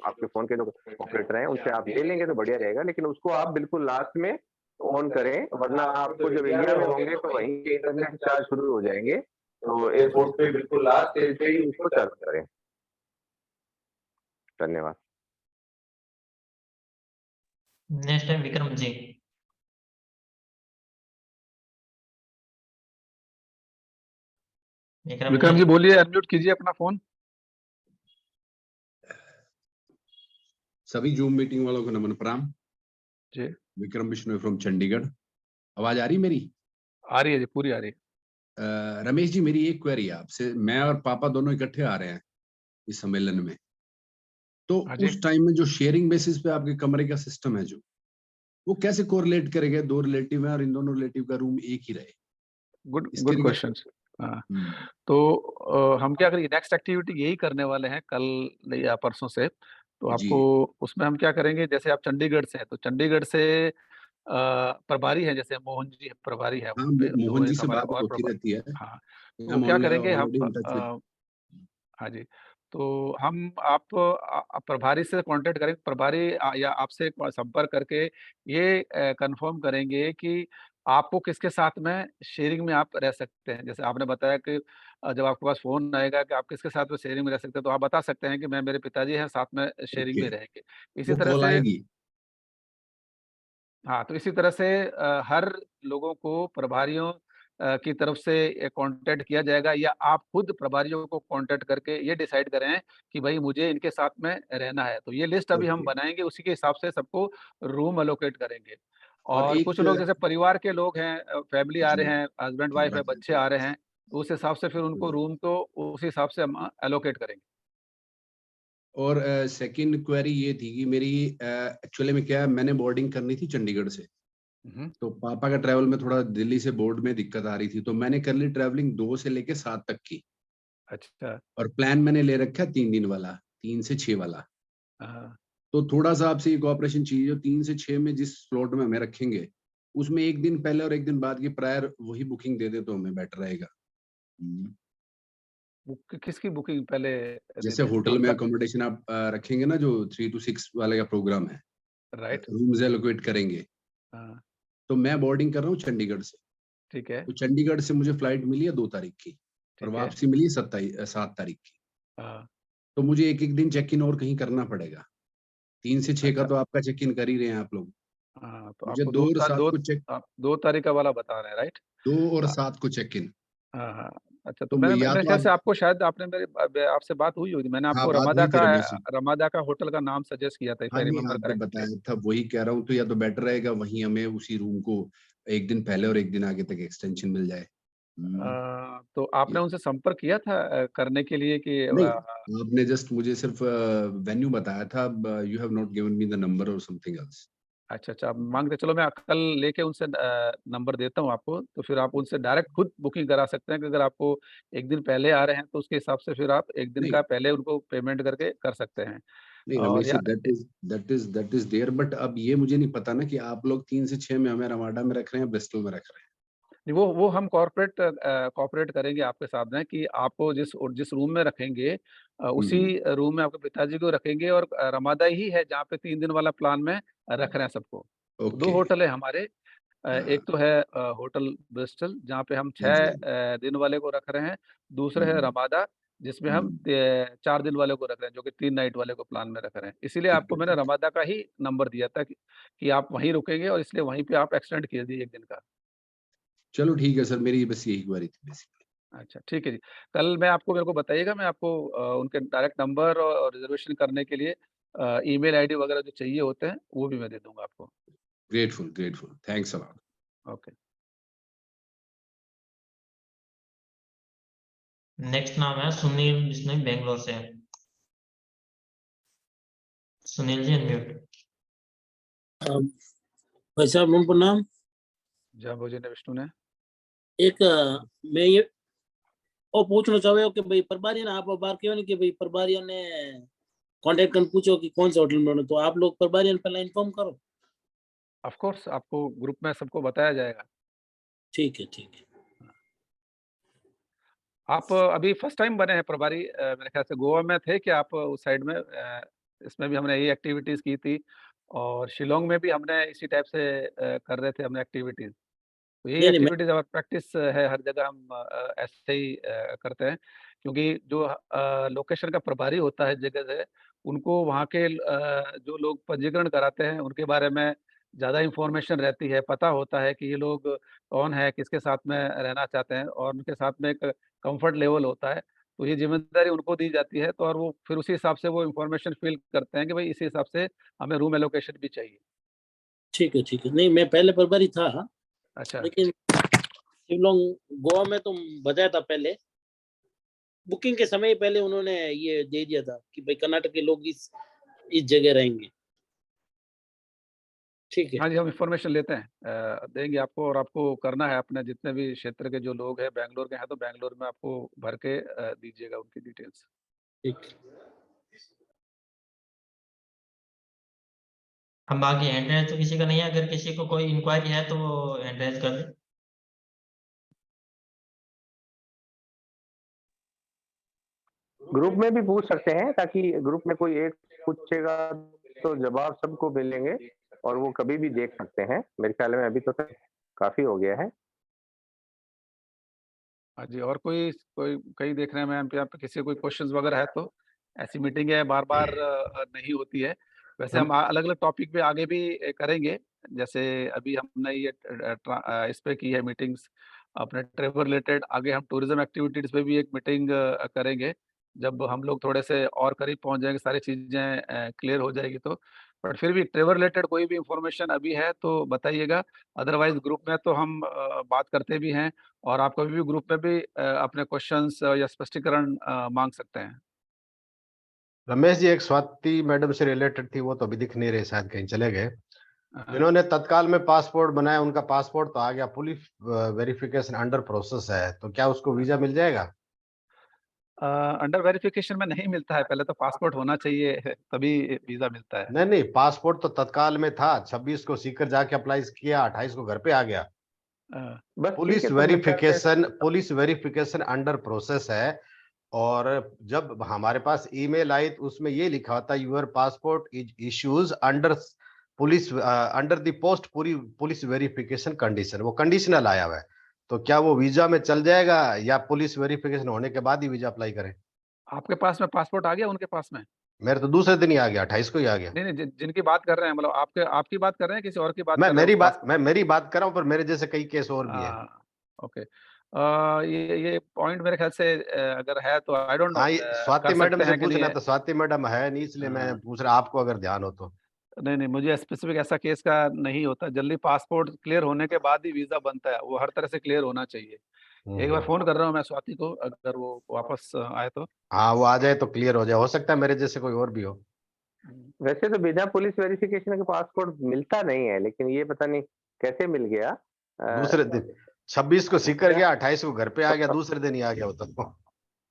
आपके फोन के जो ऑपरेटर हैं उनसे आप ले लेंगे तो बढ़िया रहेगा, लेकिन उसको आप बिल्कुल लास्ट में ऑन करें, वरना आपको जब इंडिया में होंगे तो वहीं के इंटरनेट चार्ज शुरू हो जाएंगे, तो एयरपोर्ट पे बिल्कुल लास्ट स्टेज पे ही उसको चालू करें। धन्यवाद। नेक्स्ट है विक्रम जी। विक्रम जी बोलिए, अनम्यूट कीजिए अपना फोन। सभी जूम मीटिंग वालों को नमन प्रणाम जी। विक्रम बिश्नोई फ्रॉम चंडीगढ़। आवाज आ रही मेरी? आ रही है जी, पूरी आ रही है। रमेश जी, मेरी एक क्वेरी है आपसे। मैं और पापा दोनों इकट्ठे आ रहे हैं इस सम्मेलन में, तो उस टाइम में जो शेयरिंग बेसिस पे आपके कमरे का सिस्टम है, जो वो कैसे कोरिलेट करेगा? 2 रिलेटिव हैं और इन दोनों रिलेटिव का रूम एक ही रहे। Good question. हाँ, तो हम क्या करेंगे, नेक्स्ट एक्टिविटी यही करने वाले हैं कल या परसों से। तो आपको उसमें हम क्या करेंगे, जैसे आप चंडीगढ़ से हैं तो चंडीगढ़ से प्रभारी है, जैसे मोहन जी प्रभारी है वहाँ पे, मोहन जी एक से हमारे बात और होती रहती है। हाँ, तो क्या करेंगे हम, हाँ जी, तो हम आप प्रभारी से कांटेक्ट करेंगे, प्रभारी या आपसे संपर्क करके ये कंफर्म करेंगे कि आपको किसके साथ में शेयरिंग में आप रह सकते हैं। जैसे आपने बताया कि जब आपके पास फोन आएगा कि आप किसके साथ में शेयरिंग में रह सकते हैं, तो आप बता सकते हैं कि मैं, मेरे पिताजी हैं साथ में शेयरिंग में रहेंगे। इसी तरह से हाँ, तो इसी तरह से हर लोगों को प्रभारियों की तरफ से कांटेक्ट किया जाएगा, या आप खुद प्रभारियों को कांटेक्ट करके ये डिसाइड करें कि भाई मुझे इनके साथ में रहना है। तो ये लिस्ट अभी हम ओके। बनाएँगे, उसी के हिसाब से सबको रूम एलोकेट करेंगे। और और एक कुछ लोग जैसे परिवार के लोग हैं, फैमिली आ जी, रहे हैं, हस्बैंड वाइफ है, बच्चे आ रहे हैं, तो उस हिसाब से फिर उनको जी। रूम तो उस हिसाब से हम एलोकेट करेंगे। और सेकंड क्वेरी ये थी कि मेरी एक्चुअली में क्या है, मैंने बोर्डिंग करनी थी चंडीगढ़ से, हुँ, तो पापा का ट्रैवल में थोड़ा दिल्ली से बोर्ड में दिक्कत आ रही थी, तो मैंने कर ली ट्रैवलिंग 2 से लेके 7 तक की। अच्छा। और प्लान मैंने ले रखा है 3 दिन वाला, 3 से 6 वाला। हाँ। तो थोड़ा-सा आपसे ये कोऑपरेशन चाहिए, जो 3 से 6 में जिस स्लॉट में हमें रखेंगे, उसमें 1 दिन पहले और 1 दिन बाद की प्रायर वही बुकिंग दे दे तो हमें बेटर रहेगा। बुक किसकी बुकिंग पहले दे जैसे दें? होटल स्लॉट में का? अकोमोडेशन आप रखेंगे ना, जो 3 to 6 वाले का प्रोग्राम है, राइट। रूम्स एलोकेट करेंगे। हाँ, तो मैं बोर्डिंग कर रहा हूँ चंडीगढ़ से। ठीक है, तो चंडीगढ़ से मुझे फ्लाइट मिली है 2 तारीख की और ठीक है। वापसी मिली है 7 तारीख की। हाँ, तो मुझे 1-1 दिन चेक इन और कहीं करना पड़ेगा। 3 से 6 का अच्छा। तो आपका चेक इन कर ही रहे हैं आप लोग। हाँ, तो मुझे आपको 2 और 7 को चेक आप 2 तारीख का वाला बता रहे हैं, राइट? 2 और हाँ, 7 को चेक इन। हाँ, हाँ। अच्छा, तो तो मैंने या मेरे तो ख्याल से आप आपको शायद आपने मेरे आपसे बात हुई होगी। मैंने हाँ, आपको बात हुई थी रमेश जी। रमादा का होटल का नाम सजेस्ट किया था, इफ हाँ आई जी, रिमेंबर आपने करेक्टली। बताया था, वही कह रहा हूँ, तो या तो बेटर रहेगा वहीं हमें उसी रूम को 1 दिन पहले और 1 दिन आगे तक एक्सटेंशन मिल जाए। तो आपने ये उनसे संपर्क किया था करने के लिए कि नहीं, आपने जस्ट मुझे सिर्फ वेन्यू बताया था, you have not given me the number और समथिंग एल्स। अच्छा, अच्छा, आप माँगते चलो मैं कल लेके उनसे नंबर देता हूँ आपको, तो फिर आप उनसे डायरेक्ट खुद बुकिंग करा सकते हैं कि अगर आपको 1 दिन पहले आ रहे हैं, तो उसके हिसाब से फिर आप 1 दिन नहीं, का पहले उनको पेमेंट करके कर सकते हैं। नहीं और रमेश जी, या दैट इज़ देयर, बट अब ये मुझे नहीं पता ना कि आप लोग 3 से 6 में हमें रमाडा में रख रहे हैं, ब्रिस्टल में रख रहे हैं। नहीं, वो हम कॉर्पोरेट करेंगे आपके साथ में कि आपको जिस रूम में रखेंगे हुँ, उसी हुँ। रूम में आपके पिताजी को रखेंगे, और रमादा ही है जहाँ पे 3 दिन वाला प्लान में रख रहे हैं सबको। तो 2 ओके। होटल है हमारे। हाँ, एक तो है होटल ब्रिस्टल जहाँ पे हम हाँ 6 जी, हाँ जी। दिन वाले को रख रहे हैं। दूसरा है हुँ, रमादा जिसमें हम हुँ। 4 दिन वाले को रख रहे हैं, जो कि 3 नाइट वाले को प्लान में रख रहे हैं। इसीलिए ठीक आपको है, मैंने ठीक है। रमादा का ही नंबर दिया था कि आप वहीं रुकेंगे, और इसलिए वहीं पे आप एक्सटेंड कीजिए 1 दिन का। चलो ठीक है सर, मेरी बस यही क्वेरी थी बेसिकली। अच्छा, ठीक है जी। कल मेरे को बताइएगा, मैं आपको उनके डायरेक्ट नंबर और रिज़र्वेशन करने के लिए ईमेल आईडी वगैरह जो चाहिए होते हैं, वो भी मैं दे दूँगा आपको। Grateful, grateful. Thanks a lot. Okay. Next नाम है सुनील बिश्नोई, बैंगलोर से। सुनील जी अनम्यूट। भाई साहब नमो प्रणाम। जय भोजन विष्णु ने। एक मैं ये और पूछना चाहे कि भाई प्रभारी ने आप बार क्यों नहीं कि भाई प्रभारियों ने कांटेक्ट कर पूछो कि कौन से होटल में होना, तो आप लोग प्रभारियों ने पहले इन्फॉर्म करो। ऑफ कोर्स आपको ग्रुप में सबको बताया जाएगा। ठीक है, ठीक है। आप अभी फर्स्ट टाइम बने हैं प्रभारी, मेरे ख्याल से गोवा में थे कि आप उस साइड में इसमें भी हमने यही एक्टिविटीज़ की थी, और शिलांग में भी हमने इसी टाइप से कर रहे थे हमने एक्टिविटीज़। तो यही नहीं नहीं मैं एक्टिविटीज़ हमारी प्रैक्टिस है, हर जगह हम ऐसे ही करते हैं, क्योंकि जो लोकेशन का प्रभारी होता है जगह से, उनको वहाँ के जो लोग पंजीकरण कराते हैं, उनके बारे में ज़्यादा इन्फॉर्मेशन रहती है, पता होता है कि ये लोग कौन है, किसके साथ में रहना चाहते हैं, और उनके साथ में एक कम्फर्ट लेवल होता है। तो ये ज़िम्मेदारी उनको दी जाती है, तो और वो फिर उसी हिसाब से वो इन्फॉर्मेशन फ़िल करते हैं कि भई इसी हिसाब से हमें रूम एलोकेशन भी चाहिए। ठीक है, ठीक है। नहीं मैं पहले प्रभारी था, अच्छा। लेकिन शिलोंग गोवा में तो बताया था पहले, बुकिंग के समय पहले उन्होंने ये दे दिया था कि भाई कर्नाटक के लोग इस जगह रहेंगे। ठीक है। हाँ जी, हम इन्फॉर्मेशन लेते हैं, देंगे आपको, और आपको करना है अपने जितने भी क्षेत्र के जो लोग हैं, बैंगलोर के हैं तो बैंगलोर में आपको भर के दीजिएगा उनकी डिटेल्स। ठीक। हम बाकी हैंड रेज तो किसी का नहीं है, अगर किसी को कोई इंक्वायरी है तो वो हैंड रेज कर दे। ग्रुप में भी पूछ सकते हैं, ताकि ग्रुप में कोई एक पूछेगा तो जवाब सबको मिलेंगे और वो कभी भी देख सकते हैं। मेरे ख्याल में अभी तो काफी हो गया है। हाँ जी, और कोई कोई कहीं देख रहे हैं मैम, यहाँ पे किसी को कोई क्वेश्चंस वगैरह है तो, ऐसी मीटिंग है बार-बार नहीं होती है, वैसे हम अलग अलग टॉपिक पे आगे भी करेंगे, जैसे अभी हमने ये इस पे की है मीटिंग्स अपने ट्रेवल रिलेटेड, आगे हम टूरिज्म एक्टिविटीज पे भी एक मीटिंग करेंगे जब हम लोग थोड़े से और करीब पहुंच जाएंगे, सारी चीजें क्लियर हो जाएगी तो। बट फिर भी ट्रेवल रिलेटेड कोई भी इंफॉर्मेशन अभी है तो बताइएगा, अदरवाइज ग्रुप में तो हम बात करते भी हैं और आप कभी भी ग्रुप में भी अपने क्वेश्चंस या स्पष्टीकरण मांग सकते हैं। रमेश जी, एक स्वाति मैडम से रिलेटेड थी, वो तो अभी दिख नहीं रहे, शायद कहीं चले गए। जिन्होंने तत्काल में पासपोर्ट बनाया उनका पासपोर्ट तो आ गया, पुलिस वेरिफिकेशन अंडर प्रोसेस है, तो क्या उसको वीजा मिल जाएगा? अंडर वेरिफिकेशन में नहीं मिलता है, पहले तो पासपोर्ट होना चाहिए तभी वीजा मिलता है। नहीं, पासपोर्ट तो तत्काल में था, 26 को सीकर जाके अप्लाई किया, 28 को घर पे आ गया। पुलिस वेरिफिकेशन अंडर प्रोसेस है, और जब हमारे पास ईमेल आई तो उसमें ये लिखा होता है your passport is issued under police under the post police verification condition, वो कंडीशनल आया हुआ है। तो क्या वो वीजा में चल जाएगा या पुलिस वेरिफिकेशन होने के बाद ही वीजा अप्लाई करें? आपके पास में पासपोर्ट आ गया, उनके पास में? मेरे तो दूसरे दिन ही आ गया, 28 को ही आ गया। नहीं, जिनकी बात कर रहे हैं, मतलब आपकी बात कर रहे हैं, किसी और की बात मैं मेरी बात कर रहा हूँ, पर मेरे जैसे कई केस और भी है। ओके, ये पॉइंट मेरे ख्याल से अगर है तो I don't know. Swati madam से पूछना, तो स्वाति मैडम है नहीं, इसलिए मैं पूछ रहा, आपको अगर ध्यान हो तो। नहीं, मुझे स्पेसिफिक ऐसा केस का नहीं होता, जल्दी पासपोर्ट क्लियर होने के बाद ही वीजा बनता है, वो हर तरह से क्लियर होना चाहिए। एक बार फोन कर रहा हूँ मैं स्वाति को, अगर वो वापस आए तो। हाँ, वो आ जाए तो क्लियर हो जाए, हो सकता है मेरे जैसे कोई और भी हो। वैसे तो बिना पुलिस वेरिफिकेशन के पासपोर्ट मिलता नहीं है, लेकिन ये पता नहीं कैसे मिल गया। दूसरे दिन 26 को सीकर गया, 28 को घर पे आ गया, दूसरे दिन ही आ गया वो तो।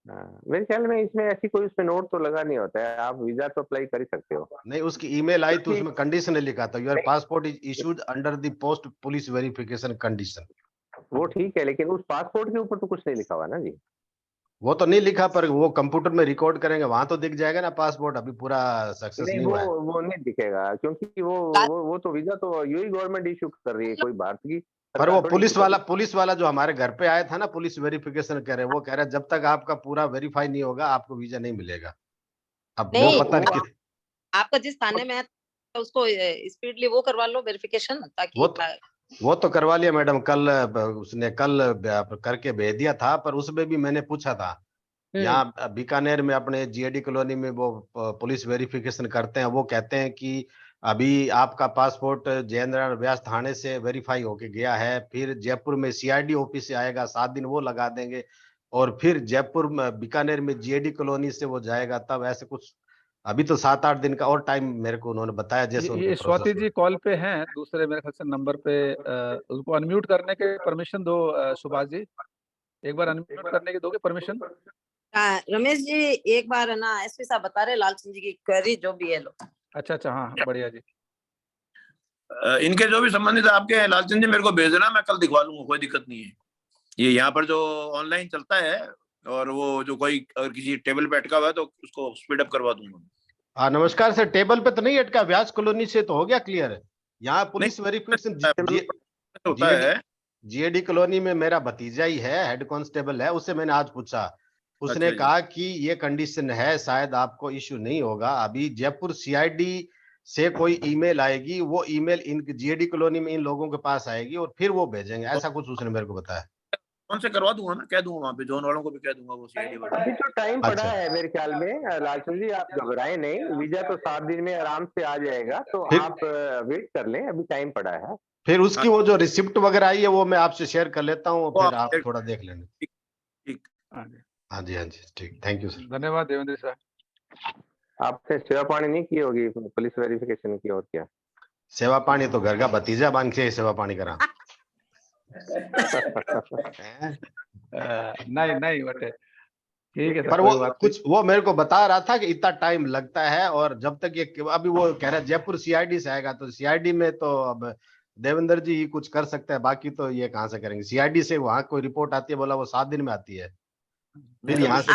मेरे ख्याल में इसमें ऐसी कोई उसमें नोट तो लगा नहीं होता है, आप वीजा तो अप्लाई कर ही सकते हो। नहीं, उसकी ईमेल आई तो उसमें कंडीशन लिखा था your passport is issued under the post police verification condition. वो ठीक है, लेकिन उस पासपोर्ट के ऊपर तो कुछ नहीं लिखा हुआ ना जी। वो तो नहीं लिखा, पर वो कंप्यूटर में रिकॉर्ड करेंगे, वहां तो दिख जाएगा ना पासपोर्ट, अभी पूरा सक्सेस नहीं हुआ है। वो नहीं दिखेगा, क्योंकि वो तो वीजा तो यूही गवर्नमेंट इशू कर रही है, कोई भारत की। पर वो पुलिस वाला जो हमारे घर पे आया था ना, पुलिस वेरिफिकेशन कह रहे, वो कह रहे जब तक आपका पूरा वेरीफाई नहीं होगा आपको वीजा नहीं मिलेगा। अब वो पता नहीं आपका जिस थाने में है उसको स्पीडली वो करवा लो वेरिफिकेशन, ताकि वो तो करवा लिया मैडम, उसने कल करके भेज दिया था, पर उसमें भी मैंने पूछा था, यहाँ बीकानेर में अपने जीएडी कॉलोनी में वो पुलिस वेरिफिकेशन करते हैं, वो कहते हैं कि अभी आपका पासपोर्ट जयेंद्र व्यास थाने से वेरीफाई होके गया है, फिर जयपुर में सीआईडी ऑफिस से आएगा, 7 दिन वो लगा देंगे, और फिर जयपुर में बीकानेर में जीएडी कॉलोनी से वो जाएगा, तब ऐसे कुछ अभी तो 7-8 दिन का और टाइम मेरे को उन्होंने बताया। जैसे ये स्वाति जी कॉल पे हैं दूसरे मेरे ख्याल से नंबर पे, उसको अनम्यूट करने के परमिशन दो सुभाष जी, एक बार अनम्यूट करने की दोगे परमिशन? रमेश जी एक बार है ना, एसपी साहब बता रहे लालचंद जी की क्वेरी जो भी है लो। अच्छा, हाँ, बढ़िया जी। इनके जो भी संबंधित आपके लालचंद जी मेरे को भेज देना, मैं कल दिखवा लूंगा, कोई दिक्कत नहीं है। ये यहाँ पर जो ऑनलाइन चलता है, और वो जो कोई अगर किसी टेबल पे अटका हुआ है तो उसको स्पीड अप करवा दूंगा। हाँ, नमस्कार सर, टेबल पे तो नहीं अटका, व्यास कॉलोनी से तो हो गया क्लियर। यहाँ पुलिस वेरिफिकेशन होता है, जीएडी कॉलोनी में मेरा भतीजा ही है, हेड कांस्टेबल है, उससे मैंने आज पूछा, उसने कहा कि ये कंडीशन है, शायद आपको इश्यू नहीं होगा। अभी जयपुर सीआईडी से कोई ईमेल आएगी, वो ईमेल इन जीएडी कॉलोनी में इन लोगों के पास आएगी और फिर वो भेजेंगे, ऐसा कुछ उसने मेरे को बताया। कौन से करवा दूंगा, मैं कह दूंगा वहाँ पे जोन वालों को भी कह दूंगा, वो सीआईडी वाले। अभी तो टाइम पड़ा है मेरे ख्याल में लालचंद जी, आप घबराए नहीं, वीजा तो 7 दिन में आराम से आ जाएगा, तो आप वेट कर लें, अभी टाइम पड़ा है। फिर उसकी वो जो रिसिप्ट वगैरह आई है वो मैं आपसे शेयर कर लेता हूँ, फिर आप थोड़ा देख लेना। ठीक, हाँ जी, ठीक, थैंक यू सर। धन्यवाद देवेंद्र सर। आपने सेवा पानी नहीं की होगी पुलिस वेरिफिकेशन की, और क्या सेवा पानी तो घर का भतीजा बन के सेवा पानी करा। नहीं बटे ठीक है, पर वो मेरे को बता रहा था कि इतना टाइम लगता है, और जब तक ये अभी वो कह रहा है जयपुर सीआईडी से आएगा, तो सीआईडी में तो अब देवेंद्र जी ही कुछ कर सकते हैं, बाकी तो ये कहाँ से करेंगे। सीआईडी से वहाँ कोई रिपोर्ट आती है, बोला वो 7 दिन में आती है, फिर यहाँ से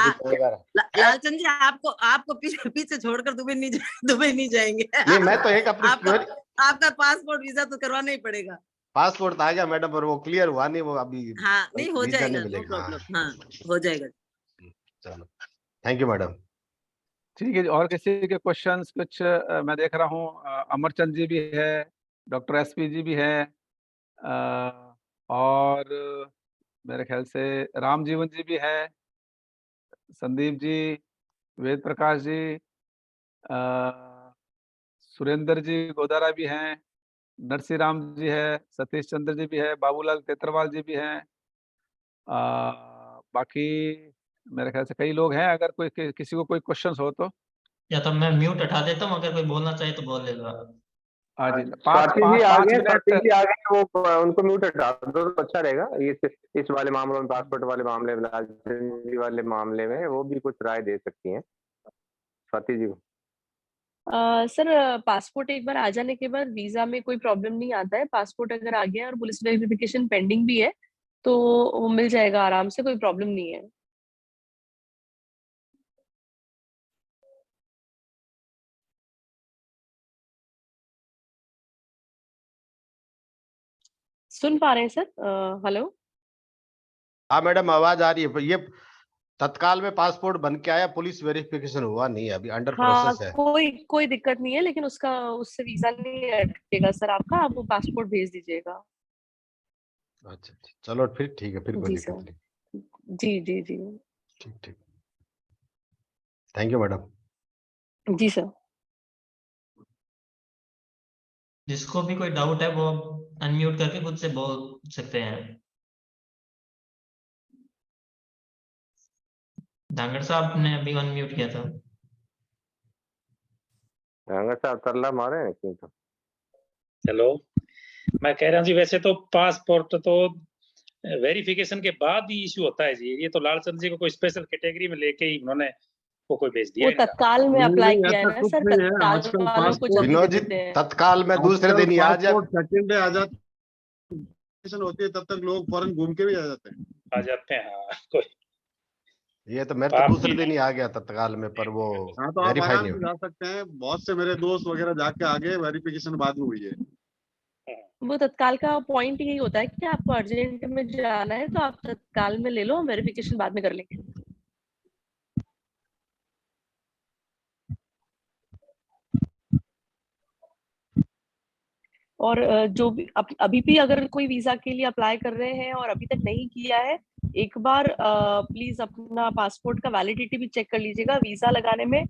लालचंद जी आपको पीछे छोड़कर दुबई नहीं जाएंगे। नहीं, मैं तो एक अपनी आपका पासपोर्ट वीजा तो करवाना ही पड़ेगा। पासपोर्ट आ गया मैडम, पर वो क्लियर हुआ नहीं, वो अभी हाँ नहीं हो जाएगा, नो प्रॉब्लम, हाँ हो जाएगा। चलो, थैंक यू मैडम। ठीक है जी, और किसी के क्वेश्चंस कुछ मैं देख रहा हूँ अमरचंद जी भी है, डॉक्टर एसपी जी भी है, और मेरे ख्याल से राम जीवन जी भी है, संदीप जी, वेद प्रकाश जी, सुरेंद्र जी गोदारा भी हैं, नरसी राम जी है, सतीश चंद्र जी भी है, बाबूलाल तेतरवाल जी भी हैं। बाकी मेरे ख्याल से कई लोग हैं, अगर कोई किसी को कोई क्वेश्चंस हो तो। या तो मैं म्यूट हटा देता हूँ, अगर कोई बोलना चाहे तो बोल लेगा। हाँ जी, स्वाति जी आ पाँच गए, मिनट। स्वाति जी आ गए, वो उनको म्यूट हटा दो तो अच्छा रहेगा। इस वाले मामलों में, पासपोर्ट वाले मामले में, राजनीति वाले मामले में वो भी कुछ राय दे सकती हैं स्वाति जी को। सर पासपोर्ट एक बार आ जाने के बाद वीजा में कोई प्रॉब्लम नहीं आता है। पासपोर्ट अगर आ गया और पुलिस वेरिफिकेशन पेंडिंग भी है तो वो मिल जाएगा आराम से, कोई प्रॉब्लम नहीं है। सुन पा रहे हैं सर? हेलो। हाँ मैडम, आवाज आ रही है। ये तत्काल में पासपोर्ट बन के आया, पुलिस वेरिफिकेशन हुआ नहीं है, अभी अंडर हाँ, प्रोसेस है। कोई दिक्कत नहीं है, लेकिन उससे वीजा नहीं अटकेगा सर आपका। आप वो पासपोर्ट भेज दीजिएगा। अच्छा, चलो फिर ठीक है, फिर कोई जी दिक्कत सर। नहीं। जी जी जी। ठीक। Thank you madam. जी सर। जिसको भी कोई डाउट है वो अनम्यूट करके खुद से बोल सकते हैं। धांगड़ साहब ने अभी अनम्यूट किया था। धांगड़ साहब तल्ला मारे हैं क्यों? तो हेलो, मैं कह रहा हूँ जी, वैसे तो पासपोर्ट तो वेरिफिकेशन के बाद ही इशू होता है जी। ये तो लालचंद जी को कोई स्पेशल कैटेगरी में लेके ही उन्होंने वो कोई भेज दिया वो तत्काल में अप्लाई किया है ना सर, तत्काल आजकल वालों को जल्दी विनोद दे जी, देते हैं। तत्काल में दूसरे दिन ही आ जाए। सेकंड डे आ जाती होती है, तब तक लोग फौरन घूम के भी आ जाते हैं। हाँ, कोई ये तो मेरे तो दूसरे दिन ही आ गया तत्काल में, पर वो हाँ, तो आप वेरीफाई आराम नहीं से हुआ। जा सकते हैं। बहुत से मेरे दोस्त वगैरह जाके आगे, वेरिफिकेशन बाद में हुई है। वो तत्काल का पॉइंट यही होता है कि आपको अर्जेंट में जाना है तो आप तत्काल में ले लो, हम वेरिफिकेशन बाद में कर लेंगे। और जो भी अभी भी अगर कोई वीजा के लिए अप्लाई कर रहे हैं और अभी तक नहीं किया है, एक बार प्लीज अपना पासपोर्ट का वैलिडिटी भी चेक कर लीजिएगा। वीजा लगाने में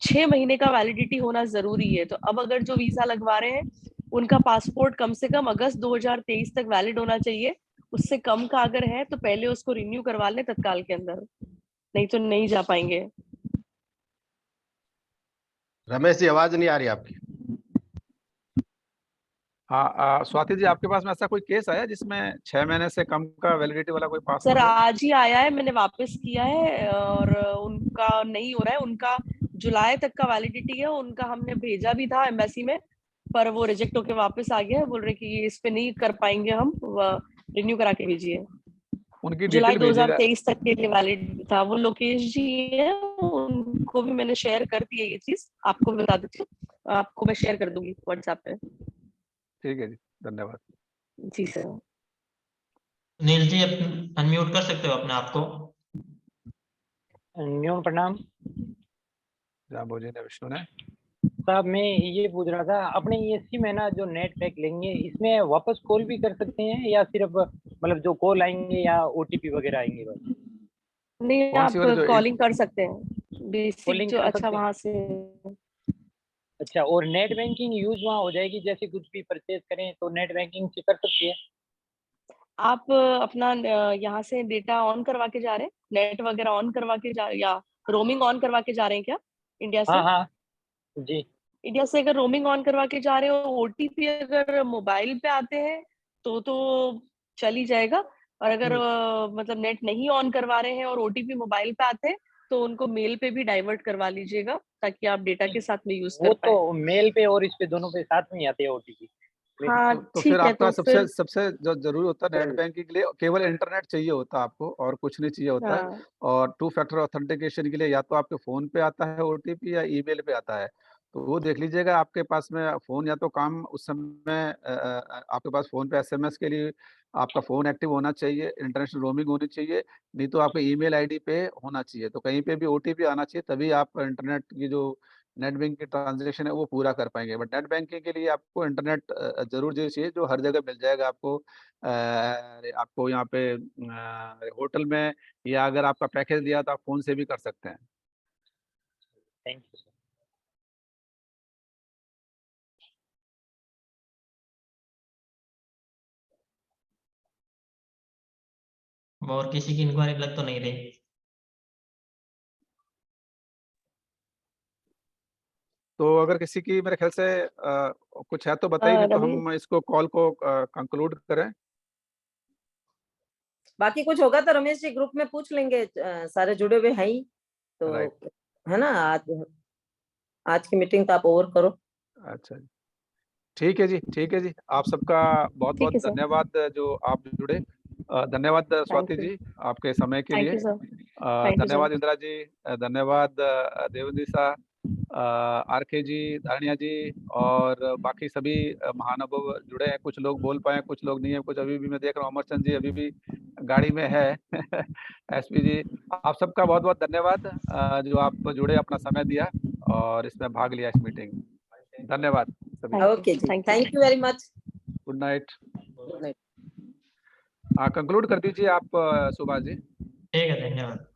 6 महीने का वैलिडिटी होना जरूरी है। तो अब अगर जो वीजा लगवा रहे हैं उनका पासपोर्ट कम से कम अगस्त 2023 तक वैलिड होना चाहिए। उससे कम का अगर है तो पहले उसको रिन्यू करवा लें तत्काल के अंदर, नहीं तो नहीं जा पाएंगे। रमेश जी, आवाज नहीं आ रही आपकी। हाँ, स्वाति जी, आपके पास में ऐसा कोई केस आया जिसमें 6 महीने से कम का वैलिडिटी वाला कोई सर पासपोर्ट है? आज ही आया है, मैंने वापस किया है और उनका नहीं हो रहा है। उनका जुलाई तक का वैलिडिटी है, उनका हमने भेजा भी था एम्बेसी में, पर वो रिजेक्ट होके वापस आ गया है। बोल रहे कि इस पे नहीं कर पाएंगे हम, रिन्यू करा के भेजिए। उनकी जुलाई डिटेल भेजिएगा। 2023 तक के लिए वैलिड था। वो लोकेश जी है, उनको भी मैंने शेयर कर दी है ये चीज, आपको भी बता देती हूँ। आपको मैं शेयर कर दूंगी व्हाट्सएप पे। ठीक है जी, धन्यवाद। जी सर। नील जी अनम्यूट कर सकते हो अपने आप को। न्यून प्रणाम बोलिए विष्णु ने। साहब, मैं ये पूछ रहा था, अपने ये सिम है ना जो नेट पैक लेंगे, इसमें वापस कॉल भी कर सकते हैं या सिर्फ मतलब जो कॉल आएंगे या ओटीपी वगैरह आएंगे बस? नहीं, आप कॉलिंग कर सकते हैं, बेसिक कॉलिंग जो कर अच्छा सकते हैं? वहां से। अच्छा, और नेट बैंकिंग यूज वहाँ हो जाएगी? जैसे कुछ भी परचेज करें तो नेट बैंकिंग से कर सकती है? आप अपना यहाँ से डेटा ऑन करवा के जा रहे हैं, नेट वगैरह ऑन करवा के जा, या रोमिंग ऑन करवा के जा रहे हैं क्या इंडिया से? हाँ जी। इंडिया से अगर रोमिंग ऑन करवा के जा रहे हो, ओटीपी अगर मोबाइल पे आते हैं तो चल ही जाएगा। और अगर मतलब नेट नहीं ऑन करवा रहे हैं और ओटीपी मोबाइल पे आते हैं तो उनको मेल पे भी डाइवर्ट करवा लीजिएगा, ताकि आप डेटा के साथ में यूज कर वो पाए। तो मेल पे और इस पे दोनों पे साथ में ही आते हैं ओटीपी। हाँ तो फिर ठीक है, आपका तो फिर सबसे जो जरूरी होता है नेट बैंकिंग के लिए, केवल इंटरनेट चाहिए होता है आपको, और कुछ नहीं चाहिए होता है। हाँ और 2 फैक्टर ऑथेंटिकेशन के लिए या तो आपके फोन पे आता है ओटीपी या ईमेल पे आता है। तो वो देख लीजिएगा। आपके पास में फ़ोन या तो काम उस समय आपके पास फ़ोन पे एसएमएस के लिए आपका फ़ोन एक्टिव होना चाहिए, इंटरनेशनल रोमिंग होनी चाहिए, नहीं तो आपके ईमेल आईडी पे होना चाहिए। तो कहीं पे भी ओटीपी आना चाहिए, तभी आप इंटरनेट की जो नेट बैंकिंग की ट्रांज़ैक्शन है वो पूरा कर पाएँगे। बट नेट बैंकिंग के लिए आपको इंटरनेट ज़रूर चाहिए, जो हर जगह मिल जाएगा आपको। आपको यहाँ पे होटल में, या अगर आपका पैकेज लिया तो आप फ़ोन से भी कर सकते हैं। Thank you sir. और किसी की इंक्वायरी लग तो नहीं रही? तो अगर किसी की मेरे ख्याल से कुछ है तो बताइए, नहीं तो हम इसको कॉल को कंक्लूड करें। बाकी कुछ होगा तो रमेश जी ग्रुप में पूछ लेंगे, सारे जुड़े हुए हैं ही तो, है ना। आज की मीटिंग तो आप ओवर करो। अच्छा जी, ठीक है जी, ठीक है जी। आप सबका बहुत बहुत धन्यवाद जो आप जुड़े। धन्यवाद स्वाति जी आपके समय के लिए। धन्यवाद इंदिरा जी, धन्यवाद देवेंद्र साह, आरके जी, धारणिया जी और बाकी सभी महानुभाव जुड़े हैं। कुछ लोग बोल पाए, कुछ लोग नहीं है, कुछ अभी भी मैं देख रहा हूँ अमरचंद जी अभी भी गाड़ी में है। एसपी जी, आप सबका बहुत बहुत धन्यवाद जो आप जुड़े, अपना समय दिया और इसमें भाग लिया इस मीटिंग में। धन्यवाद सभी। ओके जी, thank you very much. Good night. Good night. Conclude कर दीजिए आप सुभाष जी। ठीक है, धन्यवाद।